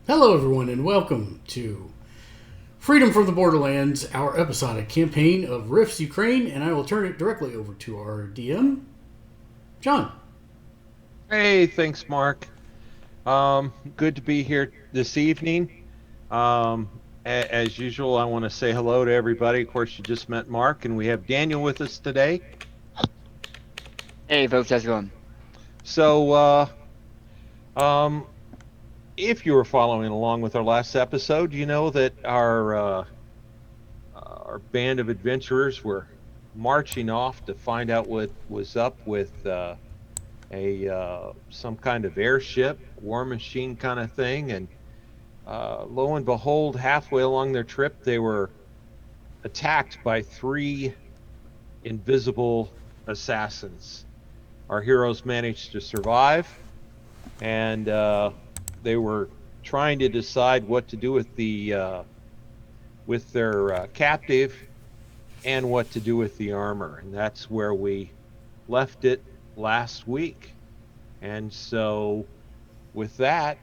Hello everyone and welcome to Freedom from the Borderlands, our episodic campaign of Rifts, Ukraine, and I will turn it directly over to our DM, John. Hey, thanks Mark. Good to be here this evening. As usual, I want to say hello to everybody. Of course, you just met Mark, and we have Daniel with us today. Hey folks, how's it going? So, if you were following along with our last episode, you know that our band of adventurers were marching off to find out what was up with some kind of airship, war machine kind of thing, and lo and behold, halfway along their trip, they were attacked by 3 invisible assassins. Our heroes managed to survive, and they were trying to decide what to do with their captive and what to do with the armor, and that's where we left it last week. And so with that,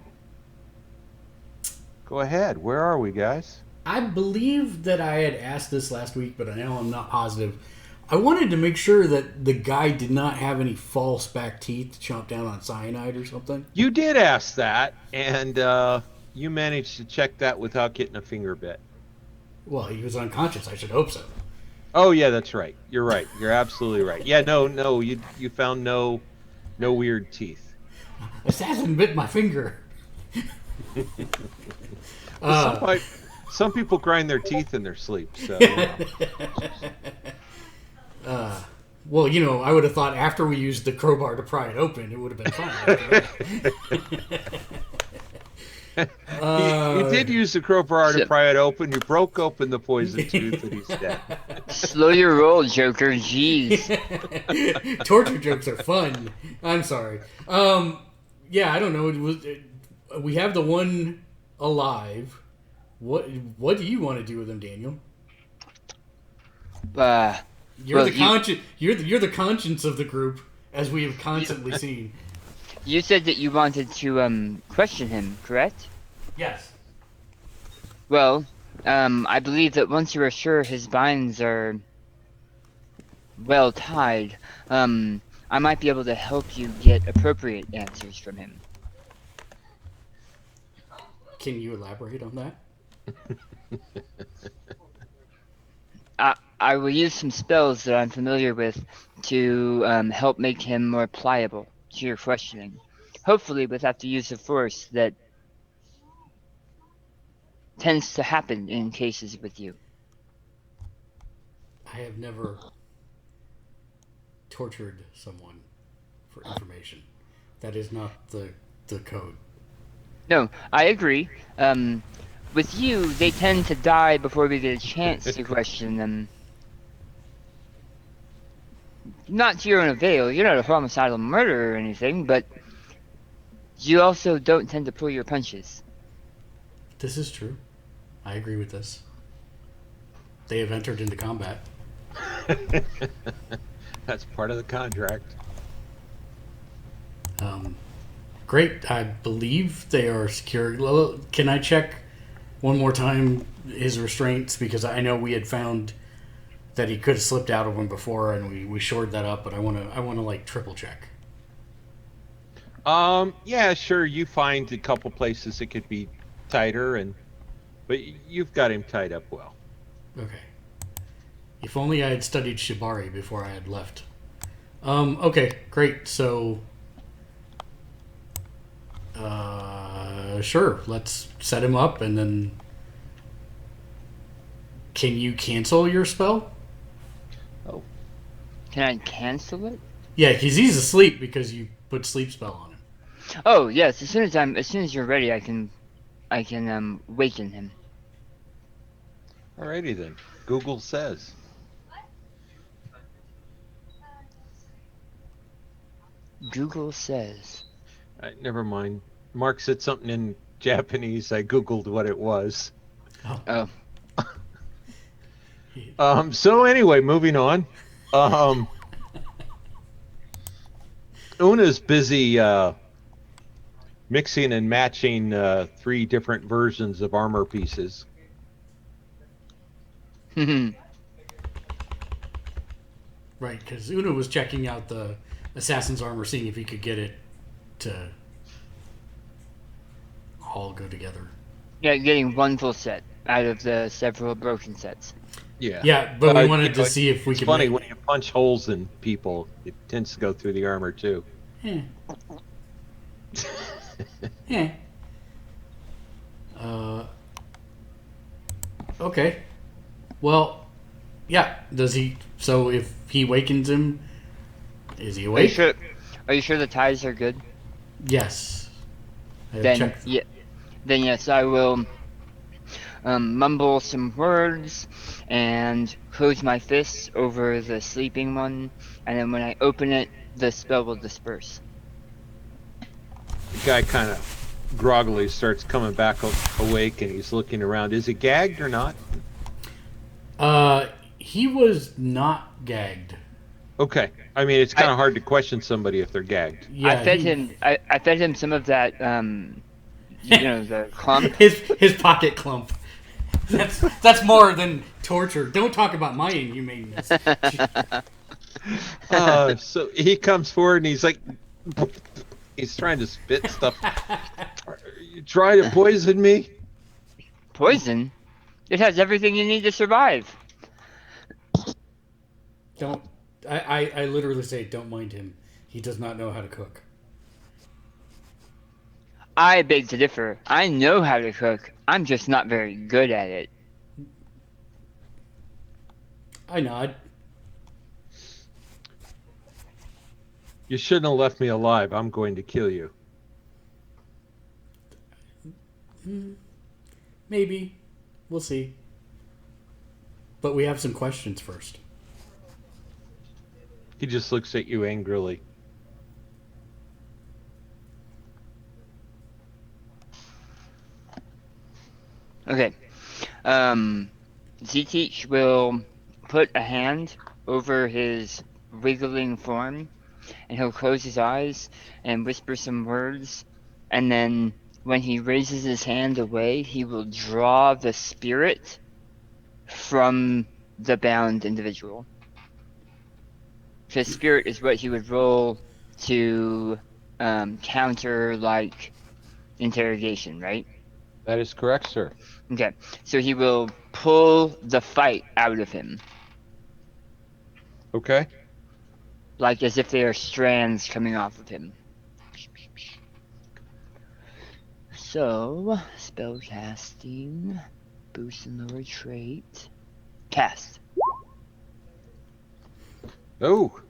go ahead. Where are we, guys? I believe that I had asked this last week, but now I'm not positive. I wanted to make sure that the guy did not have any false back teeth to chomp down on cyanide or something. You did ask that, and you managed to check that without getting a finger bit. Well, he was unconscious. I should hope so. Oh, yeah, that's right. You're right. You're absolutely right. Yeah, no, you found no weird teeth. Assassin bit my finger. Some people grind their teeth in their sleep, so... Well, you know, I would have thought after we used the crowbar to pry it open, it would have been fine. You did use the crowbar to pry it open. You broke open the poison tooth, and he's dead. Slow your roll, Joker. Jeez. Torture jokes are fun. I'm sorry. Yeah, I don't know. We have the one alive. What do you want to do with him, Daniel? You're the conscience of the group, as we have constantly seen. You said that you wanted to question him, correct? Yes. Well, I believe that once you are sure his binds are well tied, I might be able to help you get appropriate answers from him. Can you elaborate on that? I will use some spells that I'm familiar with to help make him more pliable to your questioning. Hopefully without the use of force that tends to happen in cases with you. I have never tortured someone for information. That is not the code. No, I agree. With you, they tend to die before we get a chance to question them. Not to your own avail, you're not a homicidal murderer or anything, but you also don't tend to pull your punches. This is true. I agree with this. They have entered into combat. That's part of the contract. Great. I believe they are secure. Can I check one more time his restraints? Because I know we had found that he could have slipped out of them before, and we shored that up. But I want to like triple check. Yeah, sure. You find a couple places it could be tighter, but you've got him tied up well. Okay. If only I had studied Shibari before I had left. Okay, great. So, sure. Let's set him up, and then can you cancel your spell? Oh, Can I cancel it? Yeah, because he's asleep because you put sleep spell on him. Oh yes, as soon as you're ready, I can waken him. alrighty then. Google says. Google says. Never mind. Mark said something in Japanese. I Googled what it was. Oh. So anyway, moving on. Una's busy mixing and matching 3 different versions of armor pieces. Right, because Una was checking out the assassin's armor, seeing if he could get it to all go together. Yeah, getting one full set out of the several broken sets. Yeah. Yeah, but we wanted to see if we it's could. Funny when you punch holes in people, it tends to go through the armor too. Yeah. Yeah. Okay. Well, yeah. Does he? So if he wakens him, is he awake? Are you sure the ties are good? Yes. Then yes, I will mumble some words and close my fists over the sleeping one, and then when I open it, the spell will disperse. The guy kind of groggily starts coming back awake, and he's looking around. Is he gagged or not? He was not gagged. Okay. I mean, it's kind of hard to question somebody if they're gagged. Yeah, I fed him some of that the clump. his pocket clump. That's more than torture. Don't talk about my inhumaneness. So he comes forward and he's like, he's trying to spit stuff. Are you trying to poison me? Poison? It has everything you need to survive. Don't. I literally say, don't mind him. He does not know how to cook. I beg to differ. I know how to cook. I'm just not very good at it. I nod. You shouldn't have left me alive. I'm going to kill you. Maybe. We'll see. But we have some questions first. He just looks at you angrily. Okay. Z-Teach will put a hand over his wiggling form, and he'll close his eyes and whisper some words, and then when he raises his hand away, he will draw the spirit from the bound individual. Because spirit is what he would roll to counter, like, interrogation, right? That is correct, sir. Okay, so he will pull the fight out of him. Okay. Like as if they are strands coming off of him. So, spell casting, boost and lower trait, cast. Oh.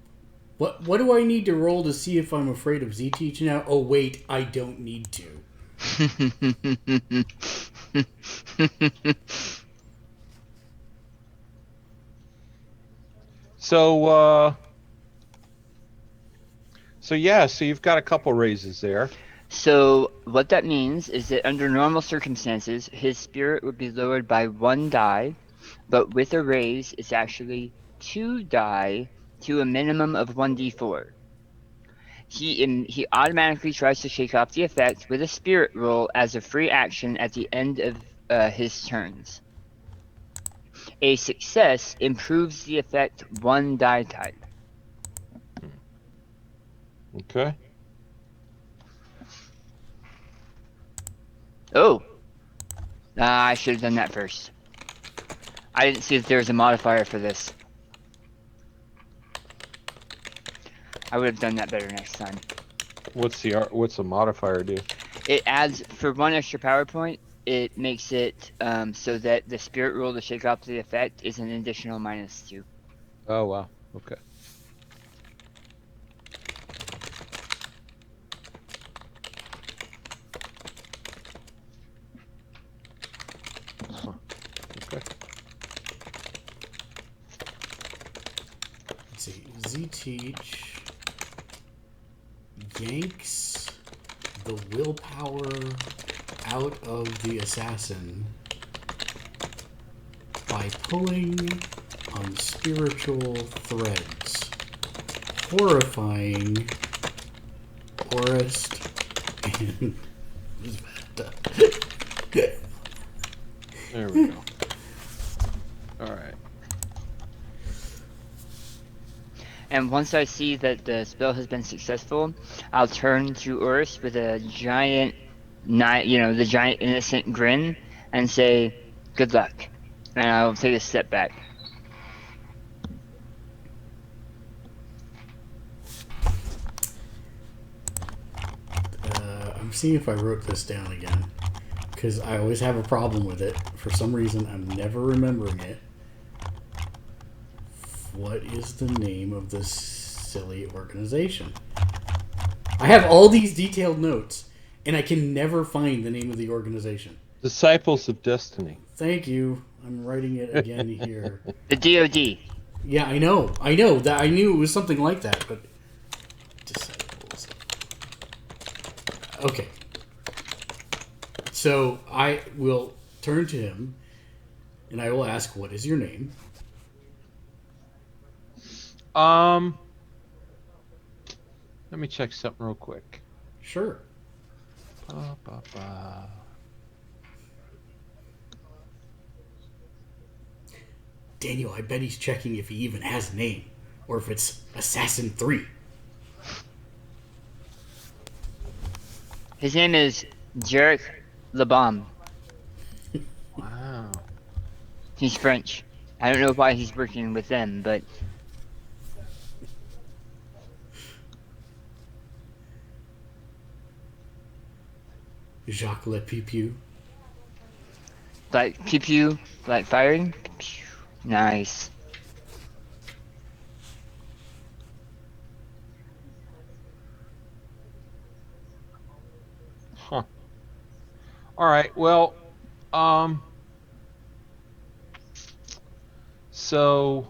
What do I need to roll to see if I'm afraid of Z-Teach now? Oh wait, I don't need to. So you've got a couple raises there. So what that means is that under normal circumstances, his spirit would be lowered by 1 die, but with a raise, it's actually 2 die to a minimum of 1d4. He automatically tries to shake off the effect with a spirit roll as a free action at the end of his turns. A success improves the effect 1 die type. Okay. Oh! I should have done that first. I didn't see that there was a modifier for this. I would have done that better next time. What's the modifier do? It adds, for 1 extra power point, it makes it so that the spirit roll to shake off the effect is an additional -2. Oh, wow. Okay. Huh. Okay. Let's see. Z-Teach yanks the willpower out of the assassin by pulling on spiritual threads, horrifying Orist and There we go. All right. And once I see that the spell has been successful, I'll turn to Urus with a giant, the giant innocent grin and say, "Good luck." And I'll take a step back. I'm seeing if I wrote this down again, because I always have a problem with it. For some reason, I'm never remembering it. What is the name of this silly organization? I have all these detailed notes, and I can never find the name of the organization. Disciples of Destiny. Thank you. I'm writing it again here. The DoD. Yeah, I know. That I knew it was something like that, but Disciples. Okay. So I will turn to him, and I will ask, "What is your name?" Let me check something real quick. Sure. Daniel, I bet he's checking if he even has a name, or if it's Assassin 3. His name is Jarek Lebom. Wow. He's French. I don't know why he's working with them, but Jacques Le Pew Pew. like pew pew, like firing. Pew. Nice. Huh. All right. Well, so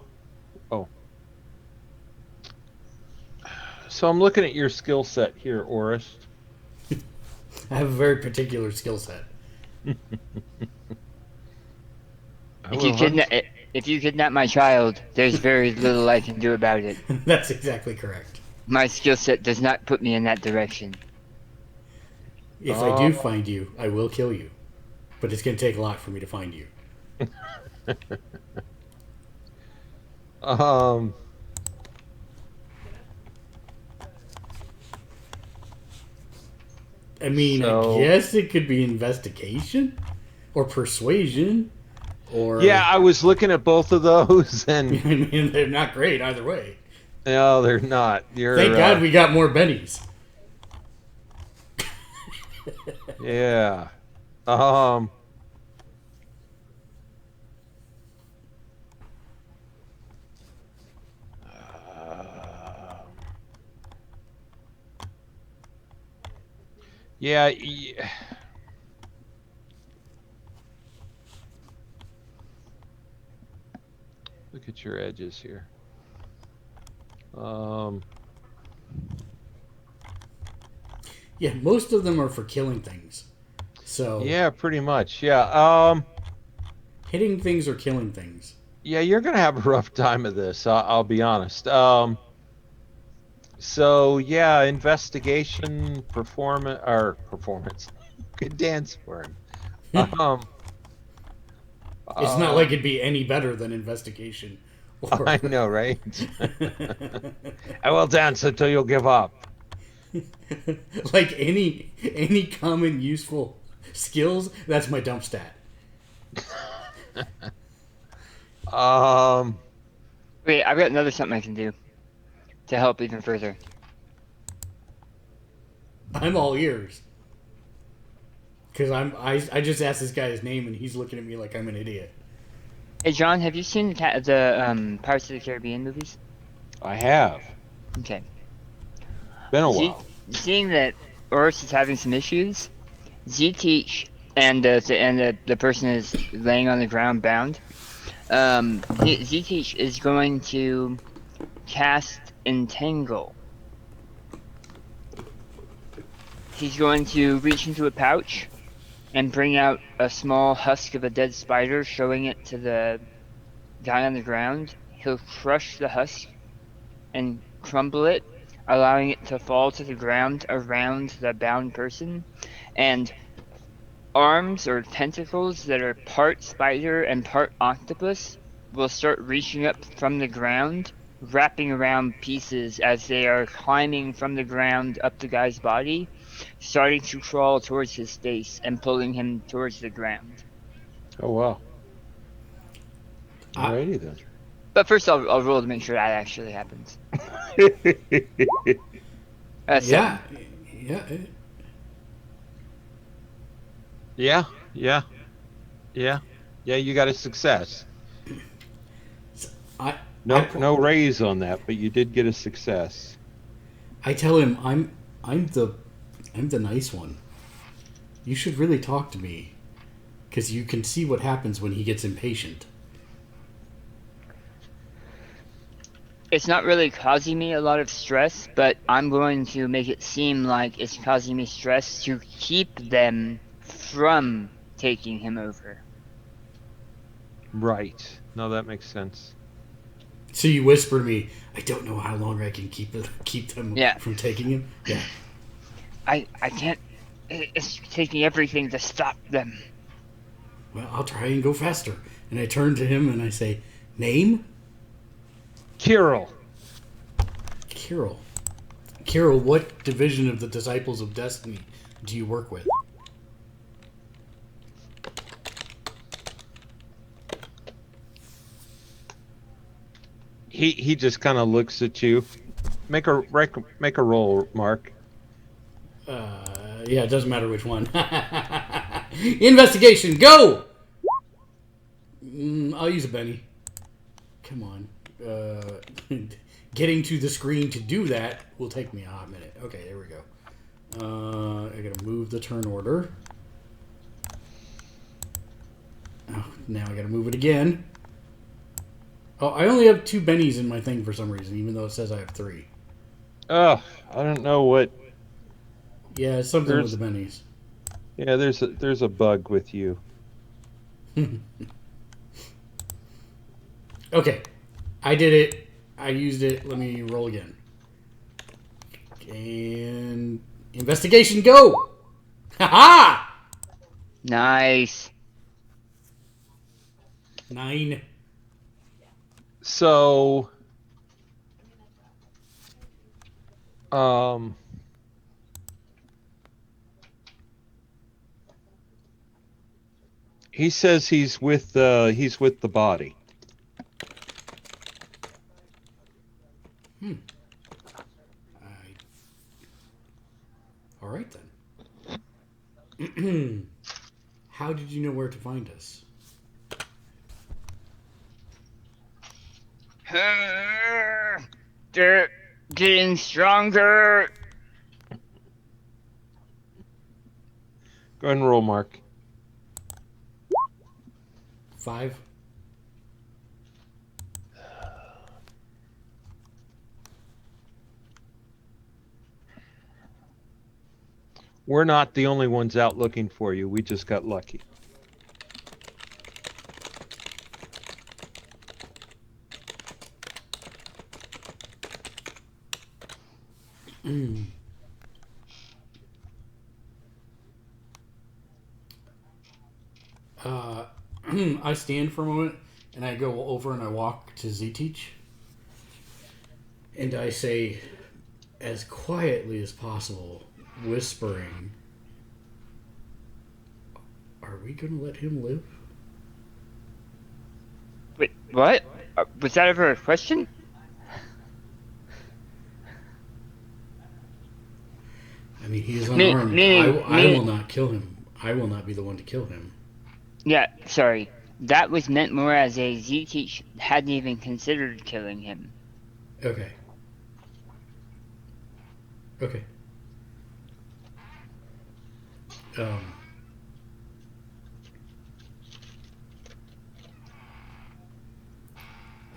I'm looking at your skill set here, Orist. I have a very particular skill set. If you kidnap my child, there's very little I can do about it. That's exactly correct. My skill set does not put me in that direction. If I do find you, I will kill you. But it's going to take a lot for me to find you. I mean, I guess it could be investigation or persuasion or... Yeah, I was looking at both of those, and I mean, they're not great either way. no, they're not. Thank God we got more bennies. Yeah. Yeah. Look at your edges here. Yeah, most of them are for killing things. So yeah, pretty much. Yeah. hitting things or killing things. Yeah, you're gonna have a rough time of this. I'll be honest. So yeah, investigation, performance. Good dance for him. Um, It's not like um, it'd be any better than investigation. Or I know, right? I will dance until you'll give up. like any common useful skills, that's my dump stat. Um, Wait, I've got another something I can do to help even further. I'm all ears. Because I just asked this guy his name and he's looking at me like I'm an idiot. Hey, John, have you seen the Pirates of the Caribbean movies? I have. Okay. Been a See, while. seeing that Oris is having some issues, Z-Teach and the person is laying on the ground bound. Z-Teach is going to cast Entangle. He's going to reach into a pouch and bring out a small husk of a dead spider, showing it to the guy on the ground. He'll crush the husk and crumble it, allowing it to fall to the ground around the bound person, and arms or tentacles that are part spider and part octopus will start reaching up from the ground, wrapping around pieces as they are climbing from the ground up the guy's body, starting to crawl towards his face and pulling him towards the ground. Oh wow. I, Alrighty then. But first, I'll roll to make sure that actually happens. yeah, 7. yeah. Yeah, yeah, yeah, yeah. You got a success. I No raise on that, but you did get a success. I tell him I'm the nice one. You should really talk to me, because you can see what happens when he gets impatient. It's not really causing me a lot of stress, but I'm going to make it seem like it's causing me stress to keep them from taking him over. Right. No, that makes sense. So you whisper to me, I don't know how long I can keep them Yeah. from taking him. Yeah. I can't. It's taking everything to stop them. Well, I'll try and go faster. And I turn to him and I say, name? Kirill. Kirill. Kirill, what division of the Disciples of Destiny do you work with? He just kind of looks at you. Make a roll, Mark. Yeah, it doesn't matter which one. Investigation, go! I'll use a Benny. Come on. Getting to the screen to do that will take me a hot minute. Okay, there we go. I gotta move the turn order. Oh, now I gotta move it again. Oh, I only have 2 bennies in my thing for some reason, even though it says I have 3. Oh, I don't know what. Yeah, it's something with the bennies. Yeah, there's a bug with you. Okay, I did it. I used it. Let me roll again. And investigation, go! Ha ha! Nice. 9. So, he says he's with the body. All right then. How did you know where to find us? They're getting stronger. Go ahead and roll, Mark. 5. We're not the only ones out looking for you. We just got lucky. I stand for a moment and I go over and I walk to Z-Teach. And I say, as quietly as possible, whispering, "Are we going to let him live?" Wait, what? Was that ever a question? I mean, he is unarmed. I will not kill him. I will not be the one to kill him. Yeah, sorry. That was meant more as a Z-Teach hadn't even considered killing him. Okay. Okay.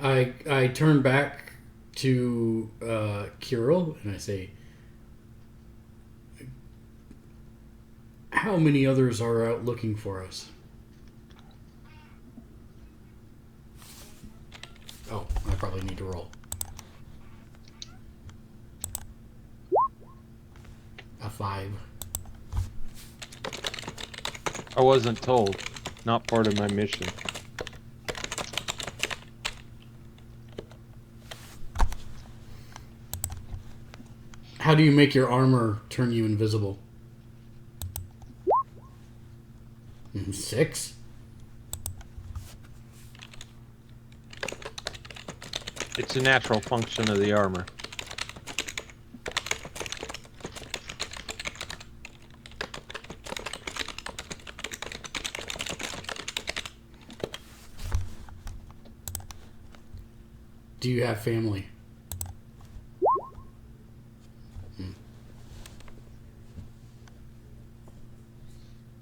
I turn back to Kirill and I say, "How many others are out looking for us?" Oh, I probably need to roll. A 5. I wasn't told. Not part of my mission. How do you make your armor turn you invisible? 6? It's a natural function of the armor. Do you have family?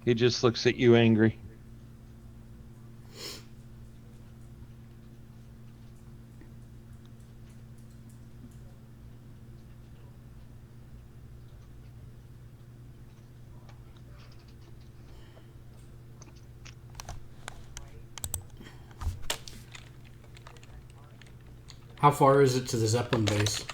He just looks at you angry. How far is it to the Zeppelin base?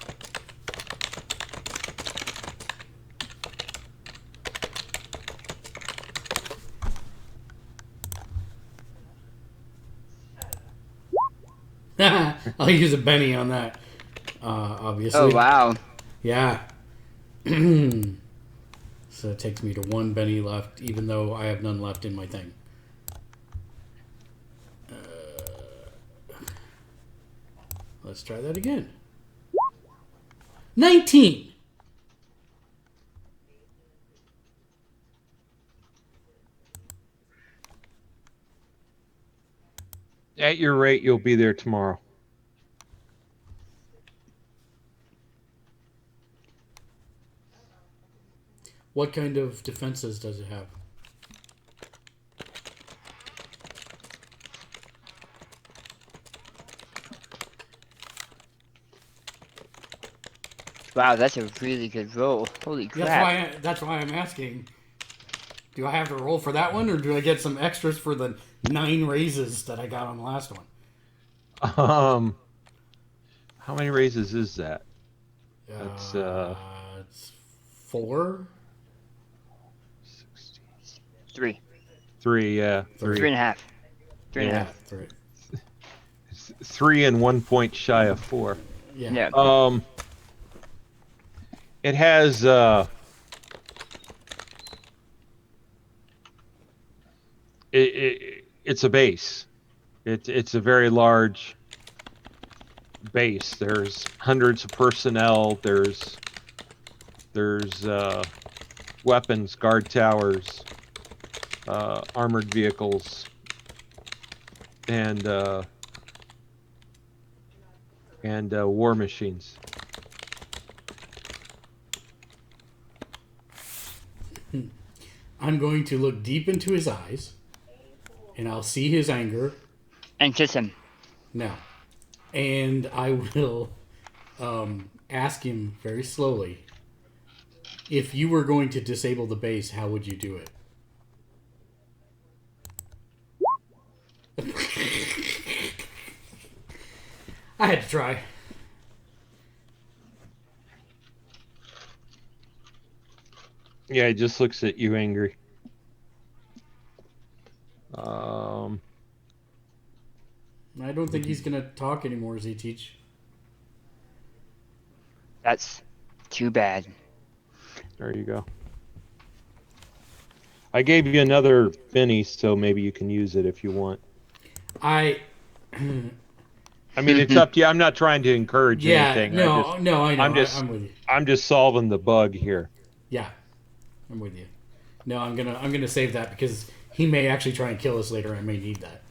I'll use a Benny on that. Obviously. Oh, wow. Yeah. So it takes me to 1 Benny left, even though I have none left in my thing. Let's try that again. 19! At your rate, you'll be there tomorrow. What kind of defenses does it have? Wow, that's a really good roll. Holy crap. That's why I'm asking. Do I have to roll for that one, or do I get some extras for the 9 raises that I got on the last one? How many raises is that? That's it's 4. 3. 3, yeah. 3 and a half. 3 and a Yeah, half. 3. 3 and 1 point shy of 4. Yeah. It has it's a base. It's a very large base. There's hundreds of personnel. There's weapons, guard towers, armored vehicles, and war machines. I'm going to look deep into his eyes, and I'll see his anger. And kiss him. No. And I will ask him very slowly, if you were going to disable the base, how would you do it? I had to try. Yeah, he just looks at you angry. Um, I don't think he's gonna talk anymore, Z-Teach. That's too bad. there you go. I gave you another penny, so maybe you can use it if you want. I mean, it's up to you. I'm not trying to encourage anything. no, I know. I'm with you. I'm just solving the bug here. Yeah, I'm with you. No, I'm gonna save that because he may actually try and kill us later. I may need that.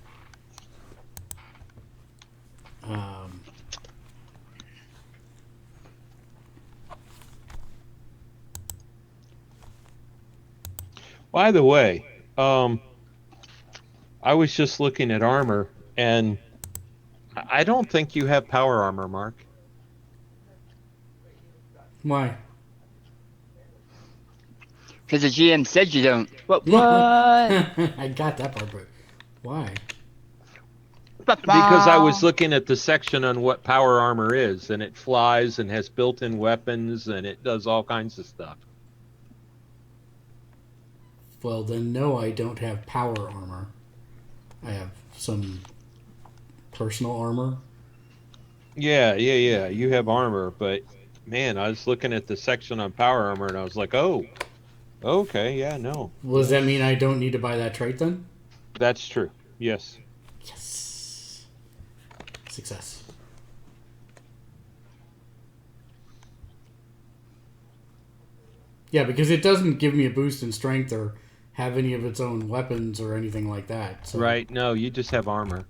By the way, I was just looking at armor, and I don't think you have power armor, Mark. Why? Because the GM said you don't. What? I got that part, but why? Because I was looking at the section on what power armor is, and it flies and has built-in weapons, and it does all kinds of stuff. Well, then no, I don't have power armor. I have some personal armor. Yeah. You have armor, but man, I was looking at the section on power armor, and I was like, oh, okay, yeah, no. Well, does that mean I don't need to buy that trait then? That's true. Yes. Yes. Success. Yeah, because it doesn't give me a boost in strength or have any of its own weapons or anything like that. So Right. No, you just have armor.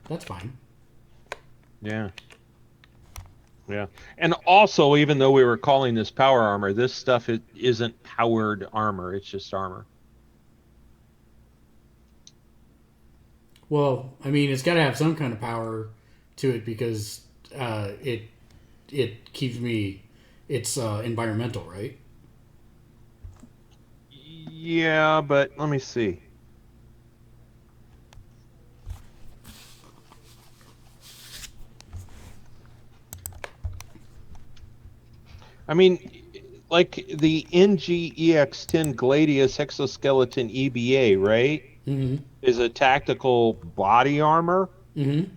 that's fine. Yeah. Yeah. And also, even though we were calling this power armor, this stuff isn't powered armor. It's just armor. Well, I mean, it's got to have some kind of power to it because it keeps me. It's environmental, right? Yeah, but let me see. I mean, like the NGEX10 Gladius Exoskeleton EBA, right? Mm-hmm. Is a tactical body armor. Mm-hmm.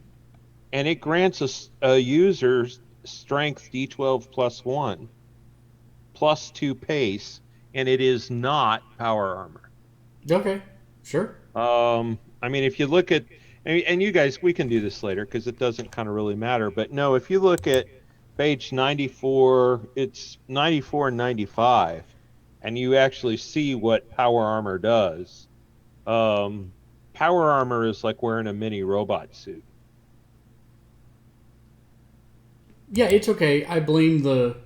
And it grants a user's strength D12 plus 1, plus 2 pace, and it is not power armor. Okay, sure. I mean, if you look at, and you guys, we can do this later because it doesn't kind of really matter, but no, if you look at page 94, it's 94 and 95, and you actually see what power armor does. Power armor is like wearing a mini robot suit. Yeah, it's okay. I blame the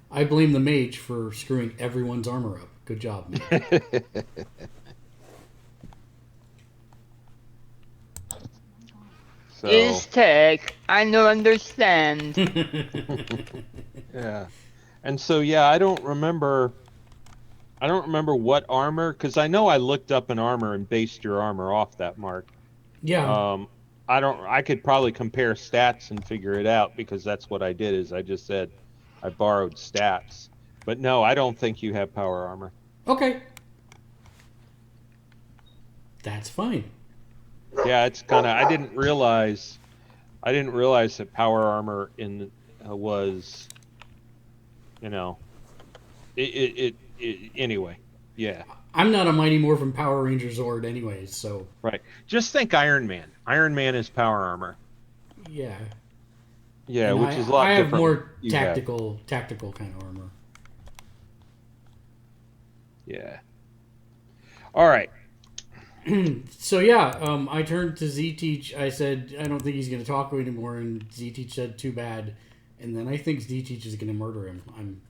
mage for screwing everyone's armor up. Good job, man. So, Is tech. I no understand. yeah. And so, yeah, I don't remember what armor, because I know I looked up an armor and based your armor off that, Mark. Yeah. I could probably compare stats and figure it out, because that's what I did, is I just said I borrowed stats. But no, I don't think you have power armor. Okay. That's fine. Yeah, it's kind of, I didn't realize that power armor was, anyway. Yeah. I'm not a Mighty Morphin Power Ranger Zord anyways, so... Right. Just think Iron Man. Iron Man is power armor. Yeah. Yeah, and which is a lot different. I have more tactical kind of armor. Yeah. All right. So yeah, I turned to Z-Teach. I said, I don't think he's going to talk anymore, and Z-Teach said, too bad. And then I think Z-Teach is going to murder him.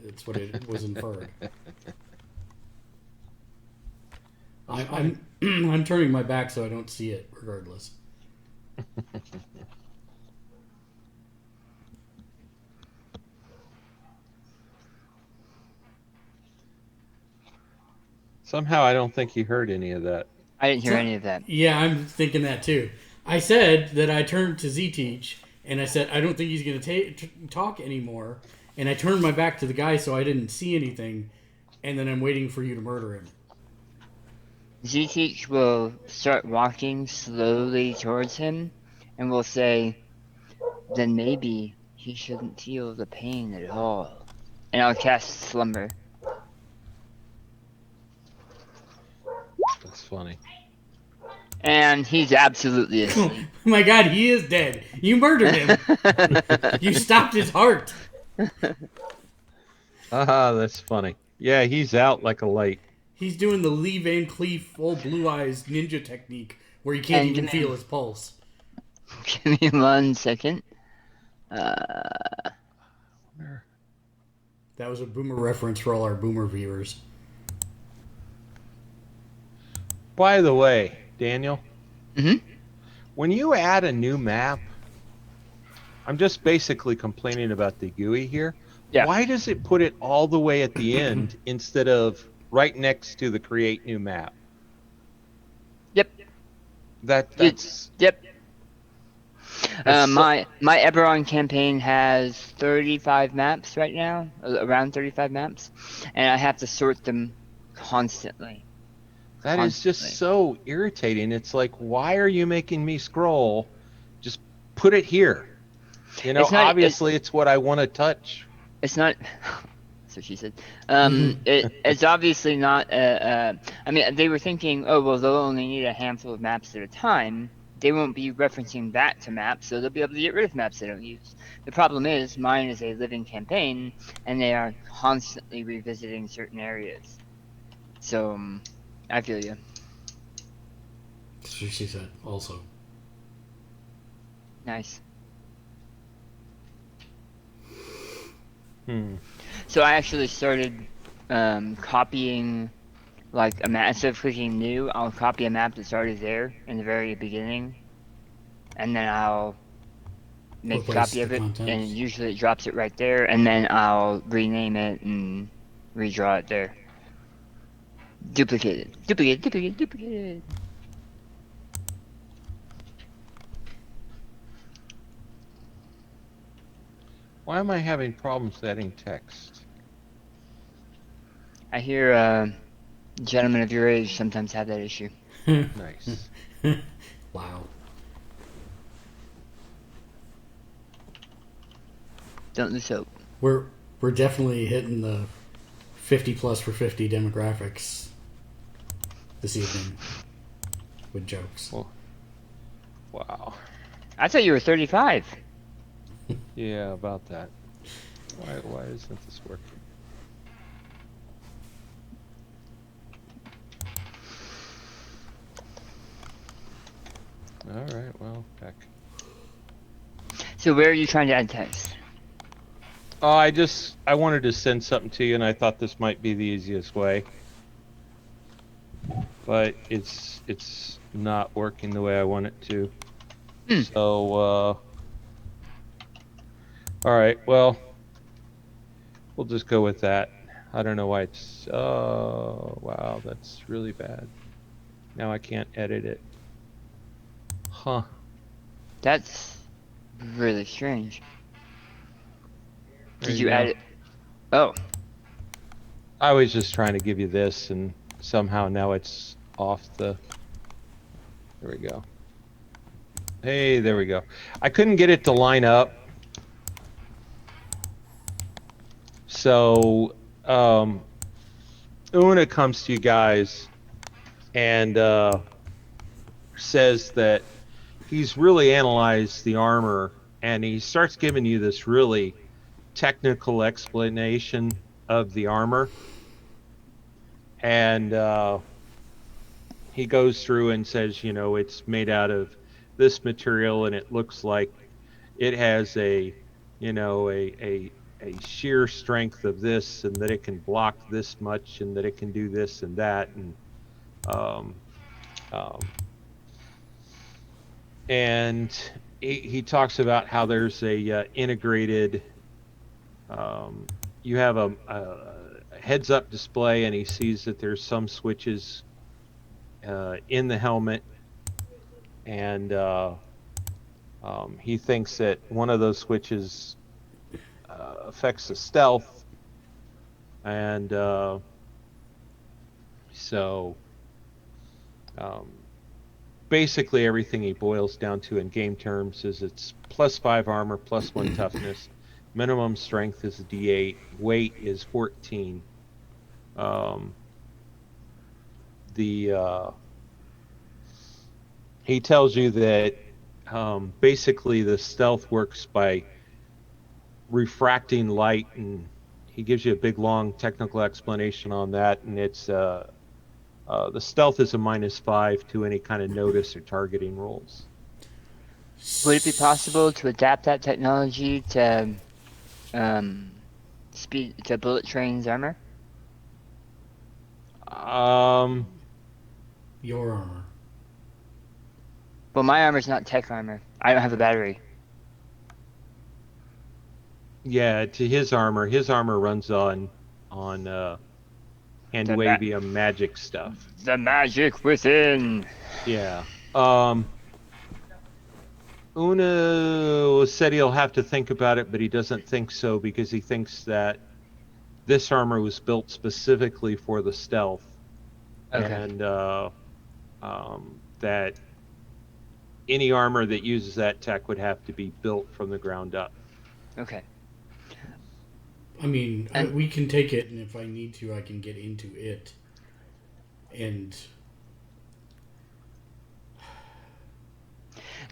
That's what it was inferred. I'm turning my back so I don't see it, regardless. Somehow I don't think he heard any of that. I didn't hear any of that. Yeah, I'm thinking that too. I said that I turned to Z-Teach, and I said, I don't think he's going to talk anymore. And I turned my back to the guy so I didn't see anything. and then I'm waiting for you to murder him. Zeteach will start walking slowly towards him and will say, then maybe he shouldn't feel the pain at all. And I'll cast Slumber. That's funny. And he's absolutely asleep. My God, he is dead. You murdered him. You stopped his heart. That's funny. Yeah, he's out like a light. He's doing the Lee Van Cleef old blue eyes ninja technique where you can't even feel his pulse. Give me 1 second. That was a boomer reference for all our boomer viewers. By the way, Daniel, Mm-hmm. when you add a new map, I'm just basically complaining about the GUI here. Yeah. Why does it put it all the way at the end instead of right next to the create new map? Yep. That's Yep. That's my Eberron campaign has 35 maps right now, around 35 maps, and I have to sort them constantly. That is just so irritating. It's like, why are you making me scroll? Just put it here. You know, obviously it's what I want to touch. It's not. That's what she said. It's obviously not. I mean, they were thinking, oh well, they'll only need a handful of maps at a time. They won't be referencing back to maps, so they'll be able to get rid of maps they don't use. The problem is, mine is a living campaign, and they are constantly revisiting certain areas. So, I feel you. That's what she said, also. Nice. So I actually started copying, like, a map. Instead of clicking new, I'll copy a map that's already there in the very beginning, and then I'll make a copy of it, and usually it drops it right there, and then I'll rename it and redraw it there. Duplicate it. Why am I having problems adding text? I hear gentlemen of your age sometimes have that issue. Nice. Wow. Don't lose hope. We're definitely hitting the 50 plus for 50 demographics this evening with jokes. Well, wow. I thought you were 35. Yeah, about that. Why isn't this working? All right, well, back. So where are you trying to add text? Oh, I wanted to send something to you, and I thought this might be the easiest way. But it's not working the way I want it to. So, all right, well, we'll just go with that. I don't know why it's... Oh, wow, that's really bad. Now I can't edit it. Huh. That's really strange. There Did you go. add it? Oh. I was just trying to give you this, and somehow now it's off the... There we go. Hey, there we go. I couldn't get it to line up. So, Una comes to you guys and says that he's really analyzed the armor, and he starts giving you this really technical explanation of the armor. And he goes through and says, you know, it's made out of this material, and it looks like it has a, you know, a sheer strength of this, and that it can block this much, and that it can do this and that, and he talks about how there's a integrated, you have a heads-up display, and he sees that there's some switches in the helmet, and he thinks that one of those switches affects the stealth, and So basically everything he boils down to in game terms is it's +5 armor, +1 toughness. Minimum strength is a D8. Weight is 14. He tells you that basically the stealth works by refracting light, and he gives you a big long technical explanation on that. And it's the stealth is a -5 to any kind of notice or targeting rolls. Would it be possible to adapt that technology to bullet train's armor? Your armor. Well, my armor's not tech armor. I don't have a battery. Yeah, to his armor runs on Handwavium magic stuff. The magic within. Yeah. Una said he'll have to think about it, but he doesn't think so because he thinks that this armor was built specifically for the stealth. Okay. And that any armor that uses that tech would have to be built from the ground up. Okay. I mean, we can take it, and if I need to, I can get into it. And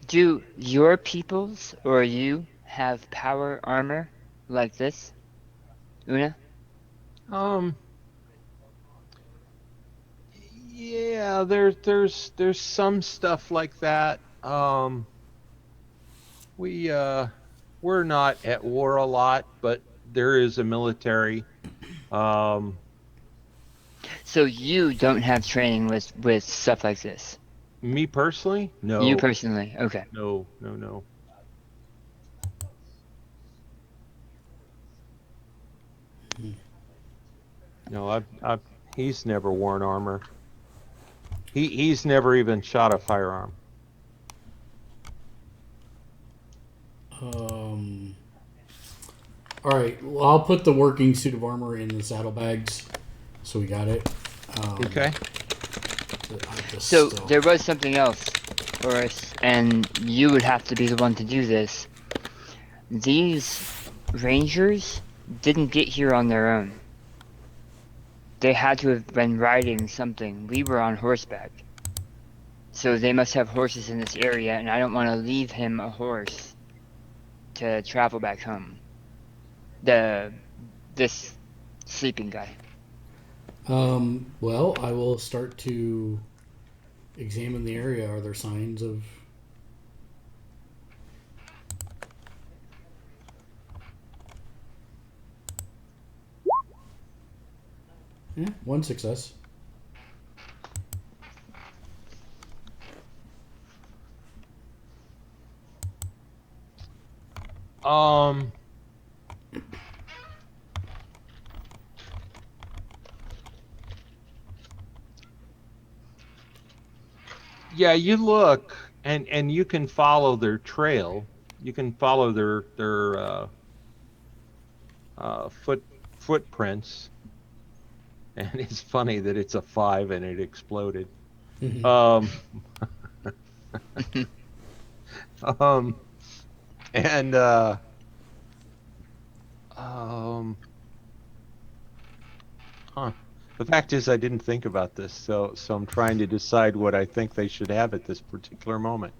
do your peoples or you have power armor like this, Una? Yeah, there's some stuff like that. We're not at war a lot, but there is a military. So you don't have training with stuff like this? Me personally? No. You personally? Okay. No. No, he's never worn armor. He's never even shot a firearm. All right. Well, I'll put the working suit of armor in the saddlebags, so we got it. Okay. So there was something else for us, and you would have to be the one to do this. These rangers didn't get here on their own. They had to have been riding something. We were on horseback. So they must have horses in this area, and I don't want to leave him a horse to travel back home. This sleeping guy. Well, I will start to examine the area. Are there signs of... Yeah, 1 success. Yeah, you look and you can follow their trail. You can follow their footprints. And it's funny that it's a 5 and it exploded. Mm-hmm. The fact is, I didn't think about this, so I'm trying to decide what I think they should have at this particular moment.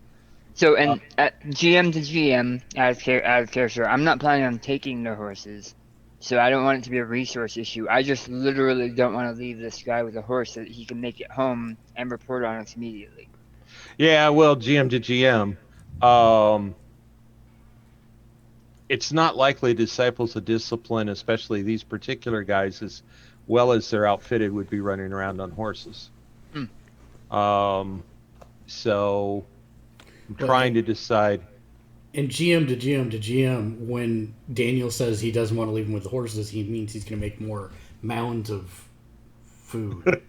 So, and GM to GM, out of character, I'm not planning on taking the horses, so I don't want it to be a resource issue. I just literally don't want to leave this guy with a horse so that he can make it home and report on us immediately. Yeah, well, GM to GM, it's not likely disciples of discipline, especially these particular guys, as well as they're outfitted, would be running around on horses. So I'm trying to decide. And GM to GM to GM, when Daniel says he doesn't want to leave him with the horses, he means he's going to make more mounds of food.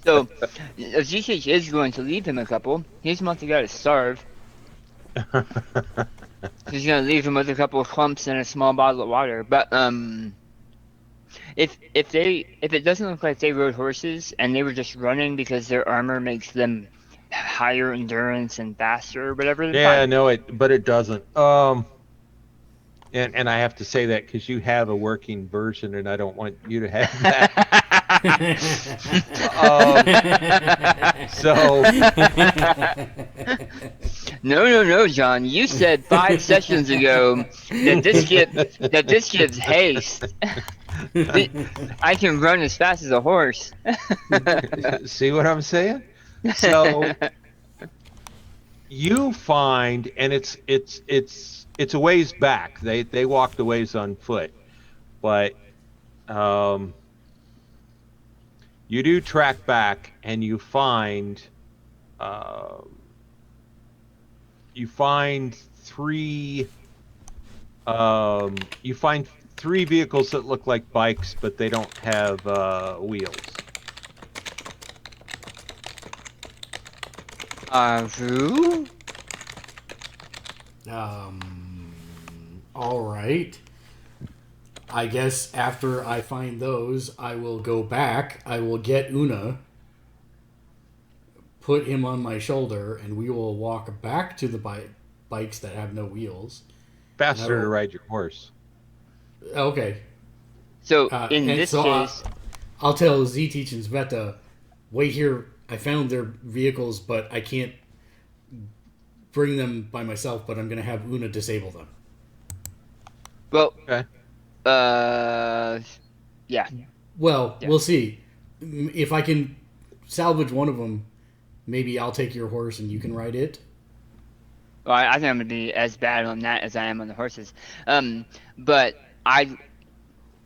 So, if GCH is going to leave him a couple, he doesn't want the guy to starve. He's going to leave him with a couple of clumps and a small bottle of water. But, if it doesn't look like they rode horses and they were just running because their armor makes them higher endurance and faster or whatever, then Yeah, fine. no, but it doesn't. And I have to say that because you have a working version, and I don't want you to have that. So No, John. You said 5 sessions ago that this gives haste. I can run as fast as a horse. see what I'm saying? So you find, and it's a ways back. They walked a ways on foot, but you do track back, and you find three vehicles that look like bikes, but they don't have wheels. Who? All right. I guess after I find those, I will go back. I will get Una, put him on my shoulder, and we will walk back to the bikes that have no wheels. Faster to ride your horse. Okay. So in this case, I'll tell Z-Teach and Sveta, wait here. I found their vehicles, but I can't bring them by myself, but I'm going to have Una disable them. well, Okay. yeah. Well, Yeah. we'll see. If I can salvage one of them, maybe I'll take your horse and you can ride it. Well, I think I'm gonna be as bad on that as I am on the horses. But I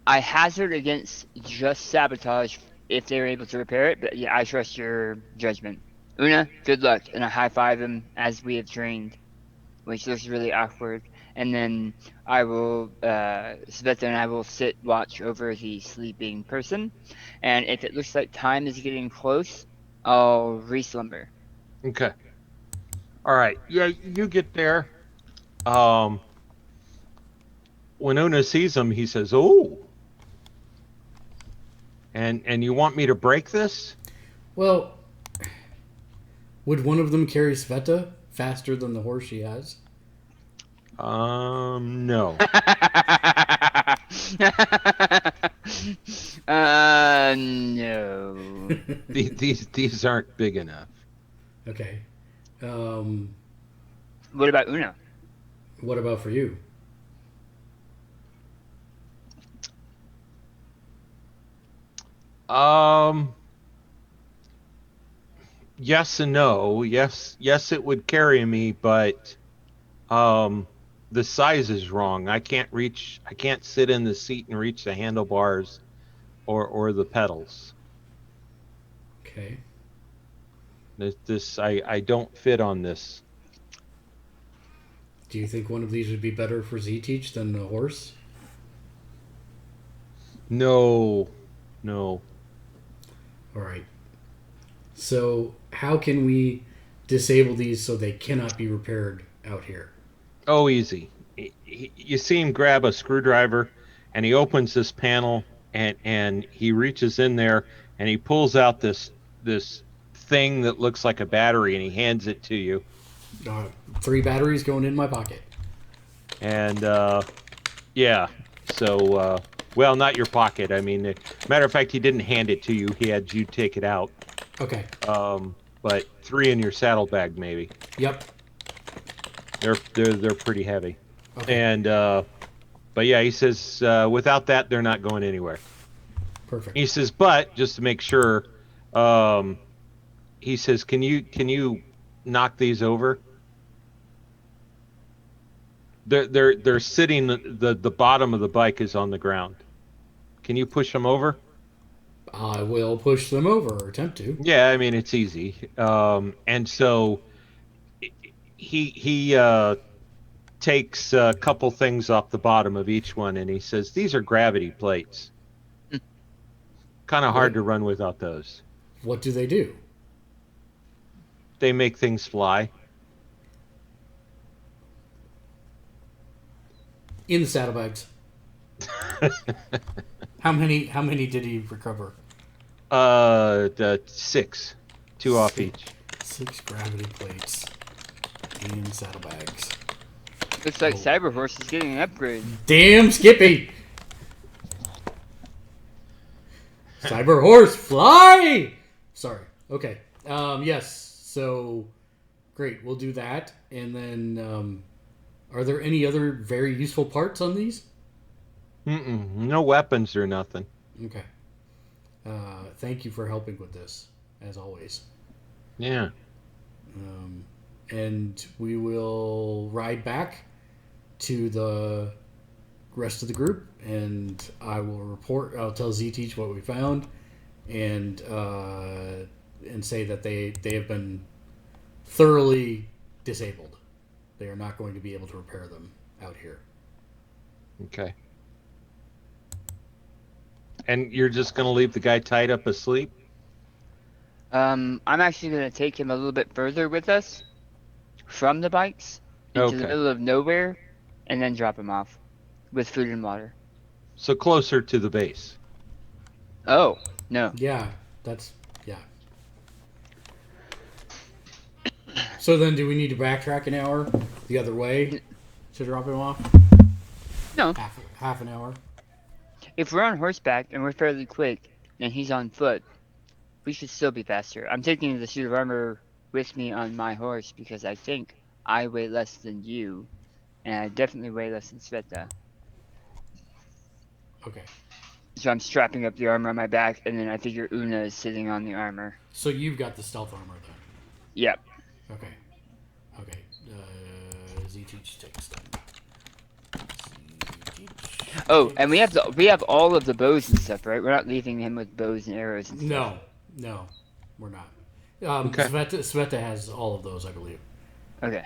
hazard against just sabotage if they're able to repair it. But yeah, I trust your judgment. Una, good luck, and I high five him as we have trained, which looks really awkward. And then I will, Sveta and I will sit watch over the sleeping person. And if it looks like time is getting close, I'll re-slumber. Okay. All right. Yeah, you get there. When Una sees him, he says, "Oh." And you want me to break this? Well, would one of them carry Sveta faster than the horse she has? No. No. These aren't big enough. Okay. What about Una? What about for you? Yes and no. Yes, it would carry me, but the size is wrong. I can't sit in the seat and reach the handlebars or the pedals. Okay. I don't fit on this. Do you think one of these would be better for Z-Teach than the horse? No. All right. So how can we disable these so they cannot be repaired out here? Oh, easy. You see him grab a screwdriver, and he opens this panel, and he reaches in there, and he pulls out this thing that looks like a battery, and he hands it to you. 3 batteries going in my pocket. And yeah, so well, not your pocket. I mean, matter of fact, he didn't hand it to you. He had you take it out. Okay. But 3 in your saddlebag, maybe. Yep. They're pretty heavy. Okay. And but yeah, he says without that, they're not going anywhere. Perfect. He says, but just to make sure, he says, can you knock these over? They're sitting. The bottom of the bike is on the ground. Can you push them over? I will push them over, or attempt to. Yeah, I mean it's easy. And so he takes a couple things off the bottom of each one, and he says, these are gravity plates. Kind of hard to run without those. What do they do? They make things fly. In the saddlebags. How many did he recover? 6. 2 off each. 6 gravity plates and saddlebags. Looks like Cyber Horse is getting an upgrade. Damn, Skippy! Cyber Horse, fly! Sorry. Okay. Yes. So, great. We'll do that. And then, are there any other very useful parts on these? No weapons or nothing. Okay. Thank you for helping with this, as always. Yeah. And we will ride back to the rest of the group, and I will report. I'll tell Z-Teach what we found, and say that they have been thoroughly disabled. They are not going to be able to repair them out here. Okay. And you're just going to leave the guy tied up asleep? I'm actually going to take him a little bit further with us from the bikes into the middle of nowhere and then drop him off with food and water. So closer to the base. Oh, no. Yeah, yeah. So then do we need to backtrack an hour the other way to drop him off? No. Half an hour. If we're on horseback and we're fairly quick and he's on foot, we should still be faster. I'm taking the suit of armor with me on my horse because I think I weigh less than you, and I definitely weigh less than Sveta. Okay. So I'm strapping up the armor on my back, and then I figure Una is sitting on the armor. So you've got the stealth armor then? Yep. Okay. Z-Teach takes them. Oh, and we have all of the bows and stuff, right? We're not leaving him with bows and arrows and stuff. No, we're not. Okay. Sveta has all of those, I believe. Okay.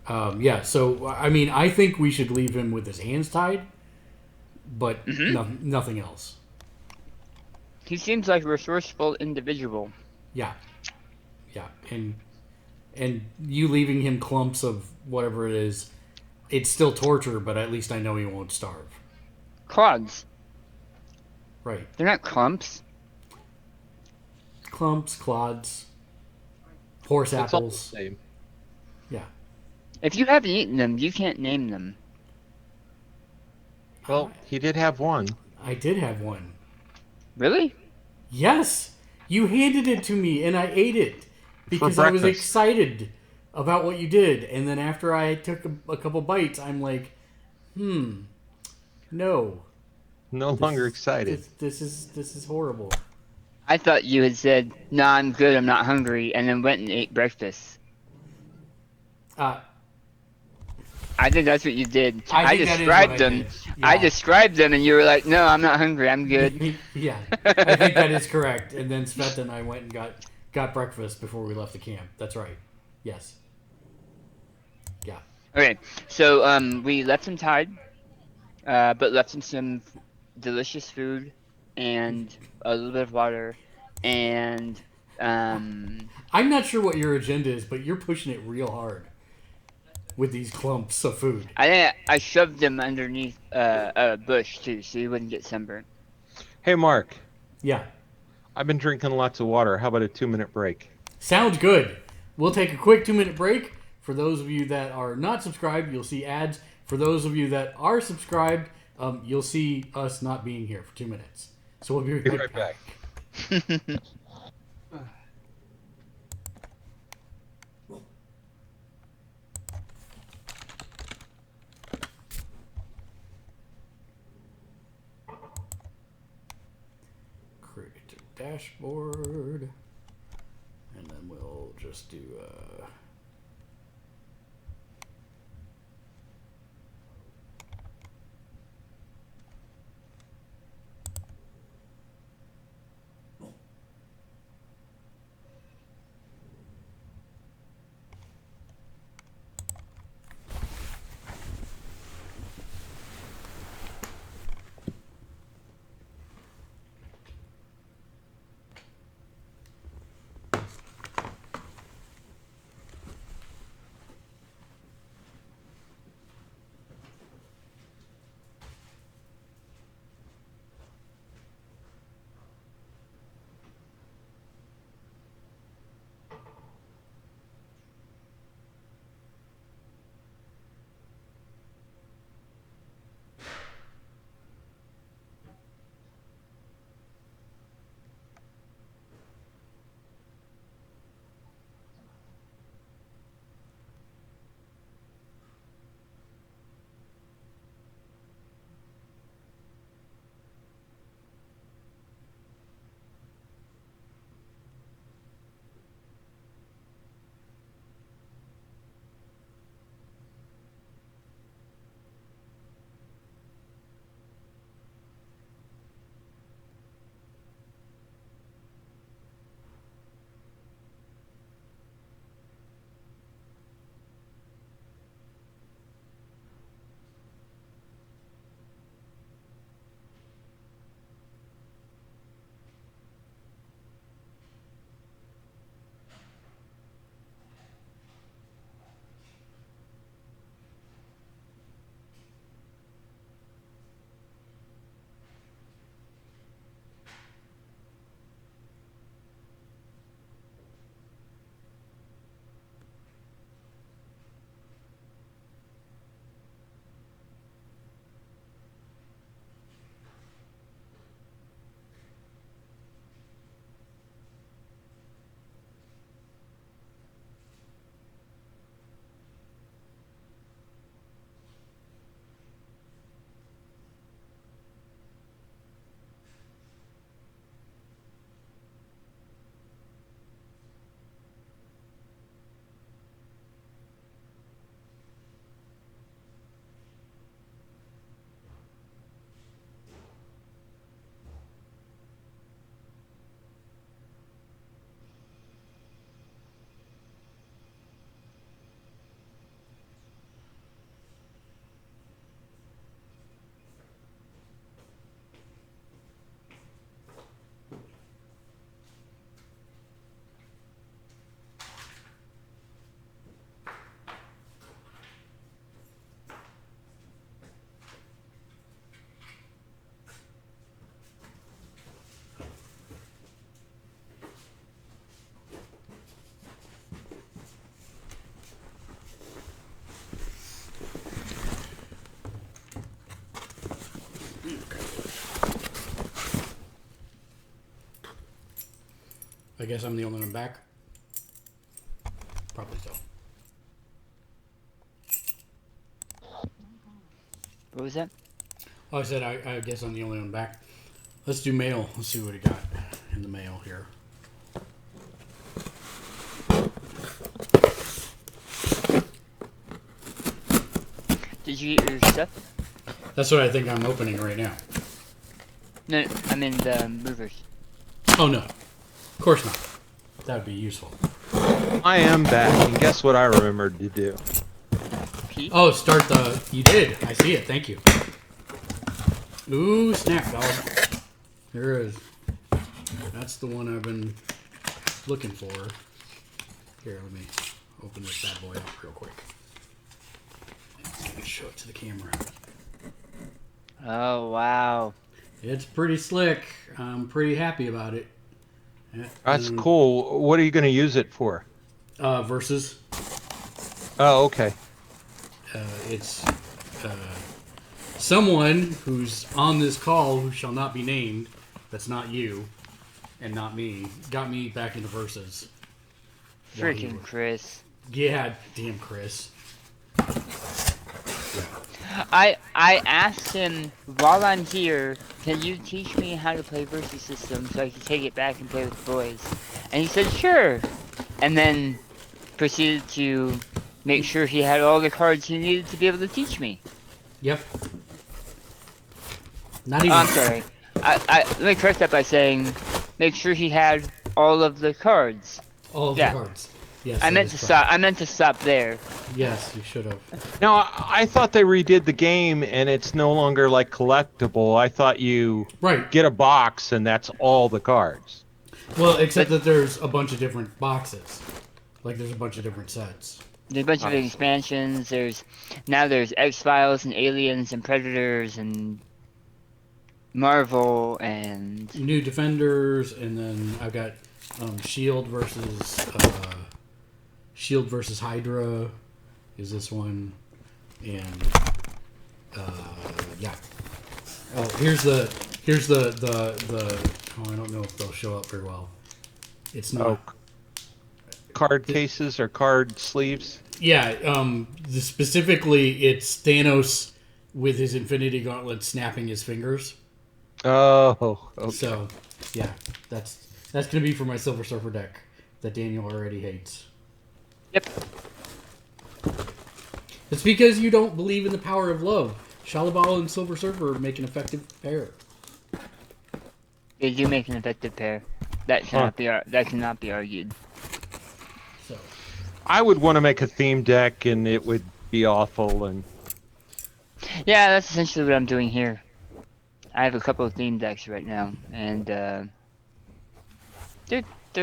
Yeah, so, I mean, I think we should leave him with his hands tied, but nothing else. He seems like a resourceful individual. Yeah. And you leaving him clumps of whatever it is, it's still torture, but at least I know he won't starve. Clods. Right. They're not clumps. Clumps, clods, horse It's all the apples. same. Yeah. If you haven't eaten them, you can't name them. Well, he did have one. I did have one. Really? Yes. You handed it to me, and I ate it because I was excited about what you did. And then after I took a couple bites, I'm like, no. No longer excited. This is horrible. I thought you had said, "No, I'm good. I'm not hungry," and then went and ate breakfast. I think that's what you did. I described them. Yeah. I described them, and you were like, "No, I'm not hungry. I'm good." Yeah, I think that is correct. And then Sveta and I went and got breakfast before we left the camp. That's right. Yes. Yeah. Okay, so we left him tied, but left him some delicious food and a little bit of water, and I'm not sure what your agenda is, but you're pushing it real hard with these clumps of food. I shoved him underneath a bush too, so he wouldn't get sunburned. Hey, Mark. Yeah. I've been drinking lots of water. How about a 2-minute break? Sounds good. We'll take a quick 2-minute break. For those of you that are not subscribed, you'll see ads. For those of you that are subscribed, you'll see us not being here for 2 minutes. So we'll be right back. Create a dashboard. And then we'll just do... I guess I'm the only one back. Probably so. What was that? Oh, I said I guess I'm the only one back. Let's do mail. Let's see what we got in the mail here. Did you get your stuff? That's what I think I'm opening right now. No, I'm in the movers. Oh, no. Of course not. That would be useful. I am back, and guess what I remembered to do? Pete? Oh, start the... You did. I see it. Thank you. Ooh, snap, dog. There it is. That's the one I've been looking for. Here, let me open this bad boy up real quick. Show it to the camera. Oh, wow. It's pretty slick. I'm pretty happy about it. That's cool. What are you going to use it for? Versus. Oh, okay. It's someone who's on this call who shall not be named. That's not you, and not me. Got me back into versus. Freaking Chris. Yeah, damn Chris. I asked him, while I'm here, can you teach me how to play Versus System so I can take it back and play with the boys? And he said, sure. And then proceeded to make sure he had all the cards he needed to be able to teach me. Yep. Not Oh, even. I'm sorry. Let me correct that by saying, make sure he had all of the cards. All of Yeah. the cards. Yes. I that meant is to correct. stop. I meant to stop there. Yes, you should have. Now, I thought they redid the game, and it's no longer like collectible. I thought you Right. get a box, and that's all the cards. Well, except that there's a bunch of different boxes. Like there's a bunch of different sets. There's a bunch of expansions. There's X-Files and Aliens and Predators and Marvel and New Defenders, and then I've got Shield versus Hydra is this one, and yeah. Oh, here's the oh, I don't know if they'll show up very well. It's not. Oh, card cases or card sleeves? Yeah, specifically it's Thanos with his Infinity Gauntlet snapping his fingers. Oh, okay. So, yeah, that's gonna be for my Silver Surfer deck that Daniel already hates. Yep. It's because you don't believe in the power of love. Shalabal and Silver Surfer make an effective pair. They do make an effective pair. That cannot be argued. So, I would want to make a theme deck, and it would be awful. And Yeah, that's essentially what I'm doing here. I have a couple of theme decks right now, and they're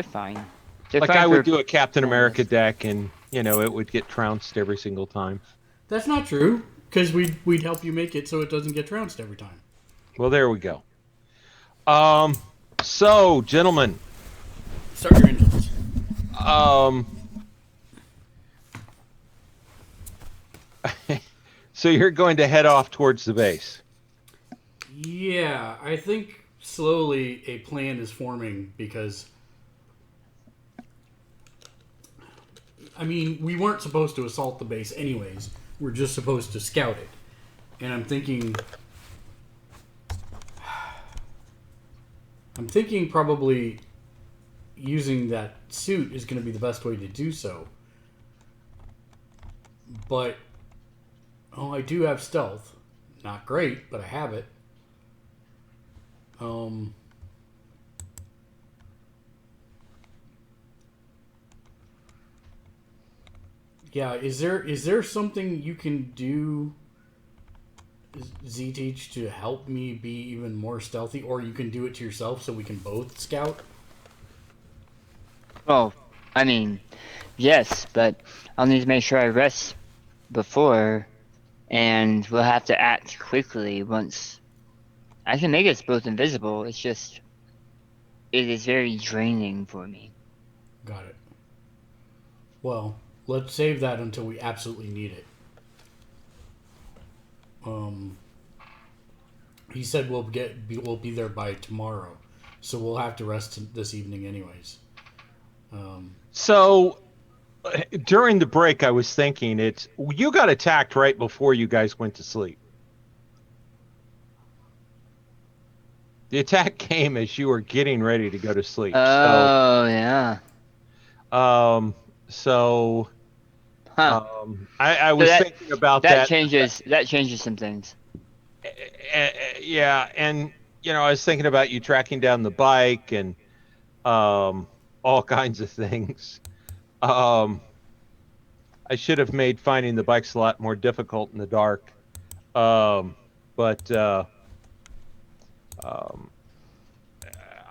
fine. They're like fine I would for- do a Captain America deck, and it would get trounced every single time. that's not true, because we'd help you make it so it doesn't get trounced every time. Well, there we go. So, gentlemen, Start your engines. so you're going to head off towards the base. Yeah, I think slowly a plan is forming because, I mean, we weren't supposed to assault the base anyways. We're just supposed to scout it. And I'm thinking probably using that suit is going to be the best way to do so. But, I do have stealth. Not great, but I have it. Yeah, is there something you can do, Z-Teach, to help me be even more stealthy? Or you can do it to yourself so we can both scout? Well, I mean, yes, but I'll need to make sure I rest before, and we'll have to act quickly once. I can make us both invisible. It's just, it is very draining for me. Got it. Well, let's save that until we absolutely need it. He said we'll be there by tomorrow, so we'll have to rest this evening anyways. So during the break, I was thinking you got attacked right before you guys went to sleep. The attack came as you were getting ready to go to sleep. Oh, yeah. So Huh. I was thinking about that that. changes some things. Yeah, and I was thinking about you tracking down the bike and all kinds of things. I should have made finding the bikes a lot more difficult in the dark. But um,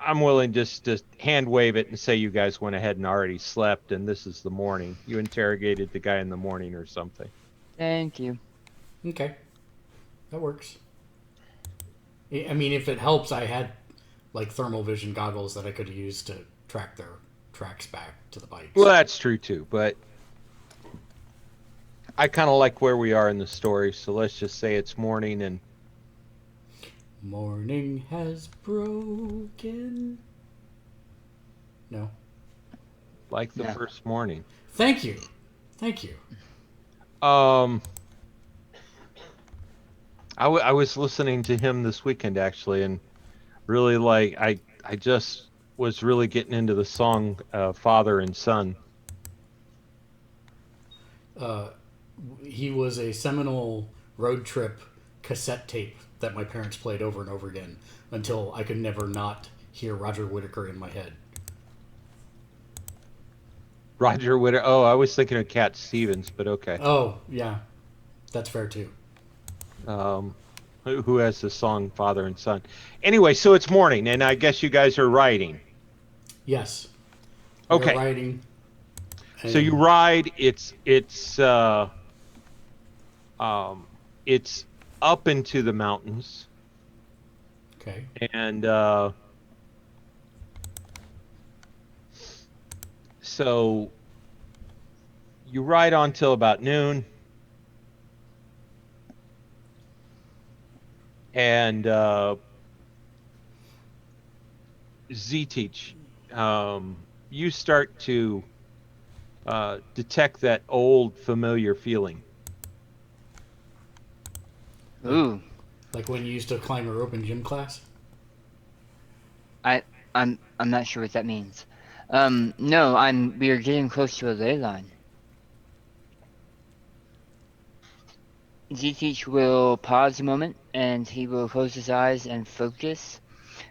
I'm willing just to hand wave it and say you guys went ahead and already slept, and this is the morning. You interrogated the guy in the morning or something. Thank you. Okay. That works. I mean, if it helps, I had like thermal vision goggles that I could use to track their tracks back to the bikes. Well, that's true too, but I kind of like where we are in the story, so let's just say it's morning and morning has broken. No. Like the first morning. Thank you. I was listening to him this weekend actually, and really I just was really getting into the song Father and Son. He was a seminal road trip cassette tape that my parents played over and over again until I could never not hear Roger Whittaker in my head. Roger Whittaker. Oh, I was thinking of Cat Stevens, but okay. Oh, yeah. That's fair too. Who has the song Father and Son. Anyway, so it's morning, and I guess you guys are riding. Yes. Okay. We're riding. So you ride. It's up into the mountains. Okay. And so you ride on till about noon. And Z-Teach, you start to detect that old familiar feeling. Ooh. Like when you used to climb a rope in gym class? I'm not sure what that means. No, we are getting close to a ley line. Z-Teach will pause a moment, and he will close his eyes and focus,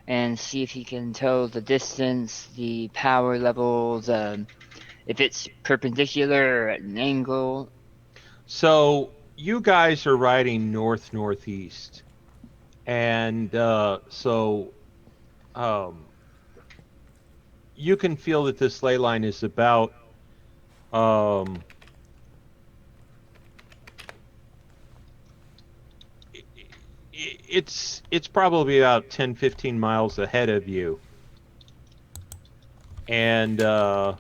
and see if he can tell the distance, the power level, if it's perpendicular or at an angle. So you guys are riding north-northeast, and so you can feel that this ley line is about it's probably about 10-15 miles ahead of you, and it's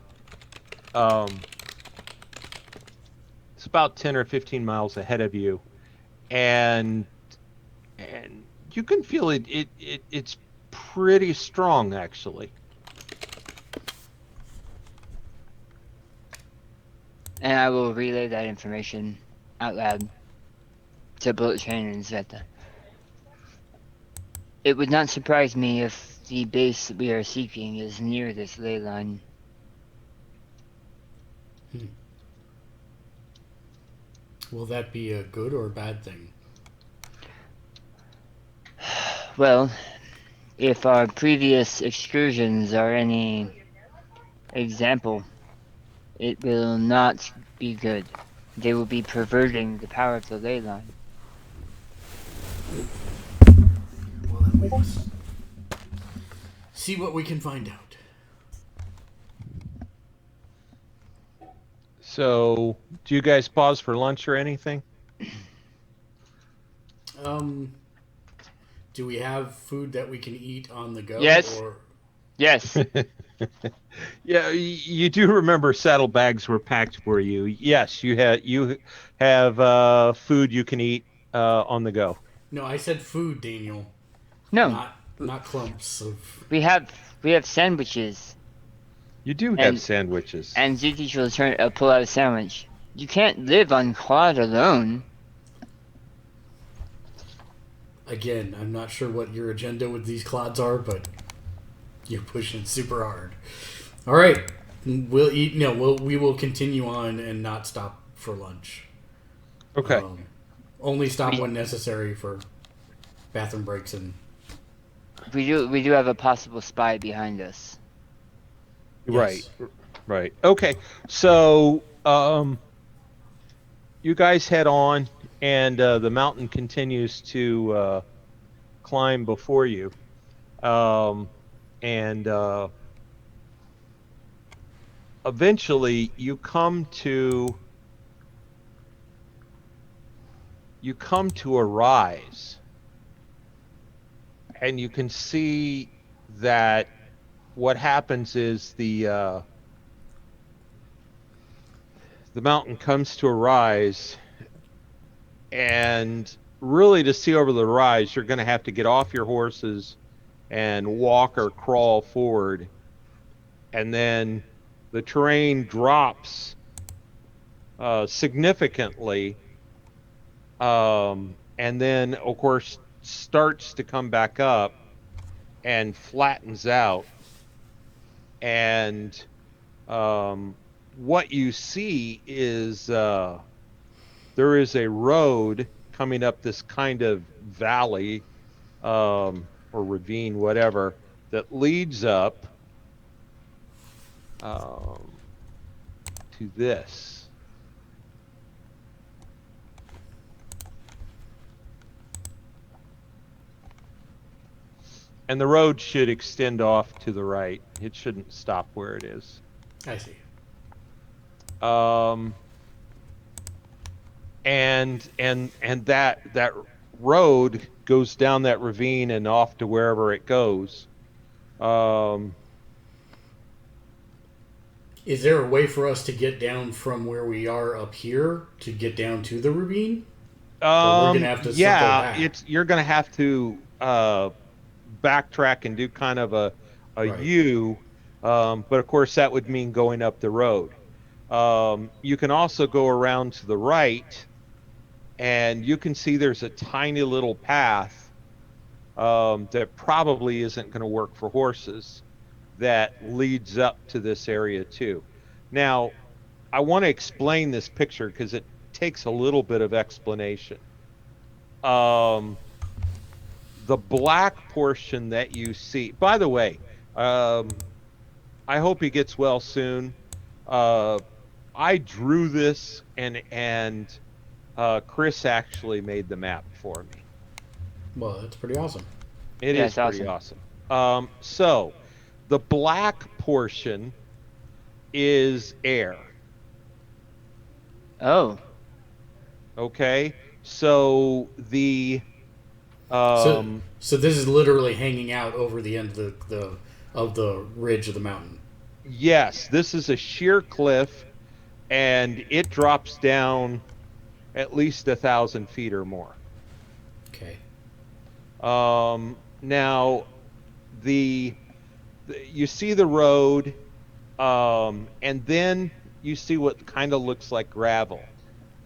about 10 or 15 miles ahead of you, and you can feel it's pretty strong actually. And I will relay that information out loud to Bullet Train and Zeta. It would not surprise me if the base that we are seeking is near this ley line. Will that be a good or a bad thing? Well, if our previous excursions are any example, it will not be good. They will be perverting the power of the ley line. Well, then we must see what we can find out. So, do you guys pause for lunch or anything? Do we have food that we can eat on the go? Yes. Or... Yes. Yeah, you do remember saddlebags were packed for you. Yes, you have food you can eat on the go. No, I said food, Daniel. No. Not clumps of... We have sandwiches. You do have sandwiches. And Zuti will pull out a sandwich. You can't live on Claude alone. Again, I'm not sure what your agenda with these clods are, but you're pushing super hard. All right, we'll eat. No, we will continue on and not stop for lunch. Okay. Only stop when necessary for bathroom breaks and. We do have a possible spy behind us. Right. Yes. Right. Okay. So, you guys head on, and the mountain continues to climb before you, and eventually you come to a rise, and you can see that what happens is the mountain comes to a rise, and really to see over the rise, you're going to have to get off your horses and walk or crawl forward, and then the terrain drops significantly, and then of course starts to come back up and flattens out, and what you see is there is a road coming up this kind of valley or ravine, whatever, that leads up to this. And the road should extend off to the right. It shouldn't stop where it is. I see. And that road goes down that ravine and off to wherever it goes. Is there a way for us to get down from where we are up here to get down to the ravine? Or we're gonna have to circle back? You're gonna have to backtrack and do kind of a right. U, but of course that would mean going up the road. You can also go around to the right, and you can see there's a tiny little path that probably isn't going to work for horses that leads up to this area too. Now, I want to explain this picture because it takes a little bit of explanation. The black portion that you see, by the way, I hope he gets well soon. I drew this, and Chris actually made the map for me. Well, that's pretty awesome. It is pretty awesome. So, the black portion is air. Oh. Okay. So the so this is literally hanging out over the end of the ridge of the mountain. Yes, this is a sheer cliff, and it drops down at least 1,000 feet or more. Okay. Now, you see the road, and then you see what kind of looks like gravel.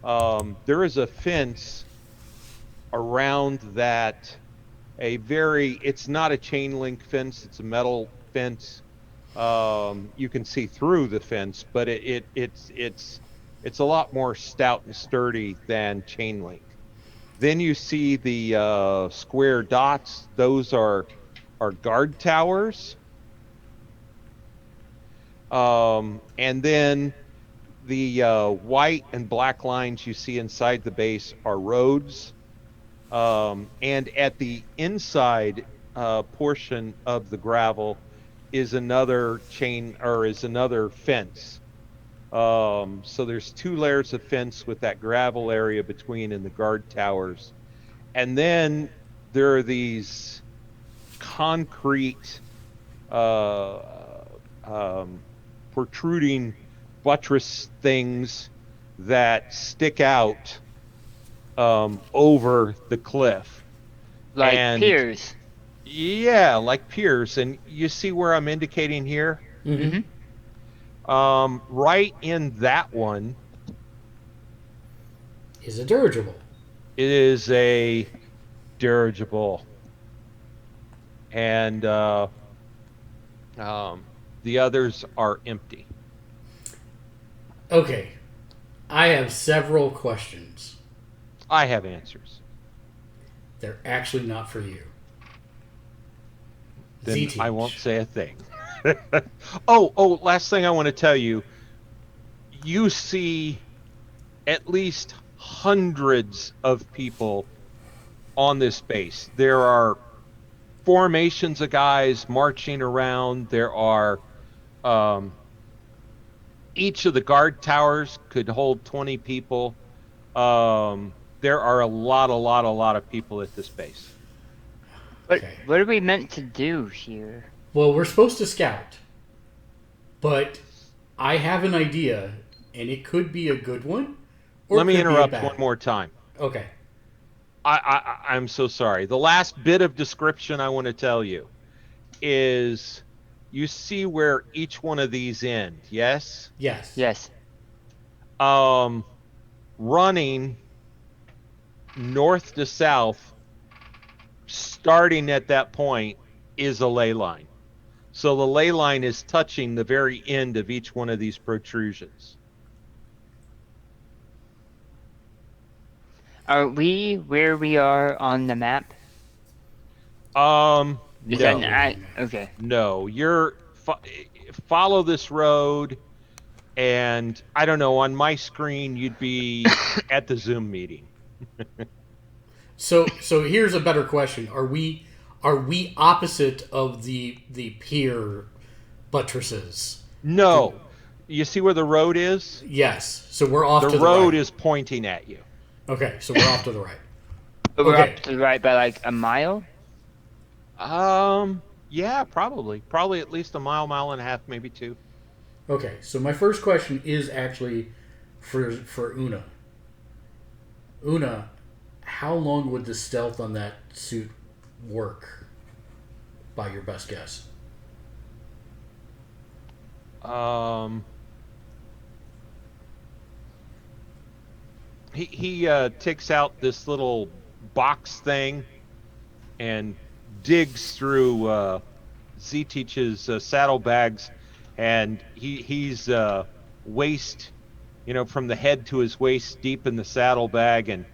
There is a fence around that. It's not a chain link fence; it's a metal fence. You can see through the fence, but it's a lot more stout and sturdy than chain link. Then you see the square dots; those are guard towers. And then the white and black lines you see inside the base are roads. And at the inside portion of the gravel is another fence. So there's 2 layers of fence with that gravel area between and the guard towers. And then there are these concrete protruding buttress things that stick out over the cliff. Like piers. Yeah, like piers. And you see where I'm indicating here? Mm-hmm. Right in that one Is a dirigible. it is a dirigible, and the others are empty. Okay. I have several questions. I have answers. They're actually not for you. Then Z-Teach. I won't say a thing. Oh, last thing I want to tell you. You see at least hundreds of people on this base. There are formations of guys marching around. There are each of the guard towers could hold 20 people. There are a lot of people at this base. Okay. What are we meant to do here? Well, we're supposed to scout. But I have an idea, and it could be a good one. Or Let me could be a interrupt bad one more time. Okay. I'm so sorry. The last bit of description I want to tell you is you see where each one of these end, yes? Yes. Yes. Running north to south, starting at that point, is a ley line. So the ley line is touching the very end of each one of these protrusions. Are we where we are on the map? Is No. that okay? No, follow this road, and I don't know, on my screen you'd be at the Zoom meeting. So here's a better question. Are we opposite of the pier buttresses? No. You see where the road is? Yes. So we're off to the right. The road is pointing at you. Okay, so we're off to the right. But we're Okay. up to the right by like a mile? Yeah, probably. Probably at least a mile and a half, maybe 2. Okay, so my first question is actually for Una. Una, how long would the stealth on that suit work, by your best guess? He takes out this little box thing and digs through Z-Teach's saddlebags, and he's waist, from the head to his waist deep in the saddlebag, and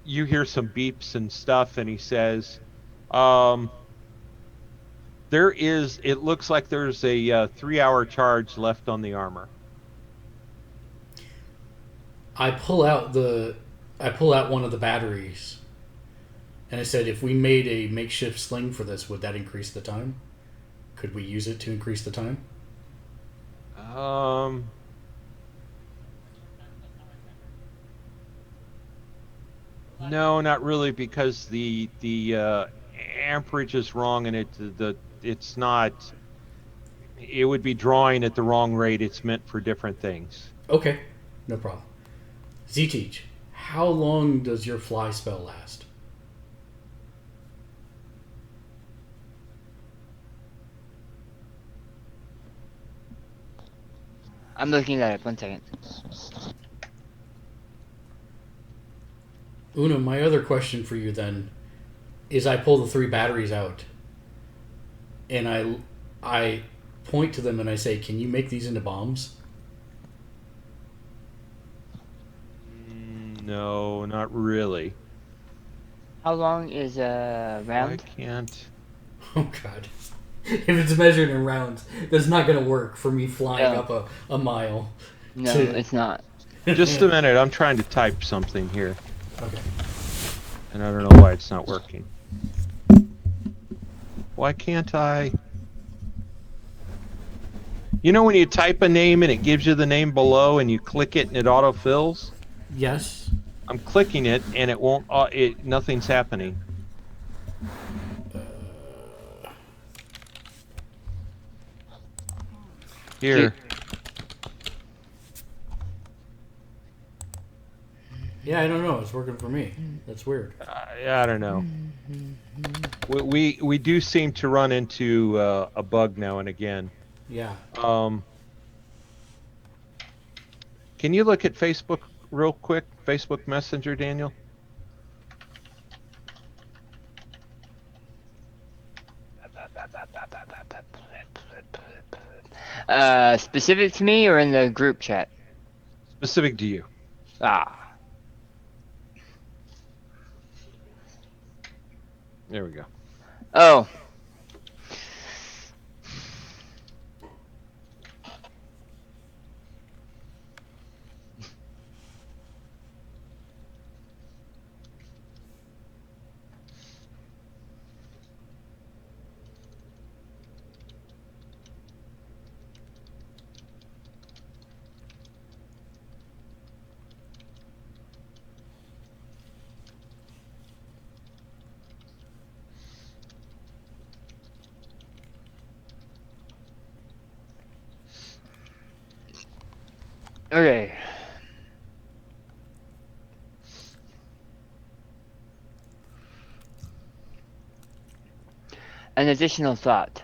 you hear some beeps and stuff, and he says, it looks like there's a 3-hour charge left on the armor. I pull out one of the batteries, and I said, if we made a makeshift sling for this, would that increase the time? Could we use it to increase the time? No, not really, because the amperage is wrong, and it's not. It would be drawing at the wrong rate. It's meant for different things. Okay, no problem. Z-Teach, how long does your fly spell last? I'm looking at it. 1 second. Una, my other question for you then is I pull the 3 batteries out, and I point to them and I say, can you make these into bombs? No, not really. How long is a round? I can't. Oh, God. If it's measured in rounds, that's not going to work for me flying No. up a mile. No, it's not. Just a minute. I'm trying to type something here, Okay. and I don't know why it's not working. Why can't I? You know when you type a name and it gives you the name below, and you click it and it autofills? Yes. I'm clicking it and it won't. Nothing's happening. Here. Yeah, I don't know. It's working for me. That's weird. I don't know. We do seem to run into a bug now and again. Yeah. Can you look at Facebook real quick? Facebook Messenger, Daniel? Specific to me or in the group chat? Specific to you. Ah. There we go. Oh. Okay. An additional thought.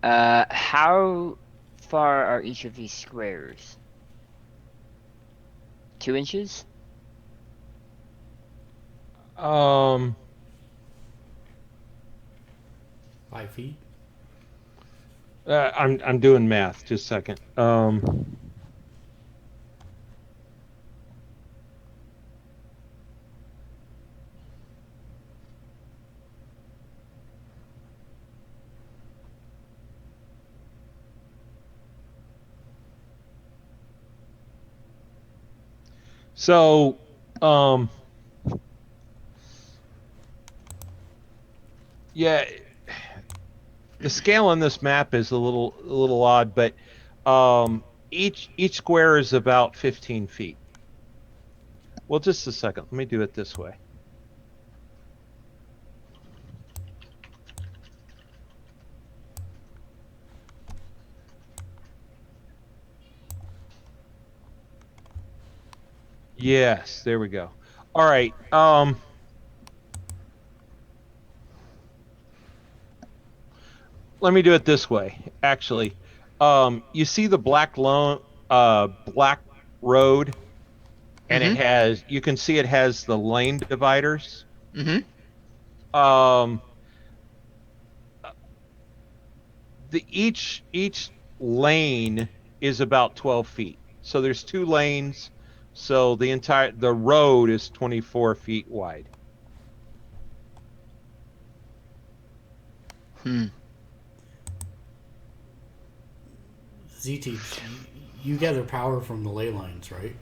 How far are each of these squares? 2 inches? Um, 5 feet. I'm doing math. Just a second. So, yeah, the scale on this map is a little odd, but each square is about 15 feet. Well, just a second. Let me do it this way. Yes, there we go. All right. Let me do it this way. Actually, you see the black road, and you can see it has the lane dividers. Mm-hmm. Each lane is about 12 feet. So there's 2 lanes. So the road is 24 feet wide. ZT, you gather power from the ley lines, right?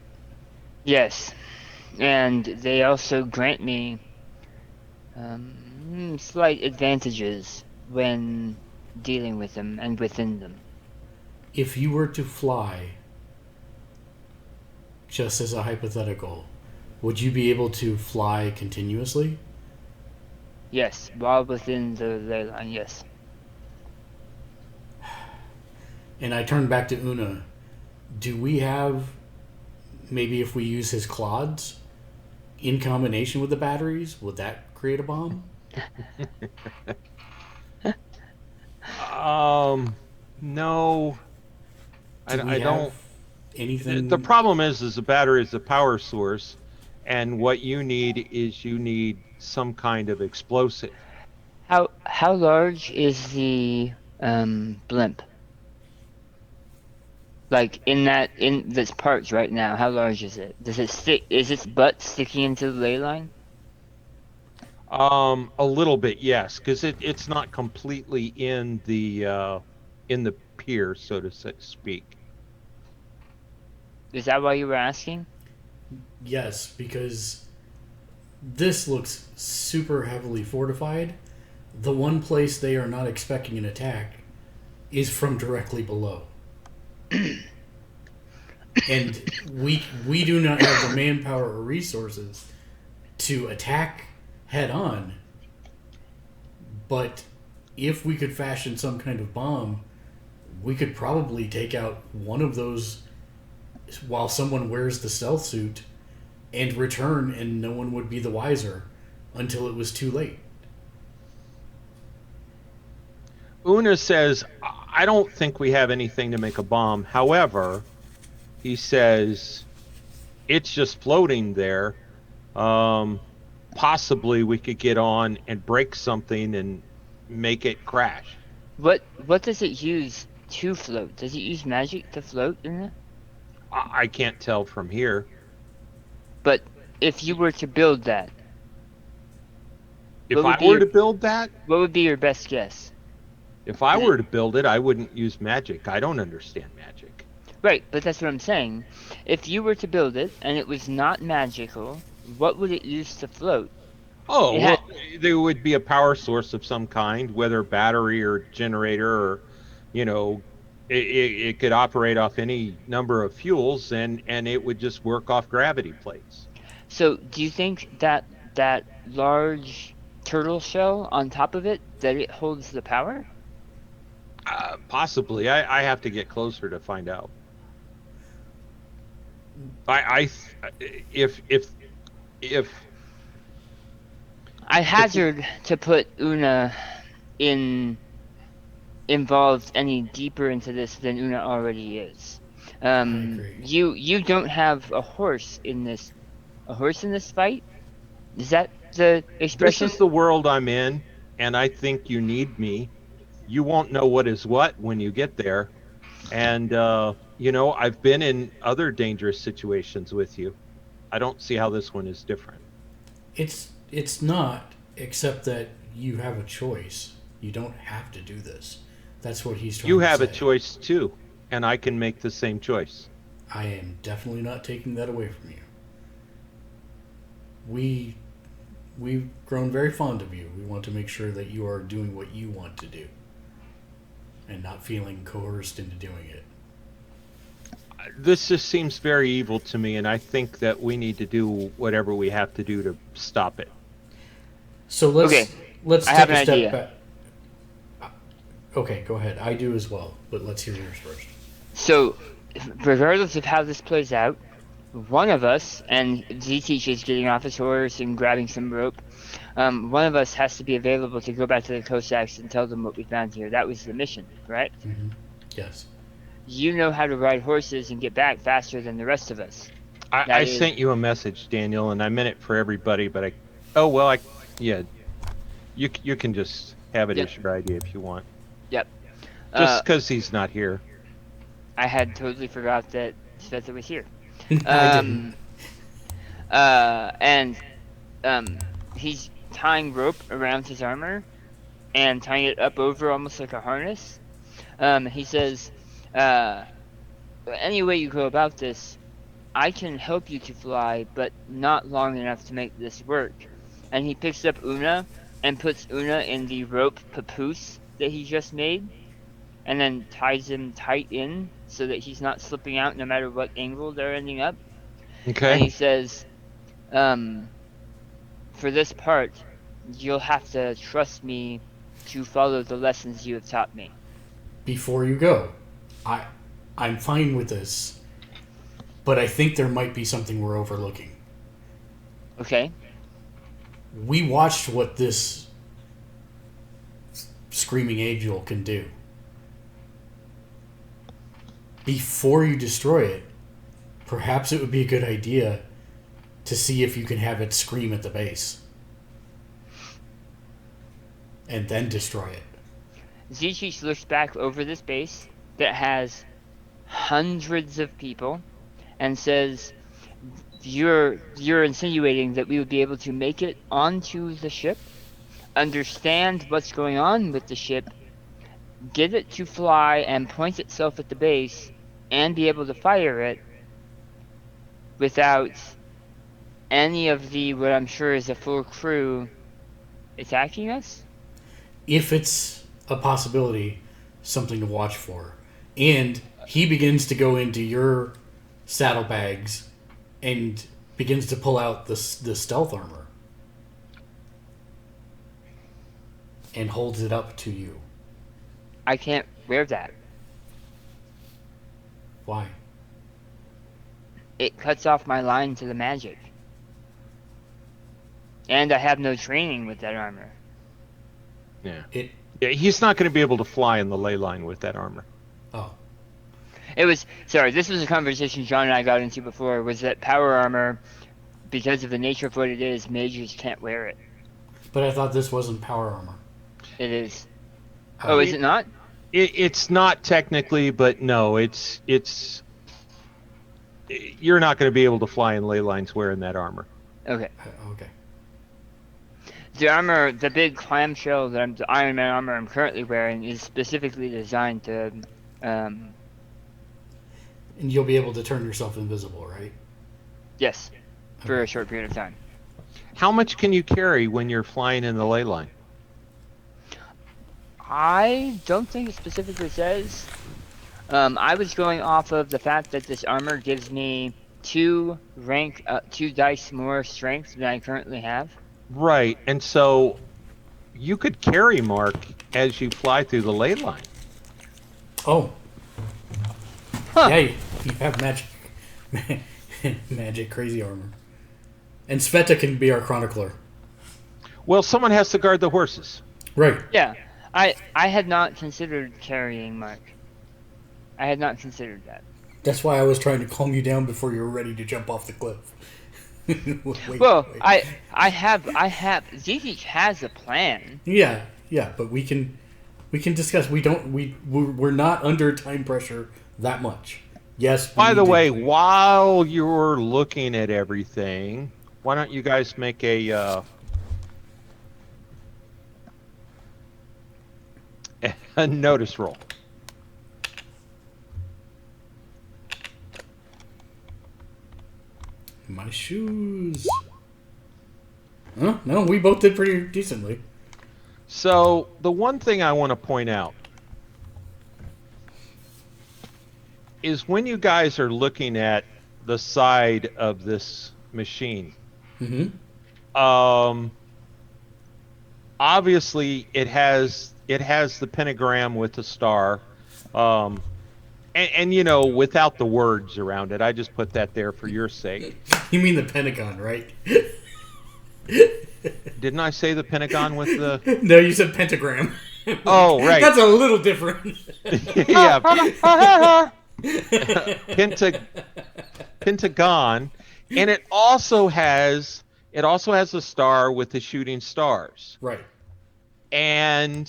Yes. And they also grant me slight advantages when dealing with them and within them. If you were to fly, just as a hypothetical, would you be able to fly continuously? Yes, while within the ley line, yes. And I turn back to Una. Do we have, maybe if we use his clods in combination with the batteries, would that create a bomb? No. I don't. Anything. The problem is the battery is the power source, and what you need some kind of explosive. How large is the blimp? Like in this parts right now, how large is it? Does it stick? Is its butt sticking into the ley line? A little bit, yes, because it's not completely in the pier, so to speak. Is that why you were asking? Yes, because this looks super heavily fortified. The one place they are not expecting an attack is from directly below. And we do not have the manpower or resources to attack head on. But if we could fashion some kind of bomb, we could probably take out one of those while someone wears the stealth suit and return, and no one would be the wiser until it was too late. Una says, I don't think we have anything to make a bomb. However, he says, it's just floating there. Possibly we could get on and break something and make it crash. What does it use to float? Does it use magic to float, Una? I can't tell from here. But if you were to build that, If what would I be were your- to build that, what would be your best guess? if I were to build it, I wouldn't use magic. I don't understand magic. Right, but that's what I'm saying. If you were to build it and it was not magical, what would it use to float? Oh, It well, had- there would be a power source of some kind, whether battery or generator or, you know, it could operate off any number of fuels and it would just work off gravity plates. So, do you think that that large turtle shell on top of it, that it holds the power? Possibly. I have to get closer to find out. If I hazard to put Una involved any deeper into this than Una already is. agree. You don't have a horse in this fight? Is that the this expression? is the world I'm in, and I think you need me, you won't know what is what when you get there. And, I've been in other dangerous situations with you. I don't see how this one is different. It's not, except that you have a choice. You don't have to do this. That's what he's trying You to have say. a choice too, and I can make the same choice. I am definitely not taking that away from you. We've grown very fond of you. We want to make sure that you are doing what you want to do and not feeling coerced into doing it. This just seems very evil to me, and I think that we need to do whatever we have to do to stop it. So let's Okay, let's I take have a an step idea. back. Okay, go ahead. I do as well, but let's hear yours first. So, regardless of how this plays out, one of us, and Z-Teach is getting off his horse and grabbing some rope, one of us has to be available to go back to the Cossacks and tell them what we found here. That was the mission, right? Yes. You know how to ride horses and get back faster than the rest of us. I sent you a message, Daniel, and I meant it for everybody, but you can just have it Yep. as your idea if you want. Yep. Just because he's not here. I had totally forgot that Sveta was here. I didn't. And he's tying rope around his armor and tying it up over almost like a harness. He says, any way you go about this, I can help you to fly, but not long enough to make this work. And he picks up Una and puts Una in the rope papoose that he just made, and then ties him tight in so that he's not slipping out no matter what angle they're ending up. And he Okay. says, for this part, you'll have to trust me to follow the lessons you have taught me. Before you go, I'm fine with this, but I think there might be something we're overlooking. Okay? We watched what this screaming angel can do. Before you destroy it, perhaps it would be a good idea to see if you can have it scream at the base. And then destroy it. Zichich looks back over this base that has hundreds of people and says, you're insinuating that we would be able to make it onto the ship, understand what's going on with the ship, get it to fly and point itself at the base, and be able to fire it without any of the, what I'm sure is a full crew, attacking us? If it's a possibility, something to watch for. And he begins to go into your saddlebags and begins to pull out the stealth armor and holds it up to you. I can't wear that. Why? It cuts off my line to the magic. And I have no training with that armor. Yeah. It Yeah, he's not going to be able to fly in the ley line with that armor. Oh. This was a conversation John and I got into before, was that power armor, because of the nature of what it is, mages can't wear it. But I thought this wasn't power armor. It is. Oh, is it not? It's not technically, but no, it's you're not going to be able to fly in ley lines wearing that armor. Okay. Okay. The big clamshell the Iron Man armor I'm currently wearing is specifically designed to, And you'll be able to turn yourself invisible, right? yes, for a short period of time. How much can you carry when you're flying in the ley line? I don't think it specifically says. I was going off of the fact that this armor gives me 2 dice more strength than I currently have. Right, and so you could carry Mark as you fly through the ley line. Oh. Huh. Yeah, you have magic crazy armor. And Sveta can be our chronicler. Well, someone has to guard the horses. Right. Yeah, I had not considered carrying Mark. I had not considered that. That's why I was trying to calm you down before you were ready to jump off the cliff. wait. I have Zeke has a plan. Yeah, but we can discuss. We're not under time pressure that much. Yes. By the way, while you're looking at everything, why don't you guys make a notice roll? My shoes. Huh? No, we both did pretty decently. So, the one thing I want to point out is when you guys are looking at the side of this machine, obviously it has the pentagram with the star, and you know, without the words around it. I just put that there for your sake. You mean the Pentagon, right? Didn't I say the Pentagon with the... No, you said pentagram. Oh, right. That's a little different. Yeah. Pentagon, and it also has a star with the shooting stars. Right. And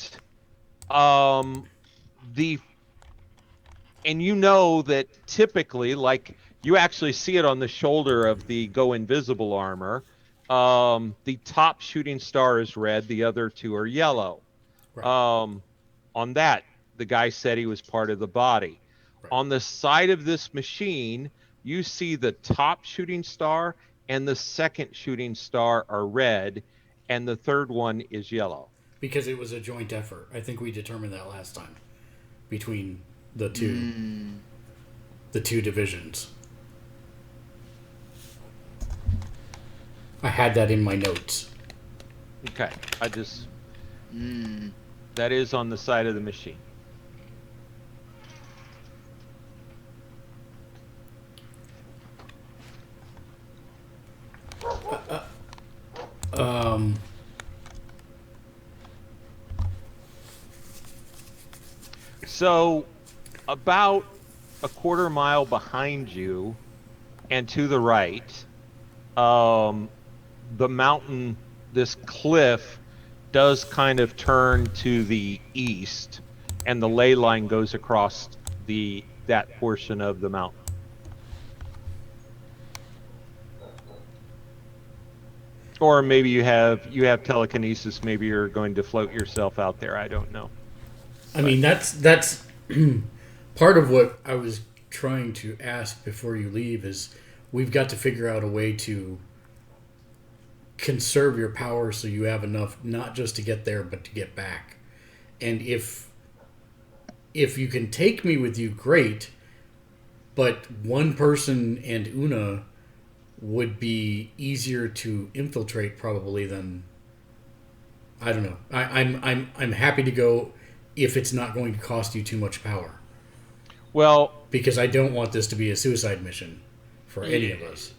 you know that typically, like, you actually see it on the shoulder of the Go Invisible armor. The top shooting star is red, the other 2 are yellow. Right. On that, the guy said he was part of the body. Right. On the side of this machine, you see the top shooting star and the second shooting star are red, and the third one is yellow. Because it was a joint effort. I think we determined that last time. Between the two divisions. I had that in my notes. Okay, that is on the side of the machine. So, about a quarter mile behind you and to the right, the mountain, this cliff, does kind of turn to the east, and the ley line goes across that portion of the mountain. Or maybe you have telekinesis. Maybe you're going to float yourself out there. I don't know. I mean, that's part of what I was trying to ask before you leave is we've got to figure out a way to conserve your power so you have enough not just to get there but to get back. And if you can take me with you, great, but one person and Una would be easier to infiltrate probably than, I don't know. I'm happy to go if it's not going to cost you too much power. Well, because I don't want this to be a suicide mission for any of us.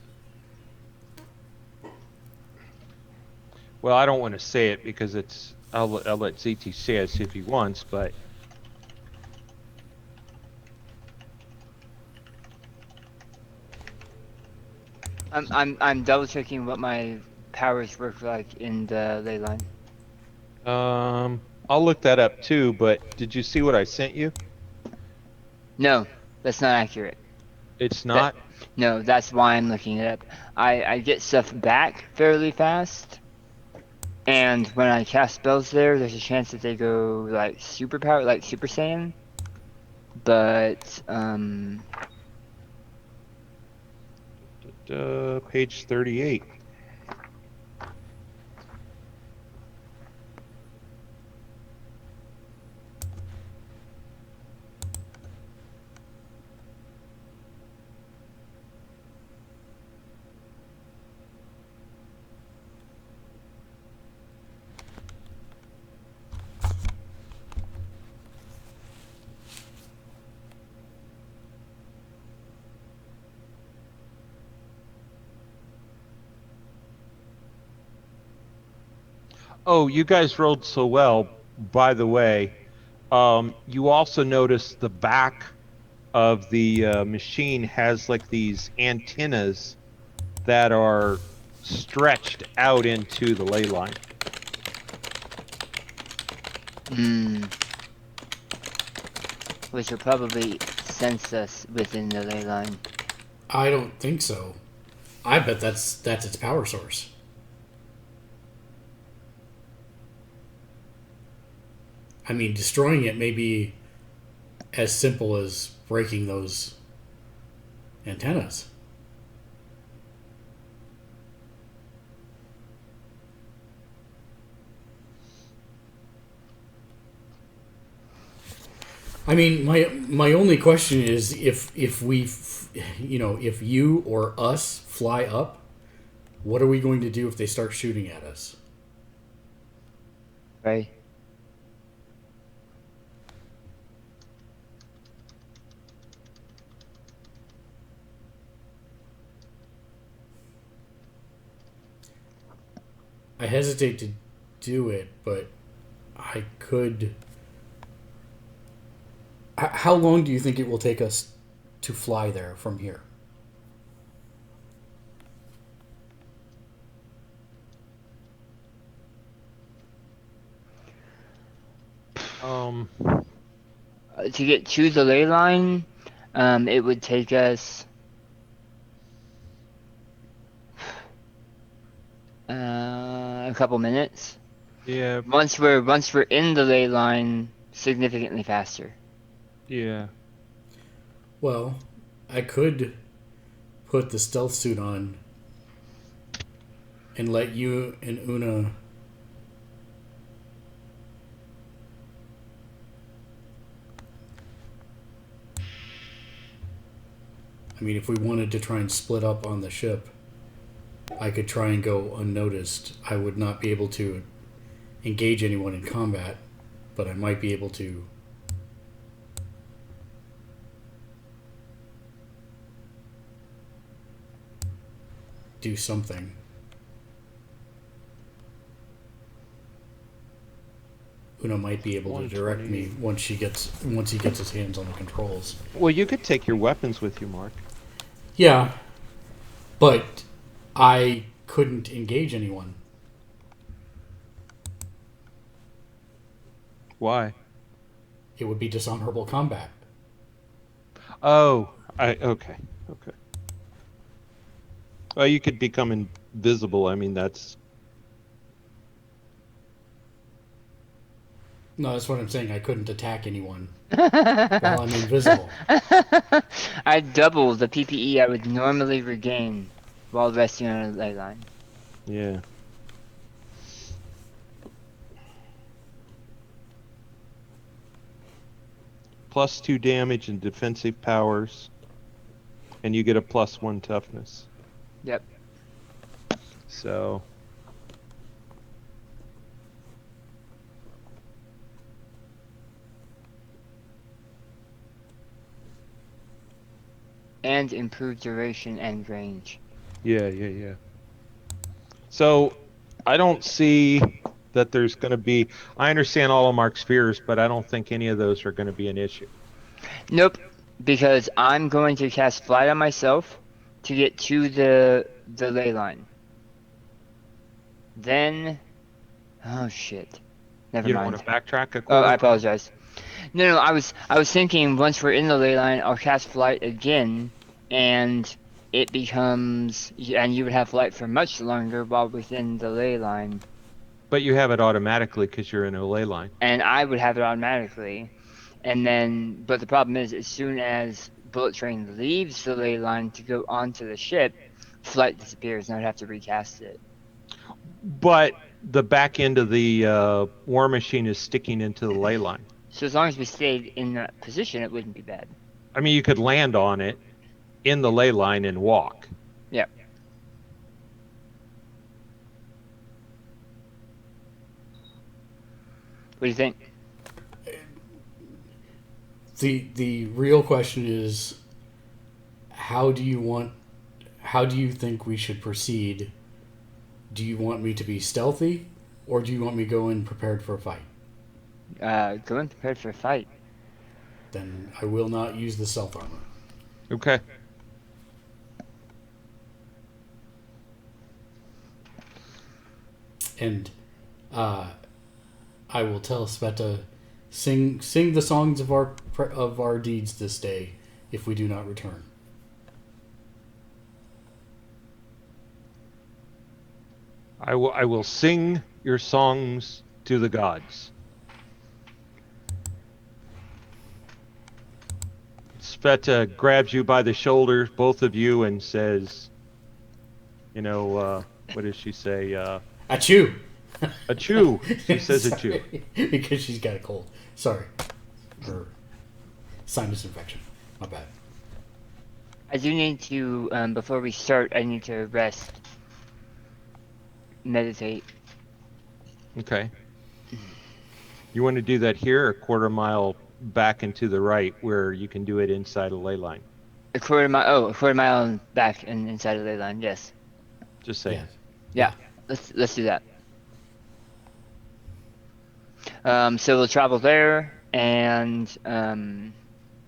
Well, I don't want to say it because it's I'll let ZT say it if he wants, but I'm double checking what my powers work like in the ley line. I'll look that up too. But did you see what I sent you? No, that's not accurate. It's That not. no, that's why I'm looking it up. I get stuff back fairly fast, and when I cast spells there's a chance that they go like superpower, like Super Saiyan. But Page 38. Oh, you guys rolled so well. By the way, you also notice the back of the machine has like these antennas that are stretched out into the ley line. which will probably sense us within the ley line. I don't think so. I bet that's its power source. I mean, destroying it may be as simple as breaking those antennas. I mean, my only question is if we, if you or us fly up, what are we going to do if they start shooting at us? Right. I hesitate to do it, but I could. How long do you think it will take us to fly there from here? To get to the ley line, it would take us a couple minutes. Yeah. Once we're in the ley line, significantly faster. Yeah. Well, I could put the stealth suit on and let you and Una I mean, if we wanted to try and split up on the ship, I could try and go unnoticed. I would not be able to engage anyone in combat, but I might be able to do something. Una might be able to direct me once he gets his hands on the controls. Well, you could take your weapons with you, Mark. Yeah, but I couldn't engage anyone. Why? It would be dishonorable combat. Oh, okay. Well, you could become invisible. I mean, that's... No, that's what I'm saying. I couldn't attack anyone while I'm invisible. I double the PPE I would normally regain while resting on a ley line. Yeah. +2 damage and defensive powers. And you get a +1 toughness. Yep. So... And improved duration and range. Yeah. So, I don't see that there's going to be. I understand all of Mark's fears, but I don't think any of those are going to be an issue. Nope, because I'm going to cast Flight on myself to get to the ley line. Then, oh shit, never You don't mind. want to backtrack a Oh, quarter I mile? apologize. No, I was thinking once we're in the ley line, I'll cast Flight again, and it becomes, and you would have Flight for much longer while within the ley line, But you have it automatically because you're in a ley line. and I would have it automatically. And then, but the problem is, as soon as Bullet Train leaves the ley line to go onto the ship, Flight disappears, and I'd have to recast it. But the back end of the War Machine is sticking into the ley line. So as long as we stayed in that position, it wouldn't be bad. I mean, you could land on it in the ley line and walk. Yeah. What do you think? The real question is, how do you think we should proceed? Do you want me to be stealthy, or do you want me to go in prepared for a fight? Go in prepared for a fight. Then I will not use the stealth armor. Okay. And I will tell Sveta, sing the songs of our deeds this day, if we do not return. I will sing your songs to the gods. Sveta grabs you by the shoulders, both of you, and says, what does she say? Achoo! Achoo! She says achoo. Because she's got a cold. Sorry. Or sinus infection. My bad. I do need to, before we start, I need to rest. Meditate. Okay. You want to do that here, a quarter mile back and to the right, where you can do it inside a ley line? A quarter mile back and inside of the ley line, yes. Just saying. Yeah. Let's do that. So we'll travel there, and And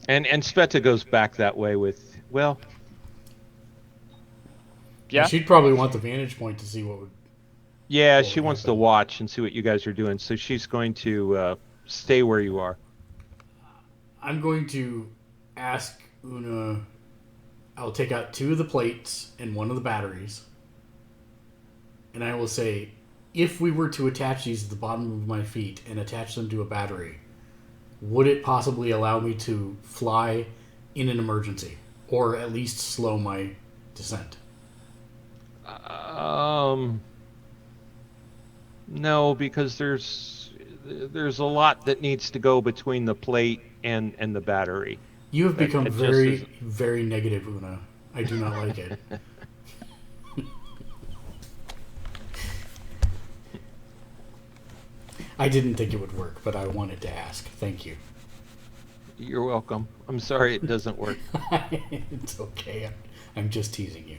Sveta goes back that way with, well, yeah. She'd probably want the vantage point to see what would. yeah, What she would wants to happen. watch and see what you guys are doing, so she's going to stay where you are. I'm going to ask Una. I'll take out 2 of the plates and 1 of the batteries, and I will say, if we were to attach these at the bottom of my feet and attach them to a battery, would it possibly allow me to fly in an emergency, or at least slow my descent? No, because there's a lot that needs to go between the plate and the battery. You have become it just very, isn't- very negative, Una. I do not like it. I didn't think it would work, but I wanted to ask. Thank you. You're welcome. I'm sorry it doesn't work. It's okay. I'm just teasing you.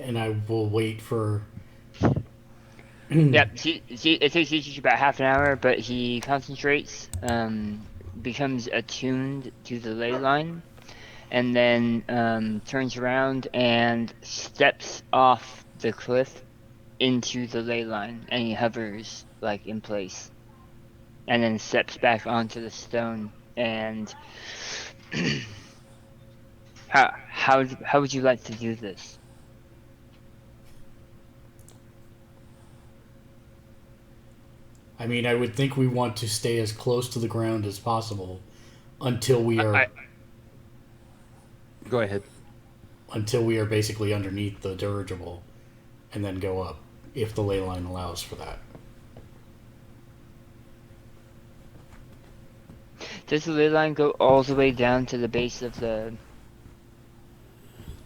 And I will wait for. Yep. It takes each about half an hour, but he concentrates, becomes attuned to the ley line, and then turns around and steps off the cliff into the ley line, and he hovers like in place, and then steps back onto the stone. And how would you like to do this? I mean, I would think we want to stay as close to the ground as possible until we are Go ahead. until we are basically underneath the dirigible, and then go up if the ley line allows for that. Does the ley line go all the way down to the base of the?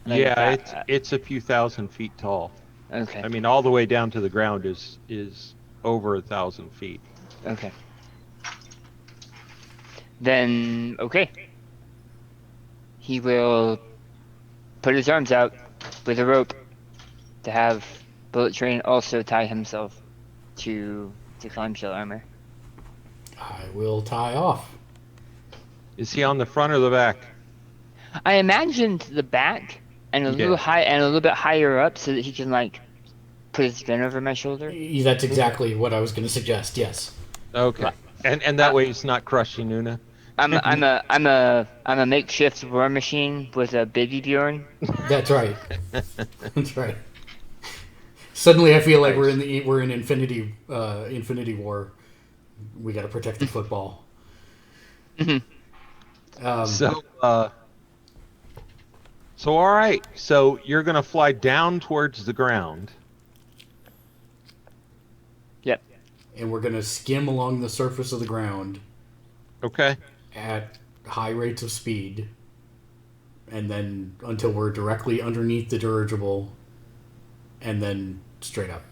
Like Yeah, that? it's a few thousand feet tall. Okay. I mean, all the way down to the ground is over 1,000 feet. Okay. Then, okay. He will put his arms out with a rope to have Bullet Train also tie himself to climb shell armor. I will tie off. Is he on the front or the back? I imagined the back and a little high and a little bit higher up so that he can like put his gun over my shoulder. That's exactly what I was going to suggest. Yes. Okay. And that way he's not crushing Una. I'm a makeshift war machine with a baby Bjorn. That's right. That's right. Suddenly, I feel like we're in Infinity War. We got to protect the football. So all right. So you're gonna fly down towards the ground. Yep. And we're gonna skim along the surface of the ground. Okay. At high rates of speed, and then until we're directly underneath the dirigible, and then straight up.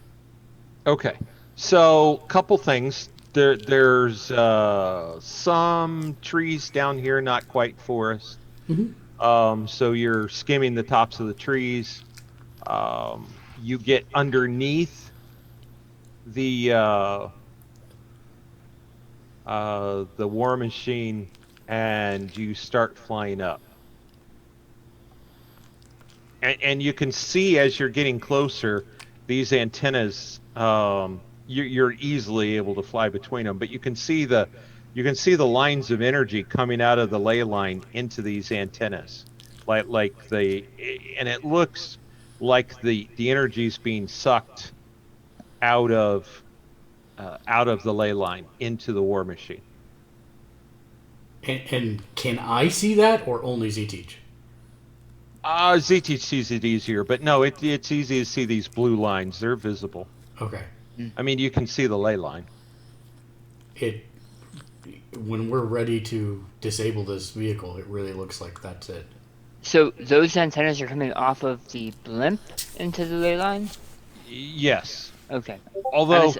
Okay. So couple things. There's some trees down here, not quite forest. Mm-hmm. So you're skimming the tops of the trees. You get underneath the war machine, and you start flying up. And you can see as you're getting closer, these antennas. You're easily able to fly between them, but you can see the lines of energy coming out of the ley line into these antennas, and it looks like the energy is being sucked out of the ley line into the war machine. And can I see that, or only Z-Teach? Z-Teach sees it easier, but no, it's easy to see these blue lines. They're visible. Okay. I mean, you can see the ley line. When we're ready to disable this vehicle, it really looks like that's it. So those antennas are coming off of the blimp into the ley line? Yes. Okay. Although,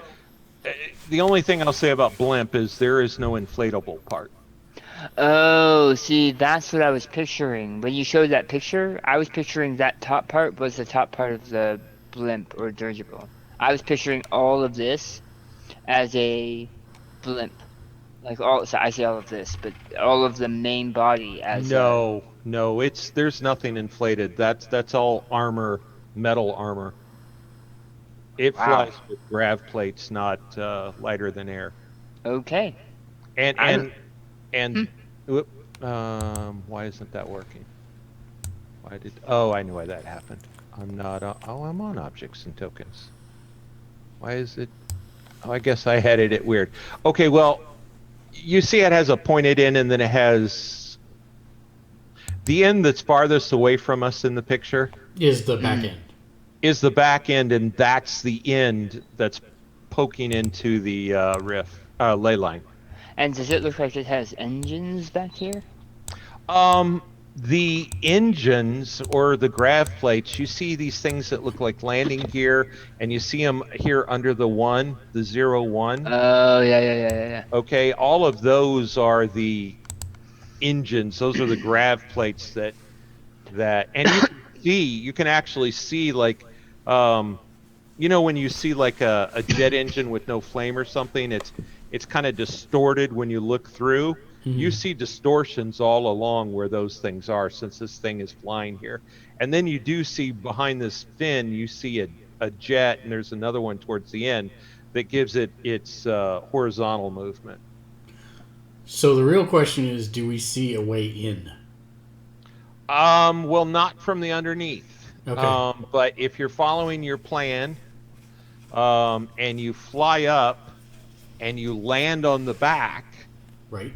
the only thing I'll say about blimp is there is no inflatable part. Oh, see, that's what I was picturing. When you showed that picture, I was picturing that top part was the top part of the blimp or dirigible. I was picturing all of this as a blimp. So I see all of this, but all of the main body as No, there's nothing inflated. That's all armor, metal armor. It flies with grav plates, not lighter than air. Okay. And why isn't that working? I know why that happened. I'm on objects and tokens. Why is it? Oh, I guess I had it weird. Okay, well, you see it has a pointed end, and then it has the end that's farthest away from us in the picture. Is the back end. Is the back end, and that's the end that's poking into the ley line. And does it look like it has engines back here? The engines or the grav plates, you see these things that look like landing gear, and you see them here under the 01. Oh, yeah. Okay, all of those are the engines. Those are the grav plates that and you can actually see like, when you see like a jet engine with no flame or something, it's kind of distorted when you look through. Mm-hmm. You see distortions all along where those things are, since this thing is flying here. And then you do see behind this fin, you see a jet, and there's another one towards the end that gives it its horizontal movement. So the real question is, do we see a way in? Well, not from the underneath. Okay. But if you're following your plan, and you fly up and you land on the back, right.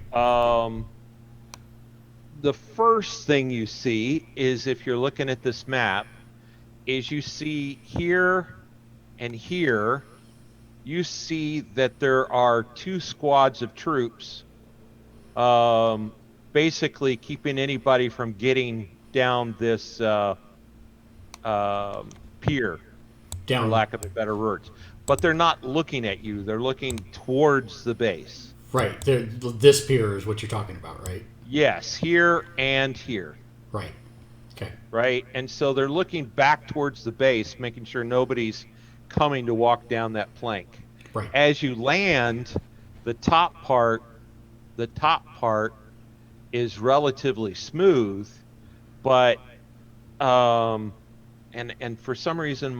The first thing you see is, if you're looking at this map, is you see here and here, you see that there are two squads of troops, basically keeping anybody from getting down this pier, for lack of a better words. But they're not looking at you. They're looking towards the base. Right. This pier is what you're talking about, right? Yes, here and here. Right. Okay. Right? And so they're looking back towards the base, making sure nobody's coming to walk down that plank. Right. As you land, the top part is relatively smooth, but and for some reason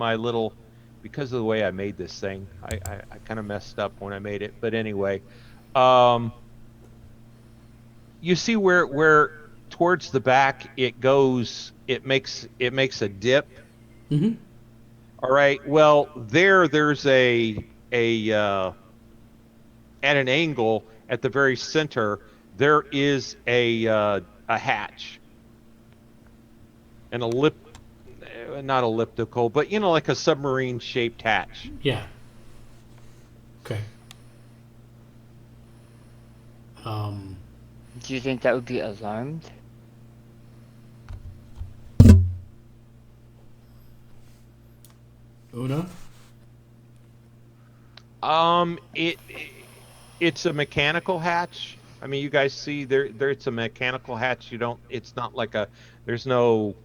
because of the way I made this thing, I kind of messed up when I made it. But anyway, you see where towards the back it goes, it makes a dip. Mm-hmm. All right. Well, there's a at an angle at the very center, there is a hatch, an not elliptical, but like a submarine shaped hatch. Yeah. Okay. Do you think that would be alarmed? Una? It's a mechanical hatch. I mean, you guys see there it's a mechanical hatch. It's not like there's no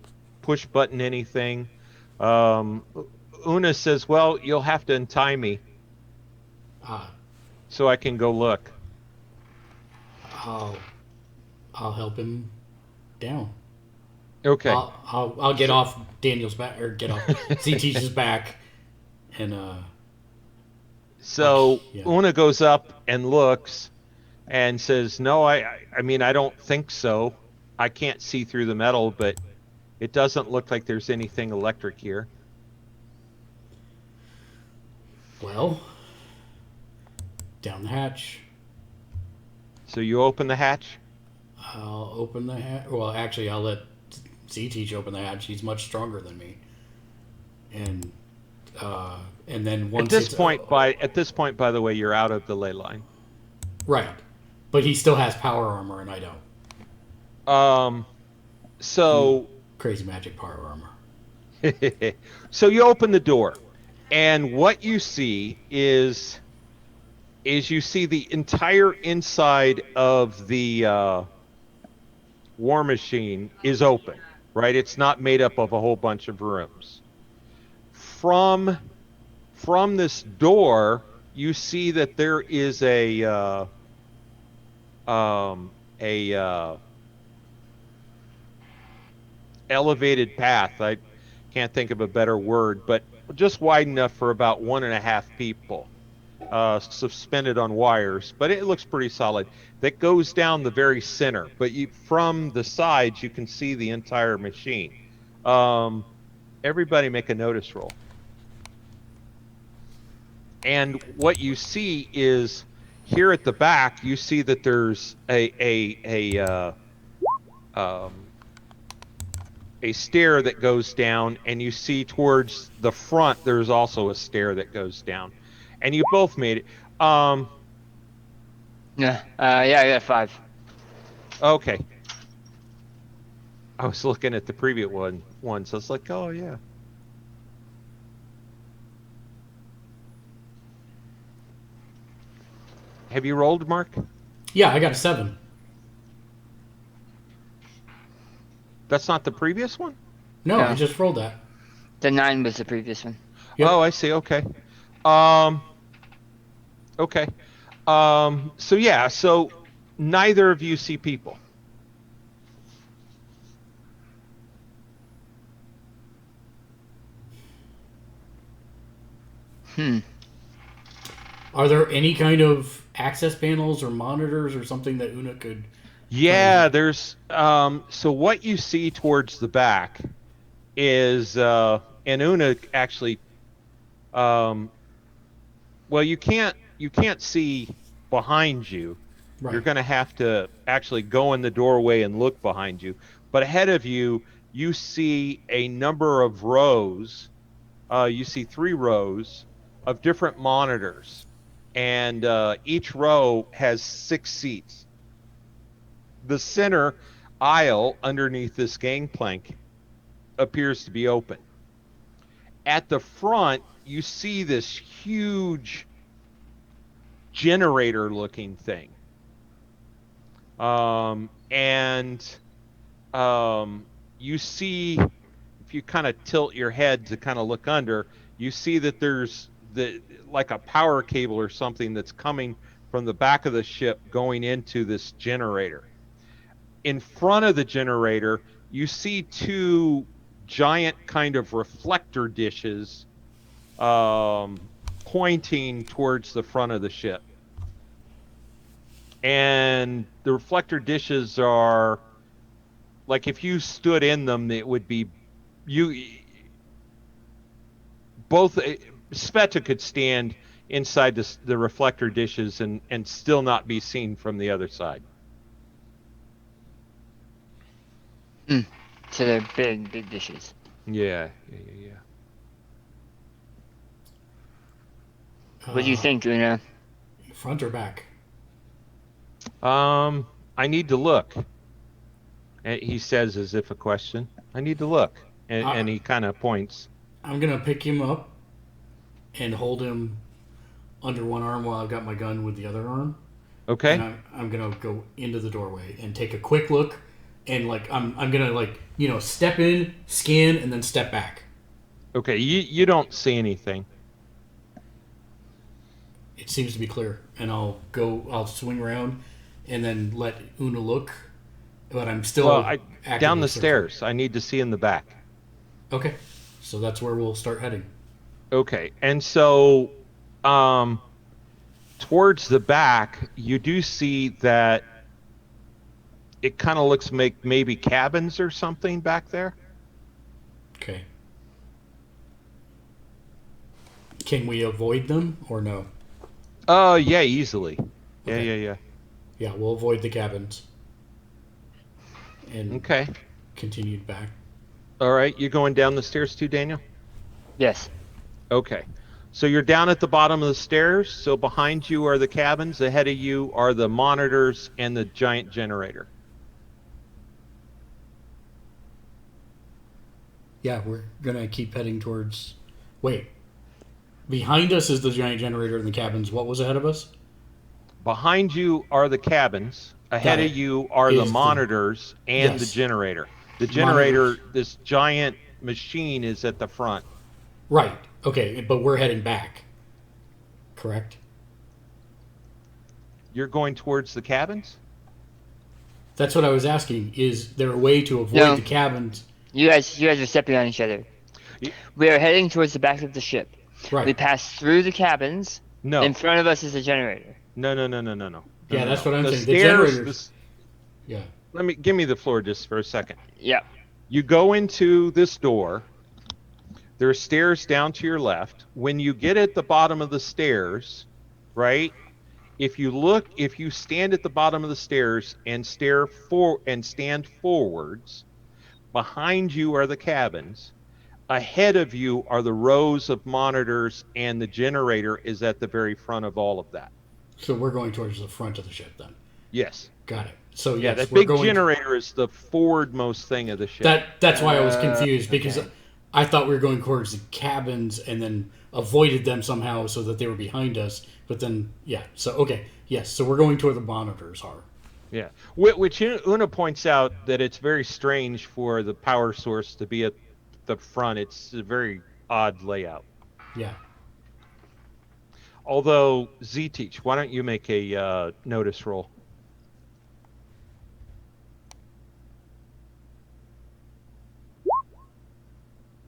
push button anything. Una says, well, you'll have to untie me so I can go look. I'll help him down. Okay. I'll get off Daniel's back, or get off CT's back, and So yeah. Una goes up and looks and says, no, I mean, I don't think so. I can't see through the metal, but it doesn't look like there's anything electric here. Well, down the hatch. So you open the hatch? I'll open the hatch. Well, actually, I'll let CT open the hatch. He's much stronger than me. And then once at this point, by the way, you're out of the ley line. Right. But he still has power armor, and I don't. So crazy magic power armor. So you open the door, and what you see is you see the entire inside of the war machine is open, right? It's not made up of a whole bunch of rooms. From this door, you see that there is a elevated path. I can't think of a better word, but just wide enough for about 1.5 people, suspended on wires, but it looks pretty solid. That goes down the very center, but from the sides you can see the entire machine. Everybody make a notice roll. And what you see is here at the back, you see that there's a stair that goes down, and you see towards the front there's also a stair that goes down, and you both made it. Yeah, I got 5. Okay. I was looking at the previous one, so it's like, oh yeah. Have you rolled, Mark? Yeah, I got a 7. That's not the previous one? No, No. I just rolled that. The 9 was the previous one. Yep. Oh, I see. Okay. Okay. So yeah, so neither of you see people. Are there any kind of access panels or monitors or something that Una could... Yeah, there's so what you see towards the back is and Una actually well, you can't see behind you. Right. You're going to have to actually go in the doorway and look behind you. But ahead of you, you see a number of rows. You see 3 rows of different monitors, and each row has 6 seats. The center aisle underneath this gangplank appears to be open. At the front, you see this huge generator-looking thing. And you see, if you kind of tilt your head to kind of look under, you see that there's like a power cable or something that's coming from the back of the ship going into this generator. In front of the generator, you see two giant kind of reflector dishes pointing towards the front of the ship. And the reflector dishes are like, if you stood in them, it would be both. Sveta could stand inside the reflector dishes and still not be seen from the other side. So they're big dishes. Yeah. What do you think, Una? Front or back? I need to look. He says as if a question. I need to look. And he kind of points. I'm going to pick him up and hold him under one arm while I've got my gun with the other arm. Okay. And I'm going to go into the doorway and take a quick look. And, like, I'm going to, like, you know, step in, scan, and then step back. Okay, you don't see anything. It seems to be clear. And I'll swing around and then let Una look. But I'm still down the stairs. I need to see in the back. Okay. So that's where we'll start heading. Okay. And so towards the back, you do see that it kind of looks maybe cabins or something back there. Okay. Can we avoid them or no? Yeah, easily. Okay. Yeah. Yeah, we'll avoid the cabins. And okay. Continued back. All right, you going down the stairs too, Daniel? Yes. Okay. So you're down at the bottom of the stairs. So behind you are the cabins. Ahead of you are the monitors and the giant generator. Yeah, we're going to keep heading towards... Wait. Behind us is the giant generator in the cabins. What was ahead of us? Behind you are the cabins. Ahead of you are the monitors and the generator. The generator, this giant machine, is at the front. Right. Okay, but we're heading back. Correct? You're going towards the cabins? That's what I was asking. Is there a way to avoid the cabins? You guys are stepping on each other. We are heading towards the back of the ship. Right. We pass through the cabins. No. In front of us is a generator. No. Yeah, that's what I'm saying. The generators. Yeah. Give me the floor just for a second. Yeah. You go into this door. There are stairs down to your left. When you get at the bottom of the stairs, right? If you stand at the bottom of the stairs and stand forwards, behind you are the cabins. Ahead of you are the rows of monitors, and the generator is at the very front of all of that. So we're going towards the front of the ship then? Yes. Got it. So yeah, yes, that big generator is the forwardmost thing of the ship. That's why I was confused, because I thought we were going towards the cabins and then avoided them somehow so that they were behind us. But then, so we're going to where the monitors are. Yeah, which Una points out that it's very strange for the power source to be at the front. It's a very odd layout. Yeah. Although, Z-Teach, why don't you make a notice roll?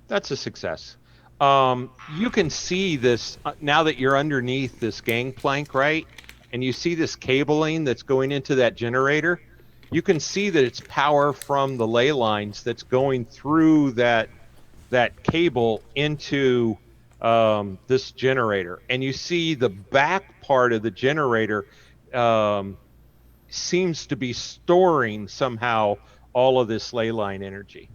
That's a success. You can see this now that you're underneath this gangplank, right? And you see this cabling that's going into that generator. You can see that it's power from the ley lines that's going through that cable into this generator. And you see the back part of the generator seems to be storing somehow all of this ley line energy.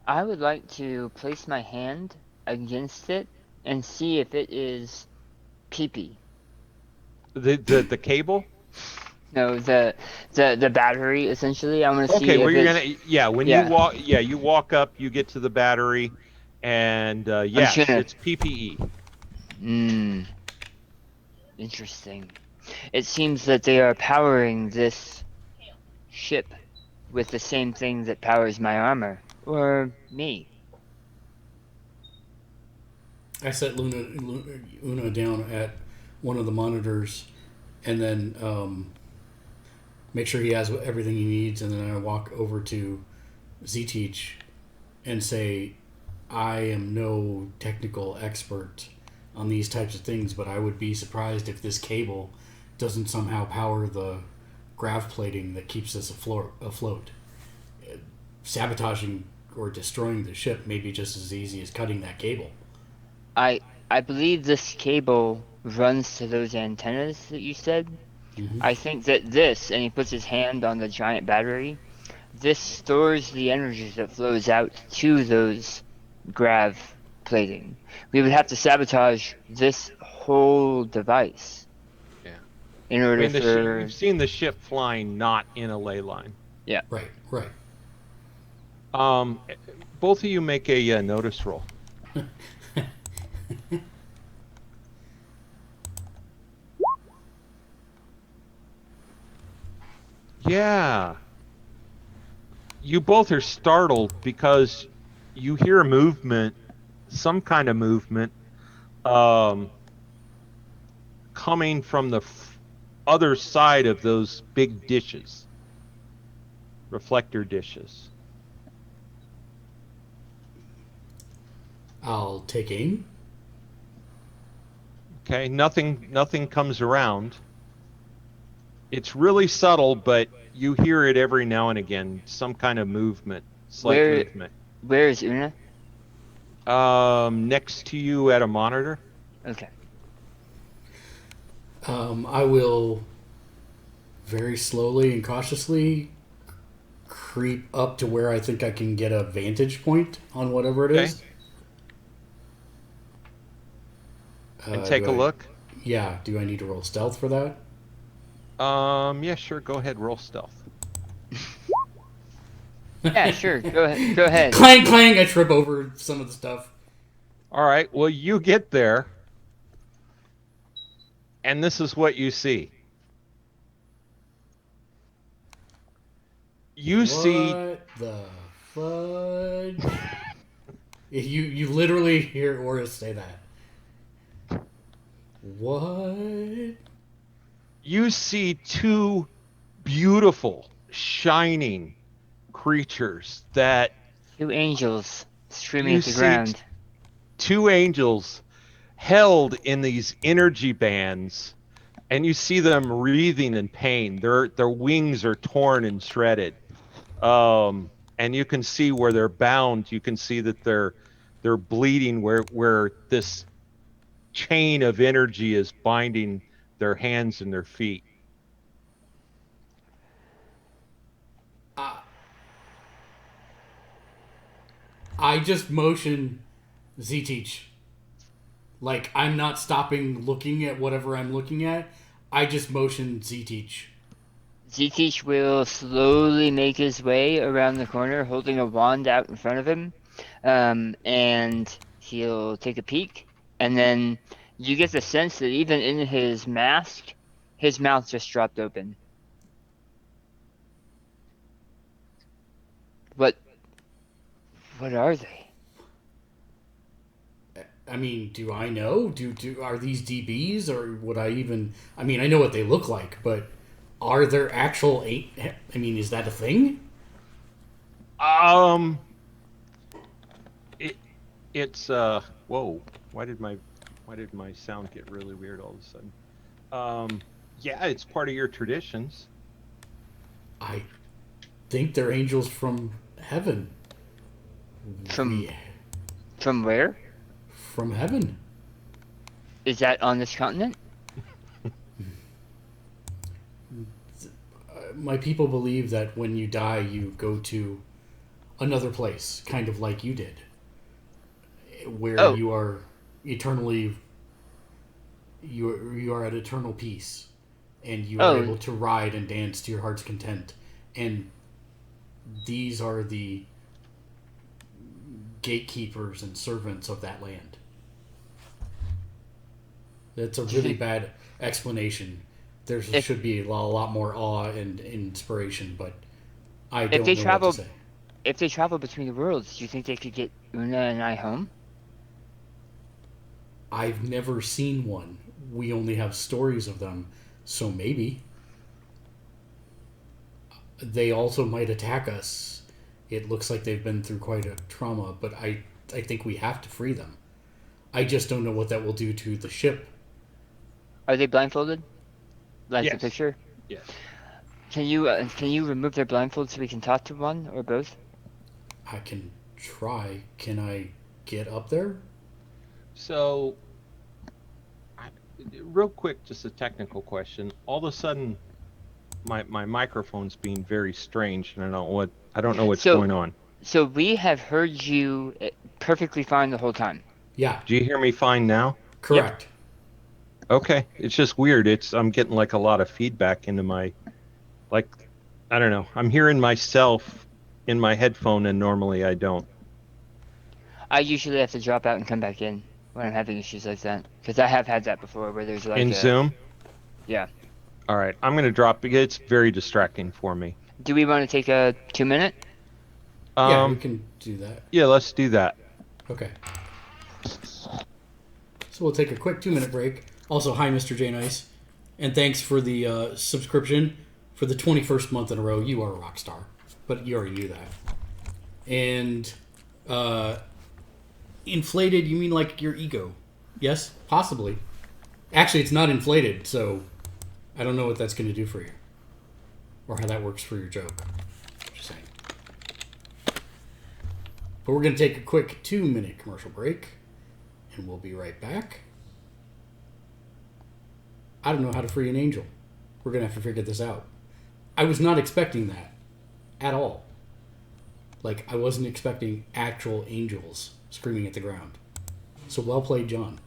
I would like to place my hand against it and see if it is pee-pee. The cable? No, the battery, essentially. I want to see. Okay, if well, you're it's... you walk up, you get to the battery, and it's PPE. Interesting. It seems that they are powering this ship with the same thing that powers my armor. Or me. I set Una down at one of the monitors, and then make sure he has everything he needs, and then I walk over to Z-Teach and say, I am no technical expert on these types of things, but I would be surprised if this cable doesn't somehow power the grav plating that keeps us afloat. Sabotaging or destroying the ship may be just as easy as cutting that cable. I believe this cable runs to those antennas that you said. Mm-hmm. I think that this, and he puts his hand on the giant battery, this stores the energy that flows out to those grav plating. We would have to sabotage this whole device. Yeah. In order for... You've seen the ship flying not in a ley line. Yeah. Right. Both of you make a notice roll. Yeah. You both are startled because you hear movement, some kind of movement, coming from the other side of those big dishes, reflector dishes. I'll take aim. Okay, nothing comes around. It's really subtle, but you hear it every now and again. Some kind of movement, slight movement. Where is Una? Next to you at a monitor. Okay. I will very slowly and cautiously creep up to where I think I can get a vantage point on whatever it is. And take a look. Yeah. Do I need to roll stealth for that? Yeah, sure. Go ahead. Roll stealth. Yeah, sure. Go ahead. Clang, clang. I trip over some of the stuff. All right. Well, you get there, and this is what you see. You see. What the fudge? You literally hear Oris say that. What? You see two beautiful, shining creatures that... Two angels streaming at the ground. Two angels held in these energy bands, and you see them wreathing in pain. Their wings are torn and shredded. And you can see where they're bound. You can see that they're bleeding where this chain of energy is binding their hands and their feet. I just motion Z-Teach. Like, I'm not stopping looking at whatever I'm looking at. I just motion Z-Teach. Z-Teach will slowly make his way around the corner, holding a wand out in front of him. And he'll take a peek. And then you get the sense that even in his mask, his mouth just dropped open. What are they? I mean, do I know? Are these DBs, or would I even... I mean, I know what they look like, but are there actual... I mean, is that a thing? It's whoa, why did my sound get really weird all of a sudden? Yeah, it's part of your traditions. I think they're angels from heaven. From where? From heaven. Is that on this continent? My people believe that when you die, you go to another place, kind of like you did, where you are eternally... You are at eternal peace, and you are able to ride and dance to your heart's content. And these are the gatekeepers and servants of that land. That's a really bad explanation, there should be a lot more awe and inspiration, but I don't If they know travel, what to say. if they travel between the worlds, do you think they could get Una and I home? I've never seen one. We only have stories of them, so maybe. They also might attack us. It looks like they've been through quite a trauma, but I think we have to free them. I just don't know what that will do to the ship. Are they blindfolded? Like the Yes. picture? Yes. Can you remove their blindfold so we can talk to one or both? I can try. Can I get up there? So, real quick, just a technical question. All of a sudden, my microphone's being very strange, and I don't know what's going on. So we have heard you perfectly fine the whole time. Yeah. Do you hear me fine now? Correct. Yep. Okay. It's just weird. I'm getting like a lot of feedback into my, like, I don't know. I'm hearing myself in my headphone, and normally I don't. I usually have to drop out and come back in when I'm having issues like that, because I have had that before where there's like In Zoom? Yeah. All right. I'm going to drop it. It's very distracting for me. Do we want to take a 2-minute? Yeah, we can do that. Yeah, let's do that. Okay. So we'll take a quick 2-minute break. Also, hi, Mr. J Nice. And thanks for the subscription for the 21st month in a row. You are a rock star. But you already knew that. And inflated, you mean like your ego? Yes? Possibly. Actually, it's not inflated, so I don't know what that's going to do for you. Or how that works for your joke. Just saying. But we're going to take a quick 2-minute commercial break. And we'll be right back. I don't know how to free an angel. We're going to have to figure this out. I was not expecting that. At all. Like, I wasn't expecting actual angels screaming at the ground. So well played, John.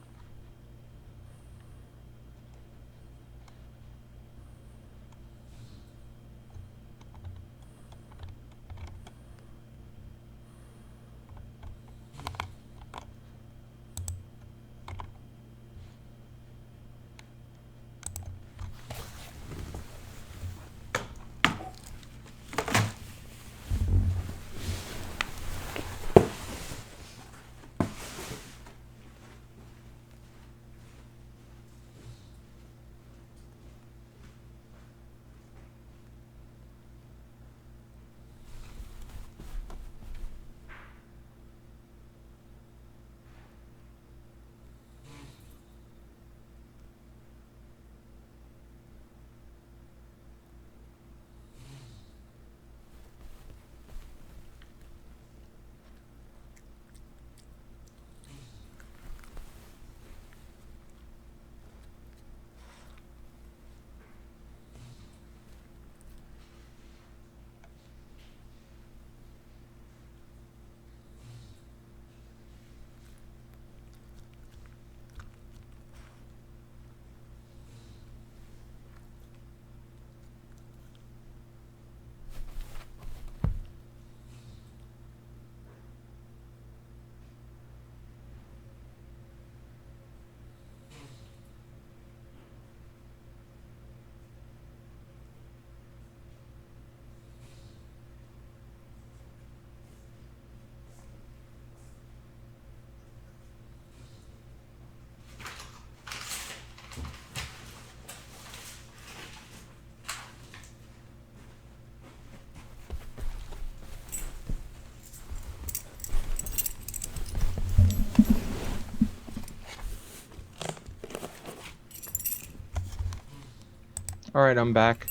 All right, I'm back.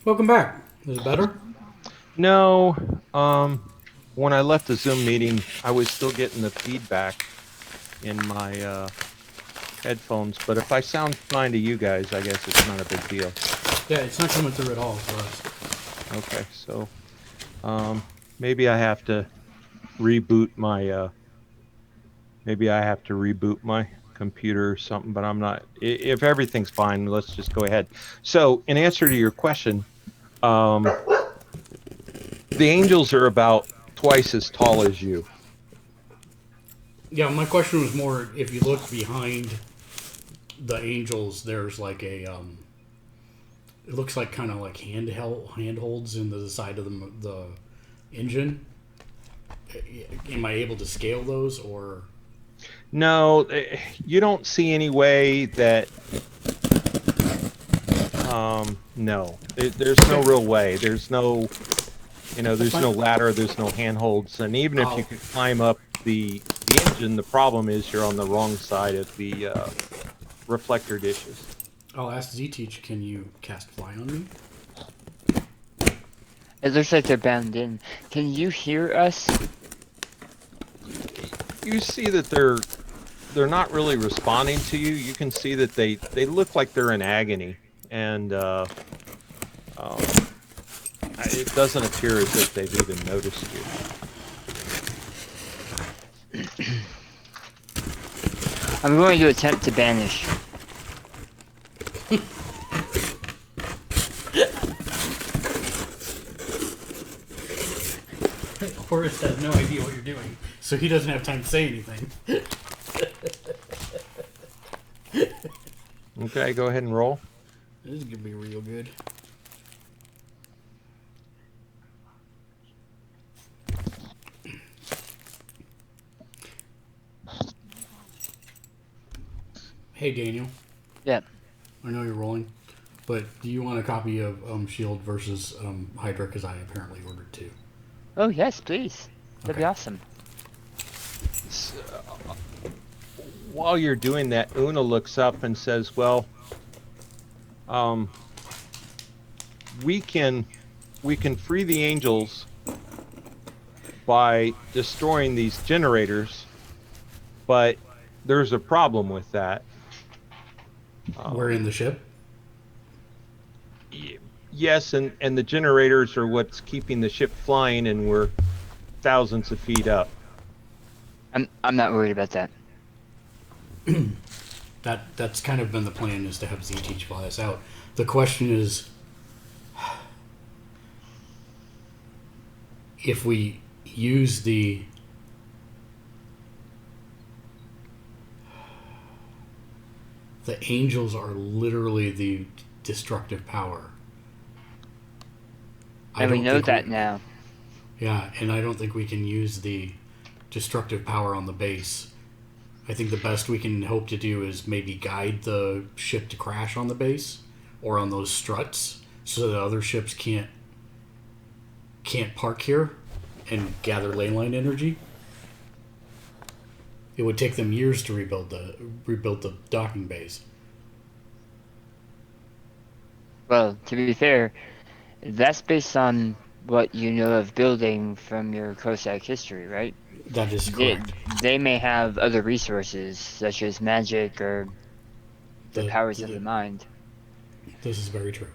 Welcome back. Is it better? No, when I left the Zoom meeting, I was still getting the feedback in my headphones. But if I sound fine to you guys, I guess it's not a big deal. Yeah, it's not coming through at all for us. Okay, so maybe I have to reboot my computer or something, but I'm not. If everything's fine, let's just go ahead. So, in answer to your question, the angels are about twice as tall as you. Yeah, my question was more if you look behind the angels, there's like a It looks like kind of like handholds in the side of the engine. Am I able to scale those or? No, you don't see any way that. No, there's no real way. There's no, there's no ladder. There's no handholds, and even if you could climb up the engine, the problem is you're on the wrong side of the reflector dishes. I'll ask Z-Teach, can you cast fly on me? It looks like they're bound in. Can you hear us? You see that they're not really responding to you. You can see that they look like they're in agony, and it doesn't appear as if they've even noticed you. I'm going to attempt to banish. Horace has no idea what you're doing, so he doesn't have time to say anything. Okay, go ahead and roll. This is gonna be real good. Hey Daniel. Yeah. I know you're rolling, but do you want a copy of Shield versus Hydra? Because I apparently ordered two. Oh yes, please. That'd be awesome. So, while you're doing that, Una looks up and says, "Well, we can free the angels by destroying these generators, but there's a problem with that." We're in the ship? Yes, and the generators are what's keeping the ship flying, and we're thousands of feet up. I'm not worried about that. That's kind of been the plan, is to have Z-Teach fly us out. The question is, if we use the angels are literally the destructive power. And we know that now. Yeah, and I don't think we can use the destructive power on the base. I think the best we can hope to do is maybe guide the ship to crash on the base or on those struts so that other ships can't park here and gather ley line energy. It would take them years to rebuild the docking base. Well, to be fair, that's based on what you know of building from your Cossack history, right? That is correct. They may have other resources, such as magic or the powers of the mind. This is very true.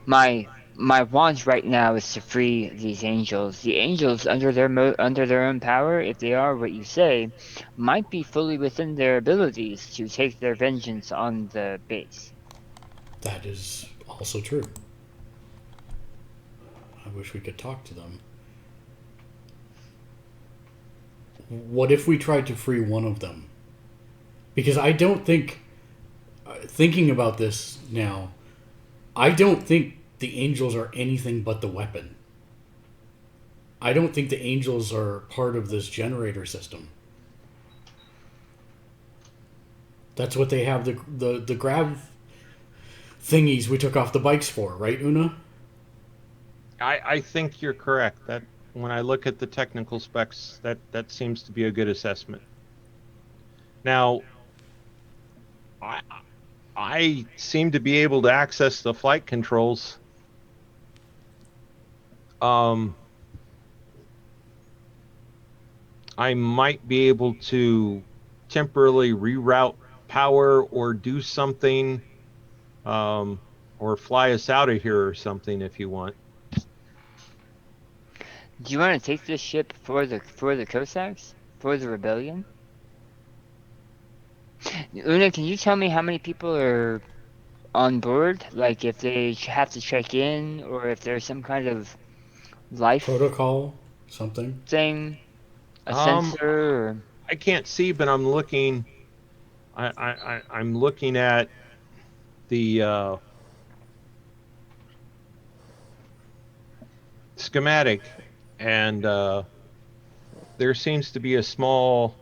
My want right now is to free these angels. The angels, under their own power, if they are what you say, might be fully within their abilities to take their vengeance on the base. That is also true. I wish we could talk to them. What if we tried to free one of them? Because I don't think, thinking about this now, I don't think the angels are anything but the weapon. I don't think the angels are part of this generator system. That's what they have the grab thingies we took off the bikes for, right, Una? I think you're correct. That when I look at the technical specs, that seems to be a good assessment. Now, I seem to be able to access the flight controls. I might be able to temporarily reroute power or do something, or fly us out of here or something if you want. Do you want to take this ship for the Cossacks? For the rebellion? Una, can you tell me how many people are on board? Like if they have to check in, or if there's some kind of life protocol, something thing, a sensor. Or... I can't see, but I'm looking I'm looking at the schematic, and there seems to be a small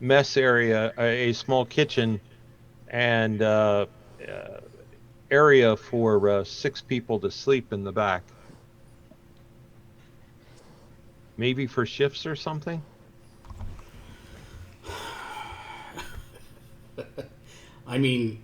mess area, a small kitchen, and area for 6 people to sleep in the back. Maybe for shifts or something? I mean,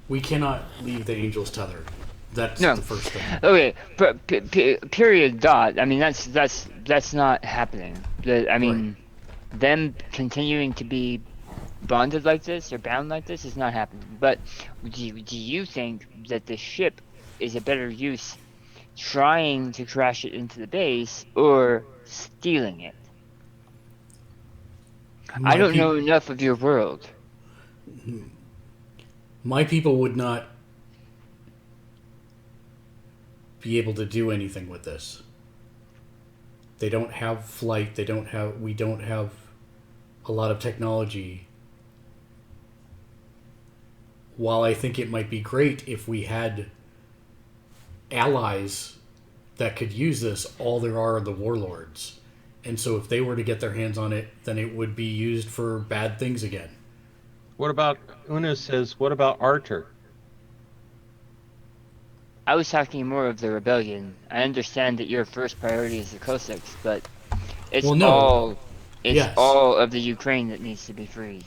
we cannot leave the angels tethered. That's No. the first thing. Okay, but period dot. I mean, that's not happening. I mean, them continuing to be bonded like this or bound like this is not happening. But do you think that the ship is a better use trying to crash it into the base or stealing it? I don't know enough of your world. My people would not be able to do anything with this. They don't have flight. We don't have a lot of technology. While I think it might be great if we had allies that could use this, all there are the warlords. And so if they were to get their hands on it, then it would be used for bad things again. What about, Una says, what about Arthur? I was talking more of the rebellion. I understand that your first priority is the Cossacks, but it's all of the Ukraine that needs to be freed.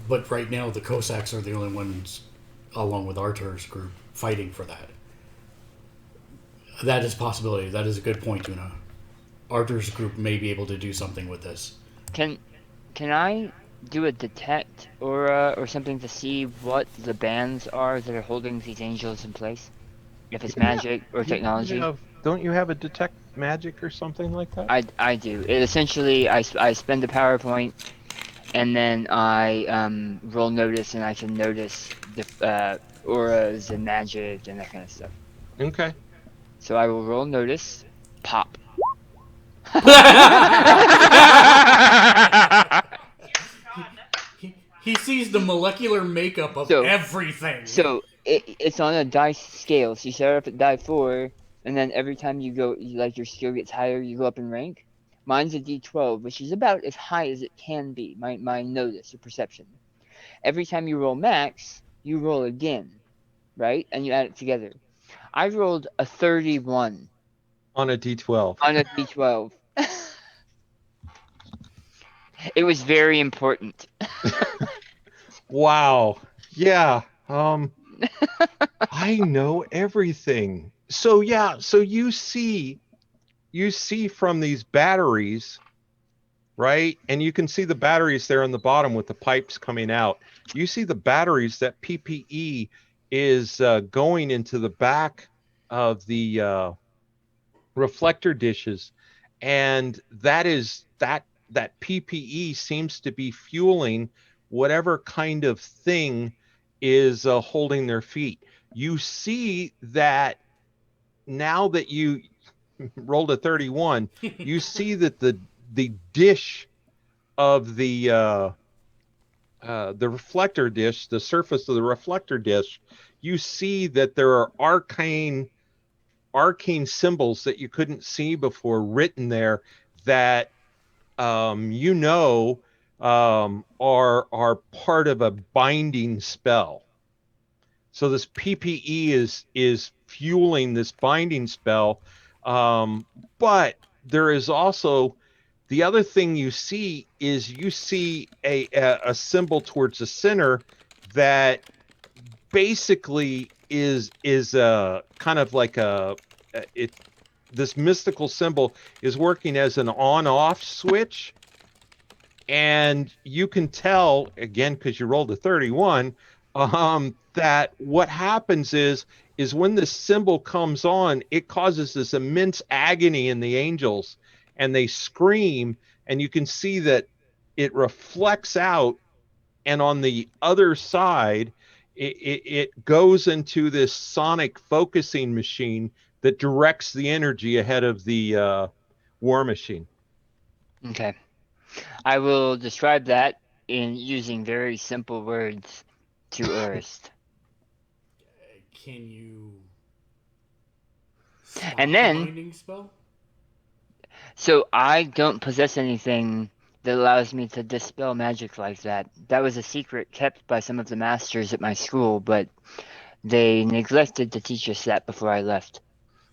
But right now, the Cossacks are the only ones, along with Arthur's group, fighting for that. That is a possibility. That is a good point, Una. Arthur's group may be able to do something with this. Can I do a detect or something to see what the bands are that are holding these angels in place? If it's magic or technology? Don't you have a detect magic or something like that? I do. It essentially, I spend a PowerPoint, and then I roll notice, and I can notice the auras and magic and that kind of stuff. Okay. So I will roll notice, pop. He sees the molecular makeup of everything. So it's on a dice scale. So you start off at die 4, and then every time you go, your skill gets higher, you go up in rank. Mine's a D12, which is about as high as it can be. My notice or perception. Every time you roll max, you roll again, right? And you add it together. I rolled a 31 on a D12. On a D12. It was very important. Wow. Yeah. I know everything. So yeah, so you see from these batteries, right? And you can see the batteries there on the bottom with the pipes coming out. You see the batteries that PPE is going into the back of the reflector dishes, and that PPE seems to be fueling whatever kind of thing is holding their feet. You see that now that you rolled a 31, you see that the dish of the reflector dish, the surface of the reflector dish, you see that there are arcane symbols that you couldn't see before written there that are part of a binding spell. So this PPE is fueling this binding spell, but there is also the other thing you see is a symbol towards the center that basically is kind of like this mystical symbol is working as an on-off switch, and you can tell again because you rolled a 31 that what happens is when this symbol comes on, it causes this immense agony in the angels, and they scream, and you can see that it reflects out, and on the other side it goes into this sonic focusing machine that directs the energy ahead of the war machine. Okay. I will describe that in using very simple words to Urst. Can you stop And the then, binding spell? so I don't possess anything that allows me to dispel magic like that. That was a secret kept by some of the masters at my school, but they neglected to teach us that before I left.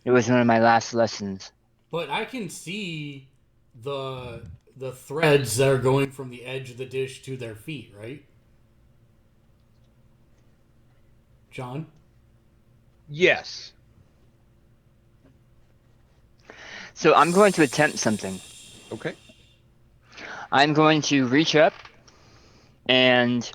It was one of my last lessons. But I can see the threads that are going from the edge of the dish to their feet, right? John? Yes. So I'm going to attempt something. Okay. I'm going to reach up and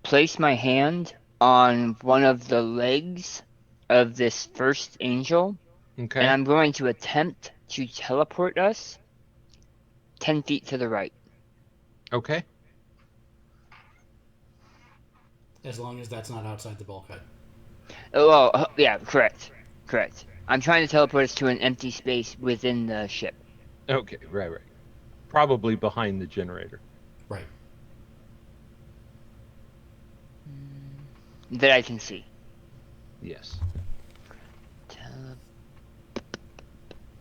place my hand on one of the legs of this first angel, Okay. and I'm going to attempt to teleport us 10 feet to the right. Okay. As long as that's not outside the bulkhead. Oh, well, yeah, correct. I'm trying to teleport us to an empty space within the ship. Okay. Right. Probably behind the generator. Right. That I can see. Yes.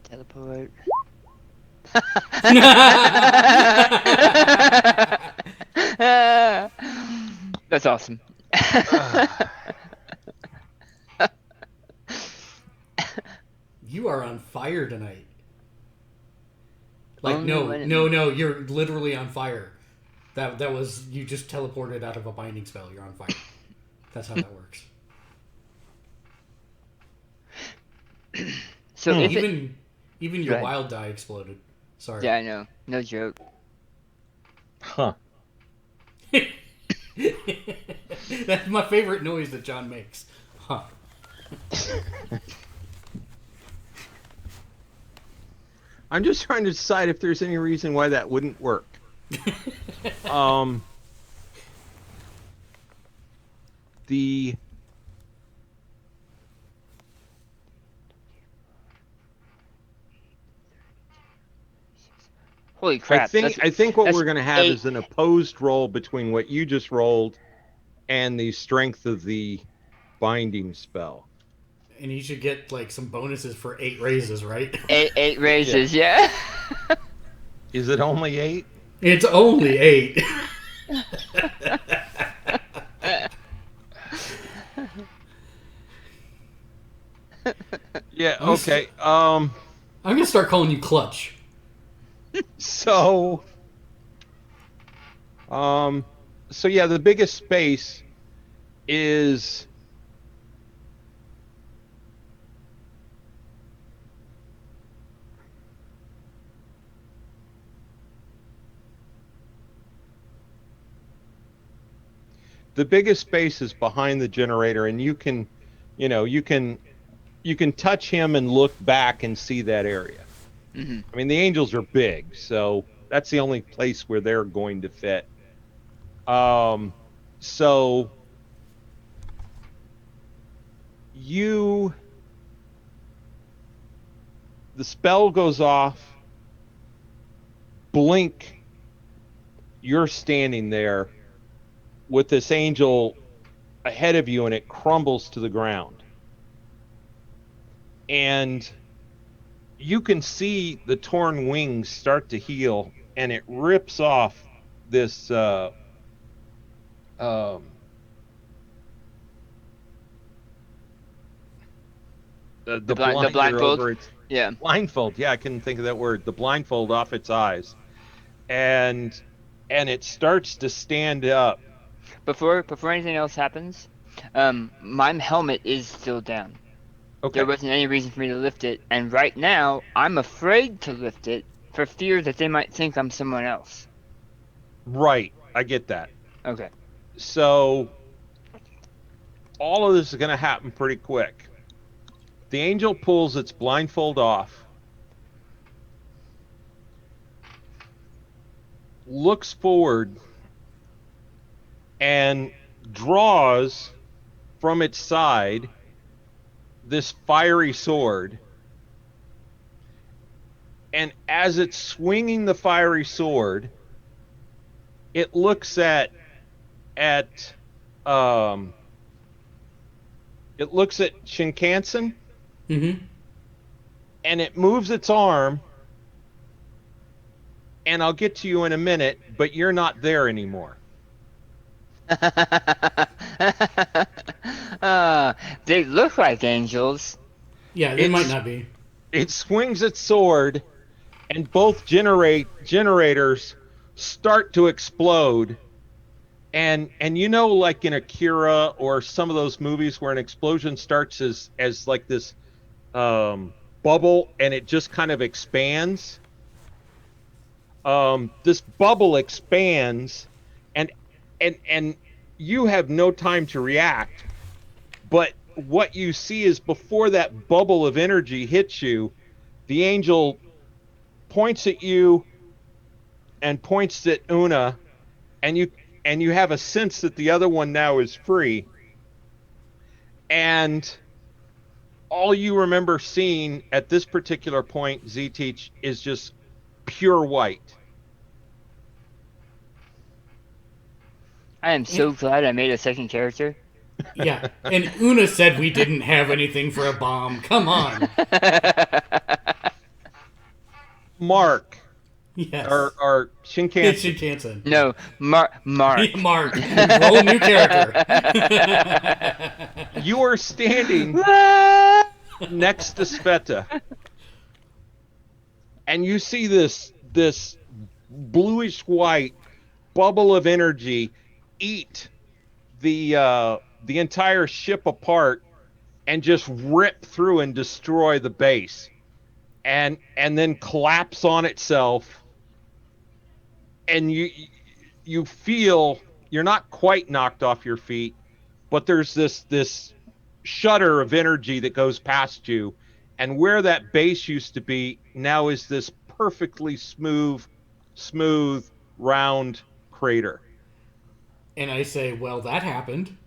Teleport. That's awesome. You are on fire tonight. Like, Only when it- no, you're literally on fire. That was, you just teleported out of a binding spell. You're on fire. That's how that works. So if Even your ahead. wild die exploded. Sorry. Yeah, I know. No joke. Huh. That's my favorite noise that John makes. Huh. I'm just trying to decide if there's any reason why that wouldn't work. The Holy crap! I think what that's we're going to have 8. is an opposed roll between what you just rolled and the strength of the binding spell. And you should get like some bonuses for 8 raises, right? 8 raises, yeah. Is it only 8? It's only 8. Yeah. I'm Okay. I'm gonna start calling you Clutch. So yeah, the biggest space is behind the generator, and you can touch him and look back and see that area. Mm-hmm. I mean, the angels are big, so that's the only place where they're going to fit. So the spell goes off, blink, you're standing there with this angel ahead of you, and it crumbles to the ground. And you can see the torn wings start to heal, and it rips off this the blindfold. over its Yeah. blindfold. Yeah, I couldn't think of that word. The blindfold off its eyes, and it starts to stand up. Before anything else happens, my helmet is still down. Okay. There wasn't any reason for me to lift it, and right now I'm afraid to lift it for fear that they might think I'm someone else. Right, I get that. Okay. So all of this is going to happen pretty quick. The angel pulls its blindfold off, looks forward, and draws from its side this fiery sword, and as it's swinging the fiery sword, it looks at um it looks at Shinkansen, Mm-hmm. and it moves its arm, and I'll get to you in a minute, but you're not there anymore. They look like angels. Yeah, they might It's not be. it swings its sword, and both generators start to explode. And you know, like in Akira or some of those movies where an explosion starts as like this bubble, and it just kind of expands. This bubble expands, and and you have no time to react. But what you see is, before that bubble of energy hits you, the angel points at you and points at Una, and you have a sense that the other one now is free. And all you remember seeing at this particular point, Z-Teach, is just pure white. I am so glad I made a second character. Yeah, and Una said we didn't have anything for a bomb. Come on. Mark, Yes. or It's Shinkansen, Shinkansen. No, Mark. Mark. Roll a new character. you are standing next to Sveta, and you see this bluish white bubble of energy eat the entire ship apart and just rip through and destroy the base, and then collapse on itself. And you feel you're not quite knocked off your feet, but there's this shudder of energy that goes past you, and where that base used to be now is this perfectly smooth round crater. And I say, well, that happened.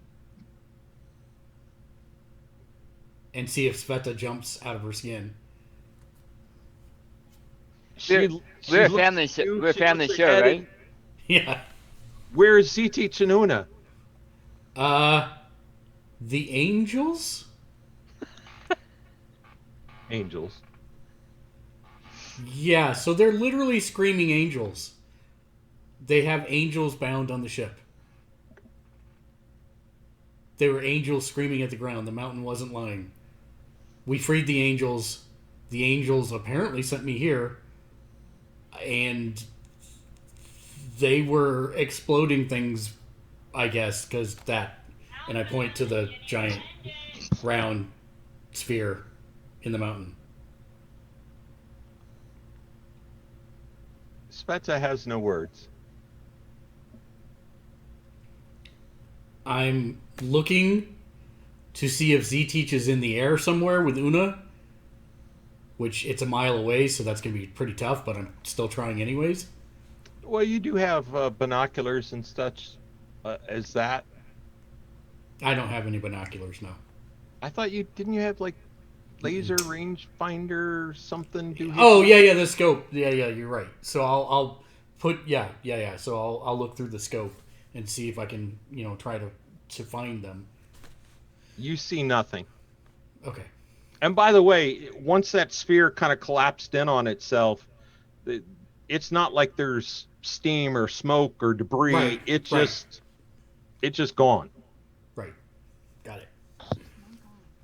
And see if Sveta jumps out of her skin. We're a family show. We're a family show, right? Yeah. Where is Z-Teach and Una? The angels? Angels. Yeah, so they're literally screaming angels. They have angels bound on the ship. They were angels screaming at the ground. The mountain wasn't lying. We freed the angels. The angels apparently sent me here. And they were exploding things, I guess, because that. And I point to the giant round sphere in the mountain. Sveta has no words. I'm looking to see if Z-Teach is in the air somewhere with Una, which it's a mile away, so that's going to be pretty tough, but I'm still trying anyways. Well, you do have binoculars and such. As that? I don't have any binoculars, no. I thought you have like laser range finder something. Oh yeah, the scope. Yeah, you're right. So I'll put yeah. So I'll look through the scope and see if I can try to find them. You see nothing. Okay. And by the way, once that sphere kind of collapsed in on itself, it's not like there's steam or smoke or debris. Right, It's just gone. Right. Got it.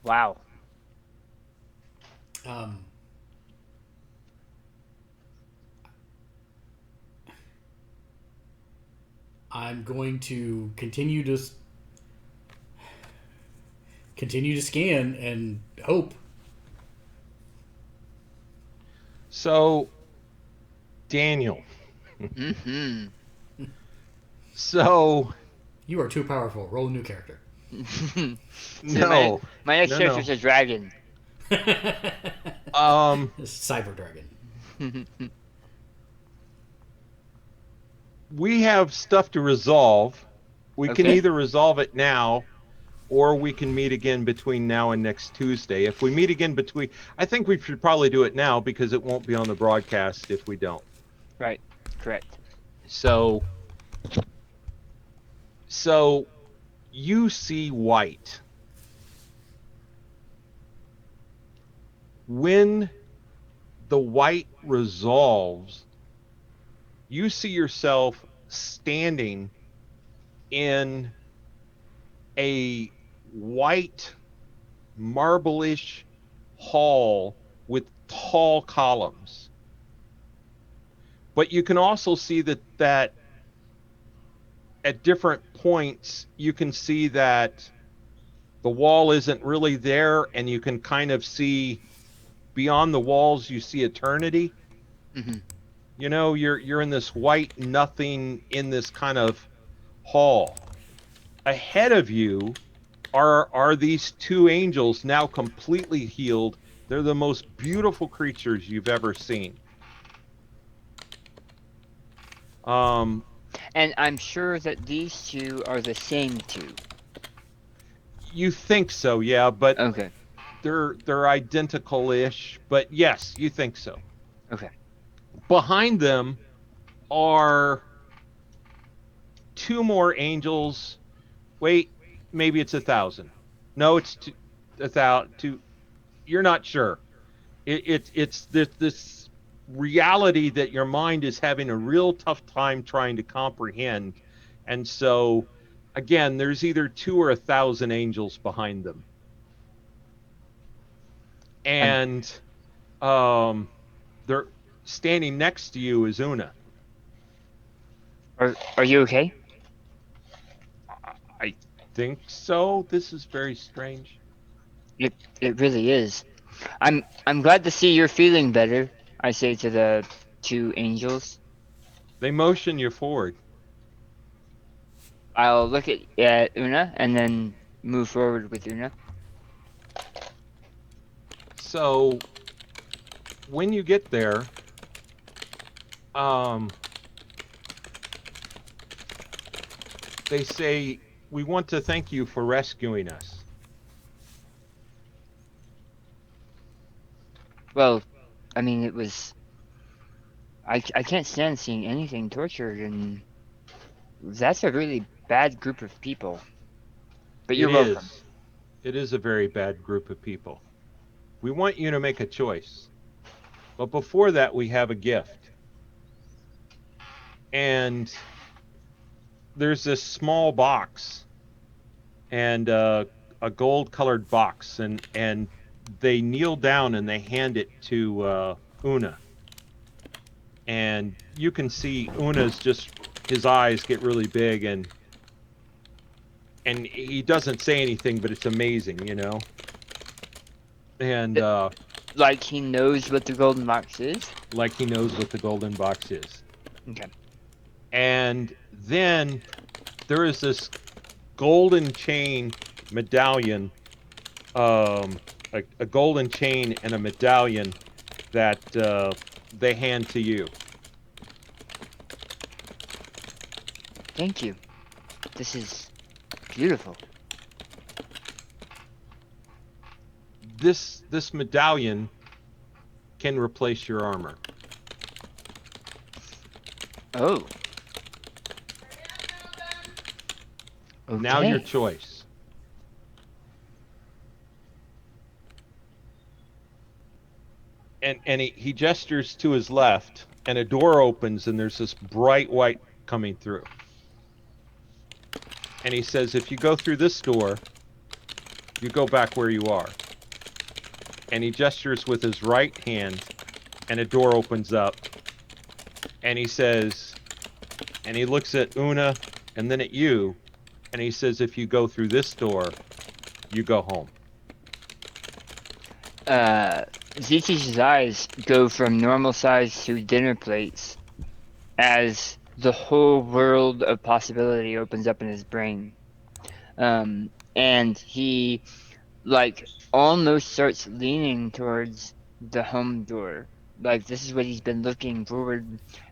Wow. I'm going to continue to scan and hope. So, Daniel. Mm-hmm. So, You are too powerful. Roll a new character. no. My next No, character no. is a dragon. Cyber Dragon. We have stuff to resolve. We can Okay. either resolve it now, or we can meet again between now and next Tuesday. If we meet again between, I think we should probably do it now because it won't be on the broadcast if we don't. Right. Correct. So you see white. When the white resolves, you see yourself standing in a white marble-ish hall with tall columns. But you can also see that at different points, you can see that the wall isn't really there, and you can kind of see beyond the walls, you see eternity. Mm-hmm. You know, you're in this white nothing in this kind of hall. Ahead of you are these two angels now completely healed. They're the most beautiful creatures you've ever seen. And I'm sure that these two are the same two. You think so, yeah, but Okay. they're identical-ish, but yes, you think so. Okay. Behind them are two more angels. Wait, maybe it's 1,000. No, it's 1,000. You're not sure. It's this reality that your mind is having a real tough time trying to comprehend, and so again, there's either 2 or 1,000 angels behind them, I'm. and they're standing next to you is Una. Are you okay? I think so. This is very strange. It really is. I'm glad to see you're feeling better. I say to the two angels. They motion you forward. I'll look at Una and then move forward with Una. So when you get there, they say, "We want to thank you for rescuing us." Well, I mean, it was. I can't stand seeing anything tortured, and that's a really bad group of people. But It you're welcome. is. It is a very bad group of people. We want you to make a choice. But before that, we have a gift. And there's this small box and a gold colored box. And they kneel down and they hand it to Una. And you can see Una's just, his eyes get really big and he doesn't say anything, but it's amazing, you know? And Like he knows what the golden box is. like he knows what the golden box is. Okay. And then there is this golden chain medallion, a golden chain and a medallion that they hand to you. Thank you. This is beautiful. This medallion can replace your armor. Oh. Okay. Now your choice. And he gestures to his left, and a door opens, and there's this bright white coming through. And he says, if you go through this door, you go back where you are. And he gestures with his right hand, and a door opens up. And he says, and he looks at Una, and then at you, and he says, if you go through this door, you go home. Ziti's eyes go from normal size to dinner plates as the whole world of possibility opens up in his brain. And he, like, almost starts leaning towards the home door Like, this is what he's been looking for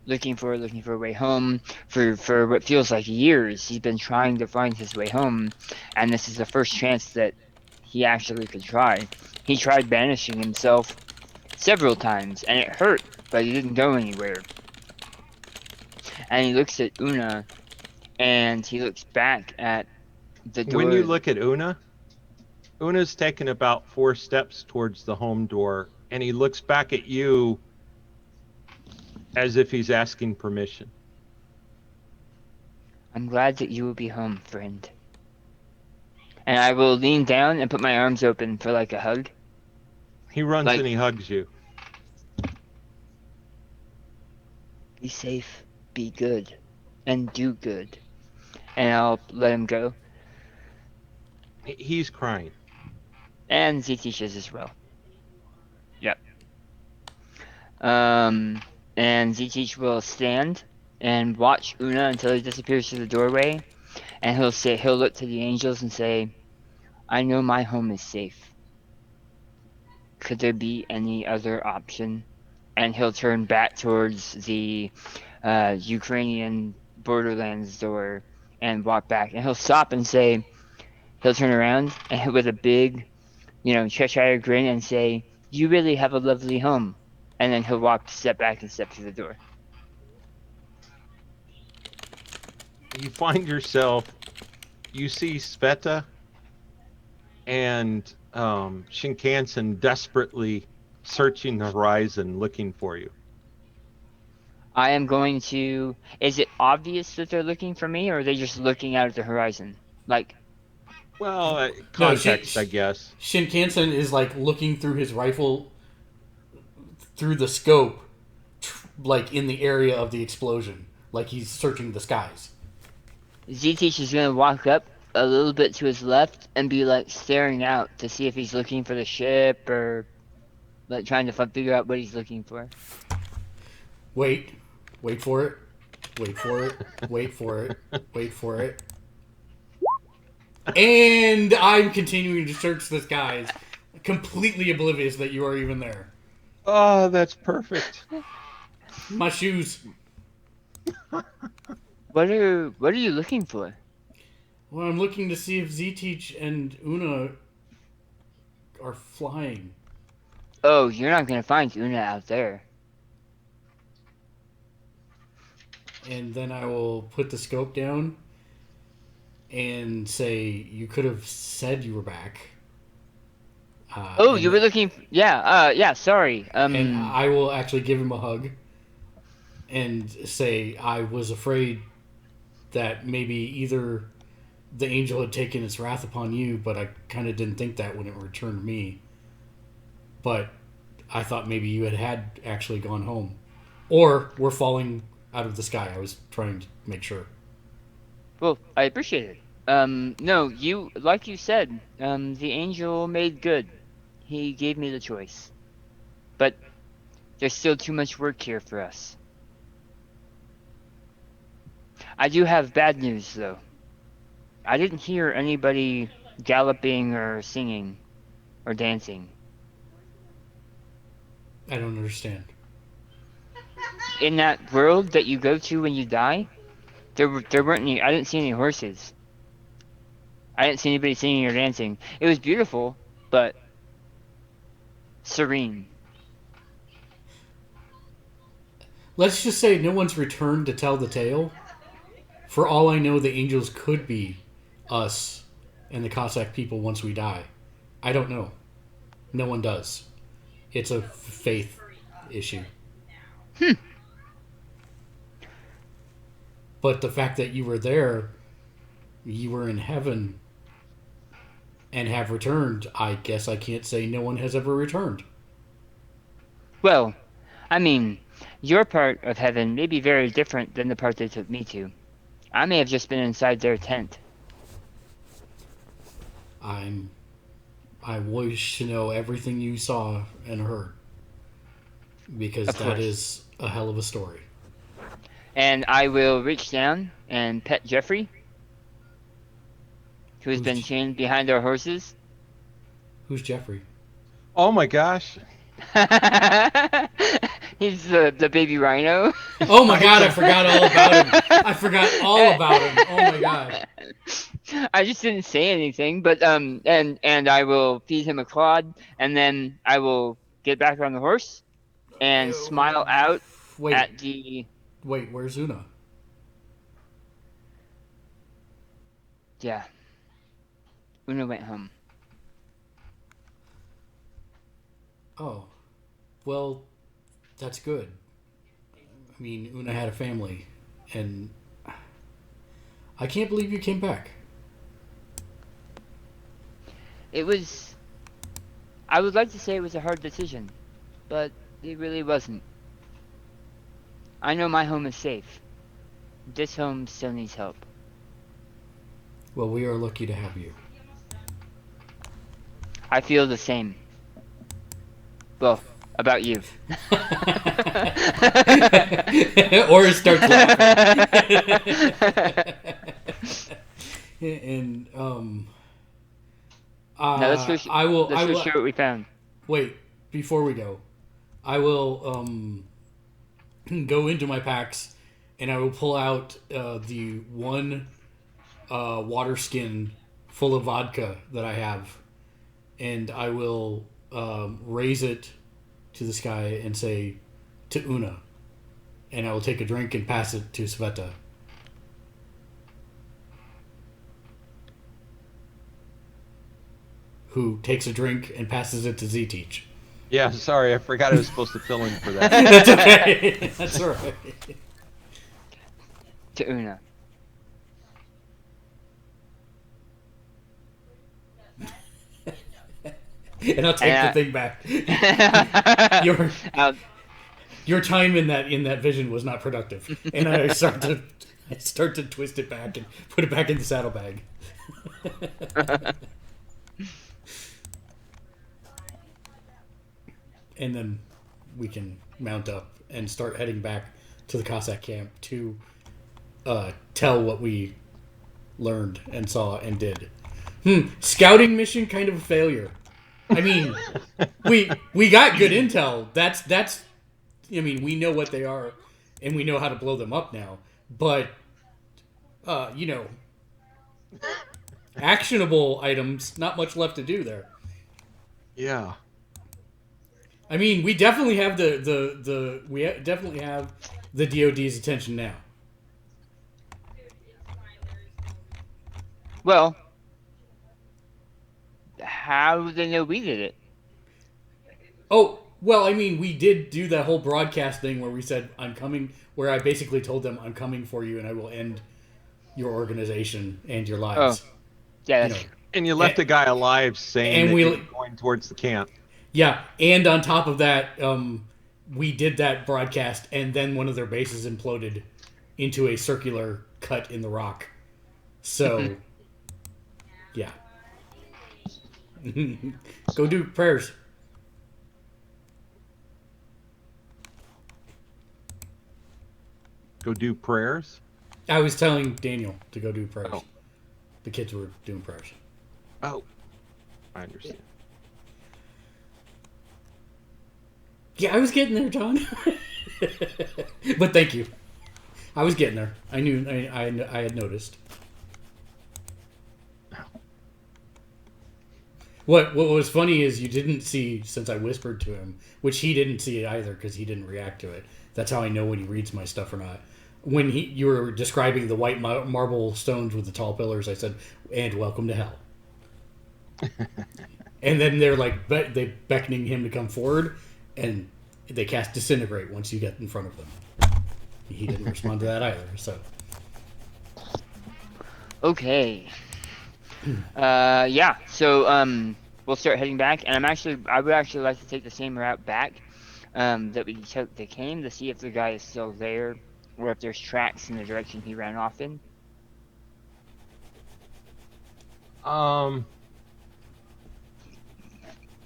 a way home for what feels like years. He's been trying to find his way home, and this is the first chance that he actually could try. He tried banishing himself several times, and it hurt, but he didn't go anywhere. And he looks at Una, and he looks back at the door. When you look at Una's taken about 4 steps towards the home door, and he looks back at you as if he's asking permission. I'm glad that you will be home, friend. And I will lean down and put my arms open for like a hug. He runs and he hugs you. Be safe, be good, and do good. And I'll let him go. He's crying. And Zetich is as well. Yep. And Zetich will stand and watch Una until he disappears through the doorway. And he'll look to the angels and say, I know my home is safe. Could there be any other option? And he'll turn back towards the Ukrainian Borderlands door and walk back. And he'll stop and say, he'll turn around and with a big, Cheshire grin and say, you really have a lovely home. And then he'll step back and step through the door. You find yourself, you see Sveta and Shinkansen desperately searching the horizon looking for you. I am going to... Is it obvious that they're looking for me, or are they just looking out at the horizon? Like... Well, context, I guess. Shinkansen is like looking through his rifle through the scope, like in the area of the explosion, like he's searching the skies. Zetich is going to walk up a little bit to his left and be like staring out to see if he's looking for the ship or like trying to figure out what he's looking for. Wait for it. Wait for it. Wait for it. Wait for it. And I'm continuing to search the skies, completely oblivious that you are even there. Oh, that's perfect. My shoes. What are you looking for? Well, I'm looking to see if Zetich and Una are flying. Oh, you're not going to find Una out there. And then I will put the scope down and say, you could have said you were back. You were looking... Yeah, sorry. And I will actually give him a hug and say I was afraid that maybe either the angel had taken its wrath upon you, but I kind of didn't think that when it returned me. But I thought maybe you had actually gone home. Or were falling out of the sky. I was trying to make sure. Well, I appreciate it. No, like you said, the angel made good. He gave me the choice. But there's still too much work here for us. I do have bad news, though. I didn't hear anybody galloping or singing or dancing. I don't understand. In that world that you go to when you die, there weren't any... I didn't see any horses. I didn't see anybody singing or dancing. It was beautiful, but serene. Let's just say no one's returned to tell the tale. For all I know, the angels could be us and the Cossack people once we die. I don't know. No one does. It's a faith issue. But the fact that you were there, you were in heaven, and have returned, I guess I can't say no one has ever returned. Well, I mean, your part of heaven may be very different than the part they took me to. I may have just been inside their tent. I wish to know everything you saw and heard. Because that is a hell of a story. And I will reach down and pet Jeffrey, who has been chained behind our horses. Who's Jeffrey? Oh my gosh. He's the baby rhino. Oh my god, I forgot all about him. I forgot all about him. Oh my god. I just didn't say anything, but and I will feed him a clod, and then I will get back on the horse and smile out Wait, at the where's Una? yeah. Una went home. Oh, well, that's good. I mean, Una had a family, and I can't believe you came back. It was. I would like to say it was a hard decision, but it really wasn't. I know my home is safe. This home still needs help. Well, we are lucky to have you. I feel the same. Well, about you. Or it starts laughing. And Now let's go. I will. Let's go share what we found. Wait, before we go, I will go into my packs, and I will pull out the one water skin full of vodka that I have, and I will raise it to the sky and say, to Una, and I will take a drink and pass it to Sveta. Who takes a drink and passes it to Z-Teach. Yeah, sorry, I forgot I was supposed to fill in for that. That's okay. That's all right. To Una. And I'll take the thing back. Your time in that vision was not productive, and I start to twist it back and put it back in the saddlebag. And then we can mount up and start heading back to the Cossack camp to tell what we learned and saw and did. Scouting mission kind of a failure. I mean, we got good intel. That's. I mean, we know what they are, and we know how to blow them up now. But, actionable items. Not much left to do there. Yeah. I mean, we definitely have definitely have the DoD's attention now. Well, how do they know we did it? Oh, well, I mean, we did do that whole broadcast thing where we said, I'm coming, where I basically told them, I'm coming for you and I will end your organization and your lives. Oh, yeah. And you left a guy alive saying that you're going towards the camp. Yeah, and on top of that, we did that broadcast, and then one of their bases imploded into a circular cut in the rock. So, yeah. Go do prayers. Go do prayers? I was telling Daniel to go do prayers. Oh. The kids were doing prayers. Oh, I understand. Yeah, I was getting there, John. But thank you. I was getting there. I knew. I had noticed. What was funny is you didn't see, since I whispered to him, which he didn't see it either because he didn't react to it. That's how I know when he reads my stuff or not. When you were describing the white marble stones with the tall pillars, I said, "And welcome to hell." And then they're like, they beckoning him to come forward, and they cast disintegrate once you get in front of them. He didn't respond to that either. So. Okay. Yeah. So we'll start heading back, and I would actually like to take the same route back that we came to see if the guy is still there, or if there's tracks in the direction he ran off in.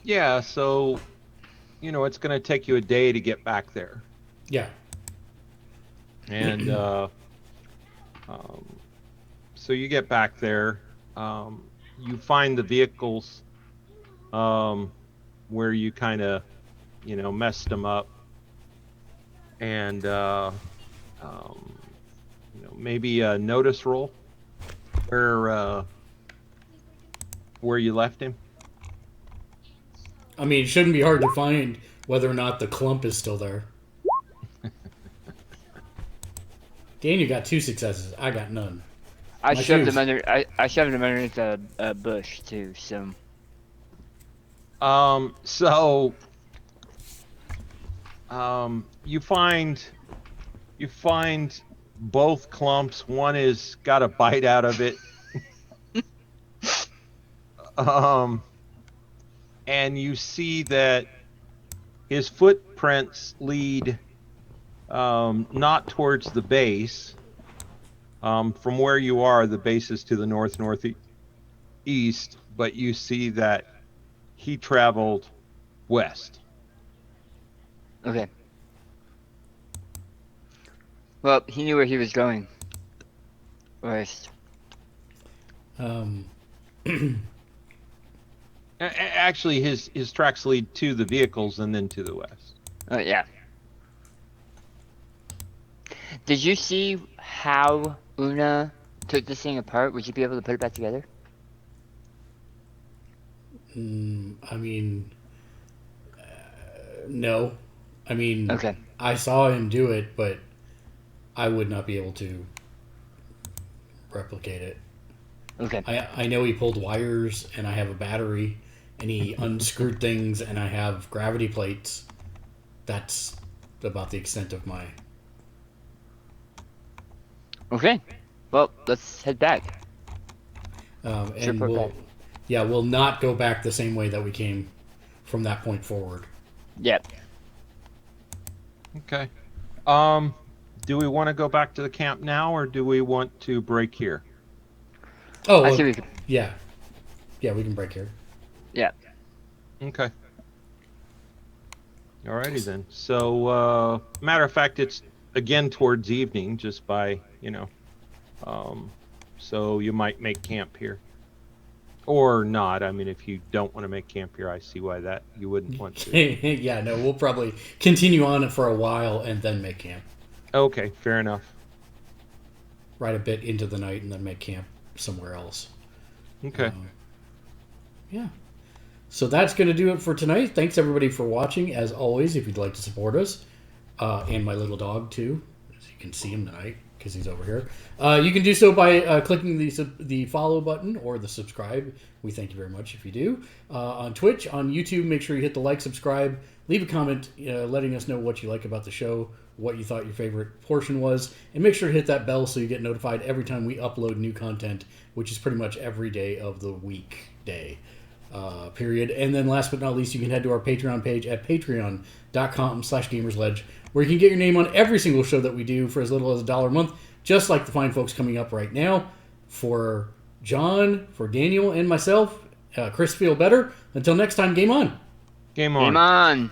Yeah, so, it's going to take you a day to get back there. Yeah. And so you get back there. You find the vehicles where you kind of, messed them up. and maybe a notice roll where you left him. I mean, it shouldn't be hard to find whether or not the clump is still there. Daniel got 2 successes. I got none. I My shoved shoes. him under. I shoved him underneath a bush too. So You find both clumps. One is got a bite out of it. And you see that his footprints lead not towards the base. From where you are, the base is to the northeast, but you see that he traveled west. okay. Well, he knew where he was going. West. Actually, his tracks lead to the vehicles and then to the west. Yeah. Did you see how Una took this thing apart? Would you be able to put it back together? I mean, no. I mean, Okay. I saw him do it, but I would not be able to replicate it. Okay. I know he pulled wires, and I have a battery, and he unscrewed things, and I have gravity plates. That's about the extent of my... Okay. Well, let's head back. and Report back. we'll not go back the same way that we came from that point forward. Yep. Okay. Do we want to go back to the camp now, or do we want to break here? Oh, I well, see we could. yeah. Yeah, we can break here. Yeah. Okay. Alrighty then. So, matter of fact, it's again towards evening, just by, so you might make camp here. Or not. I mean, if you don't want to make camp here, I see why that you wouldn't want to. Yeah, no, we'll probably continue on it for a while and then make camp. Okay, fair enough. Ride a bit into the night and then make camp somewhere else. Okay. Yeah. So that's going to do it for tonight. Thanks everybody for watching. As always, if you'd like to support us, and my little dog too, as you can see him tonight because he's over here, you can do so by clicking the follow button or the subscribe. We thank you very much if you do. On Twitch, on YouTube, make sure you hit the like, subscribe, leave a comment letting us know what you like about the show, what you thought your favorite portion was, and make sure to hit that bell so you get notified every time we upload new content, which is pretty much every day of the weekday. Period. And then last but not least, you can head to our Patreon page at patreon.com/Gamersledge, where you can get your name on every single show that we do for as little as $1 a month, just like the fine folks coming up right now. For John, for Daniel, and myself, Chris Feel Better. Until next time, game on. Game on. Game on.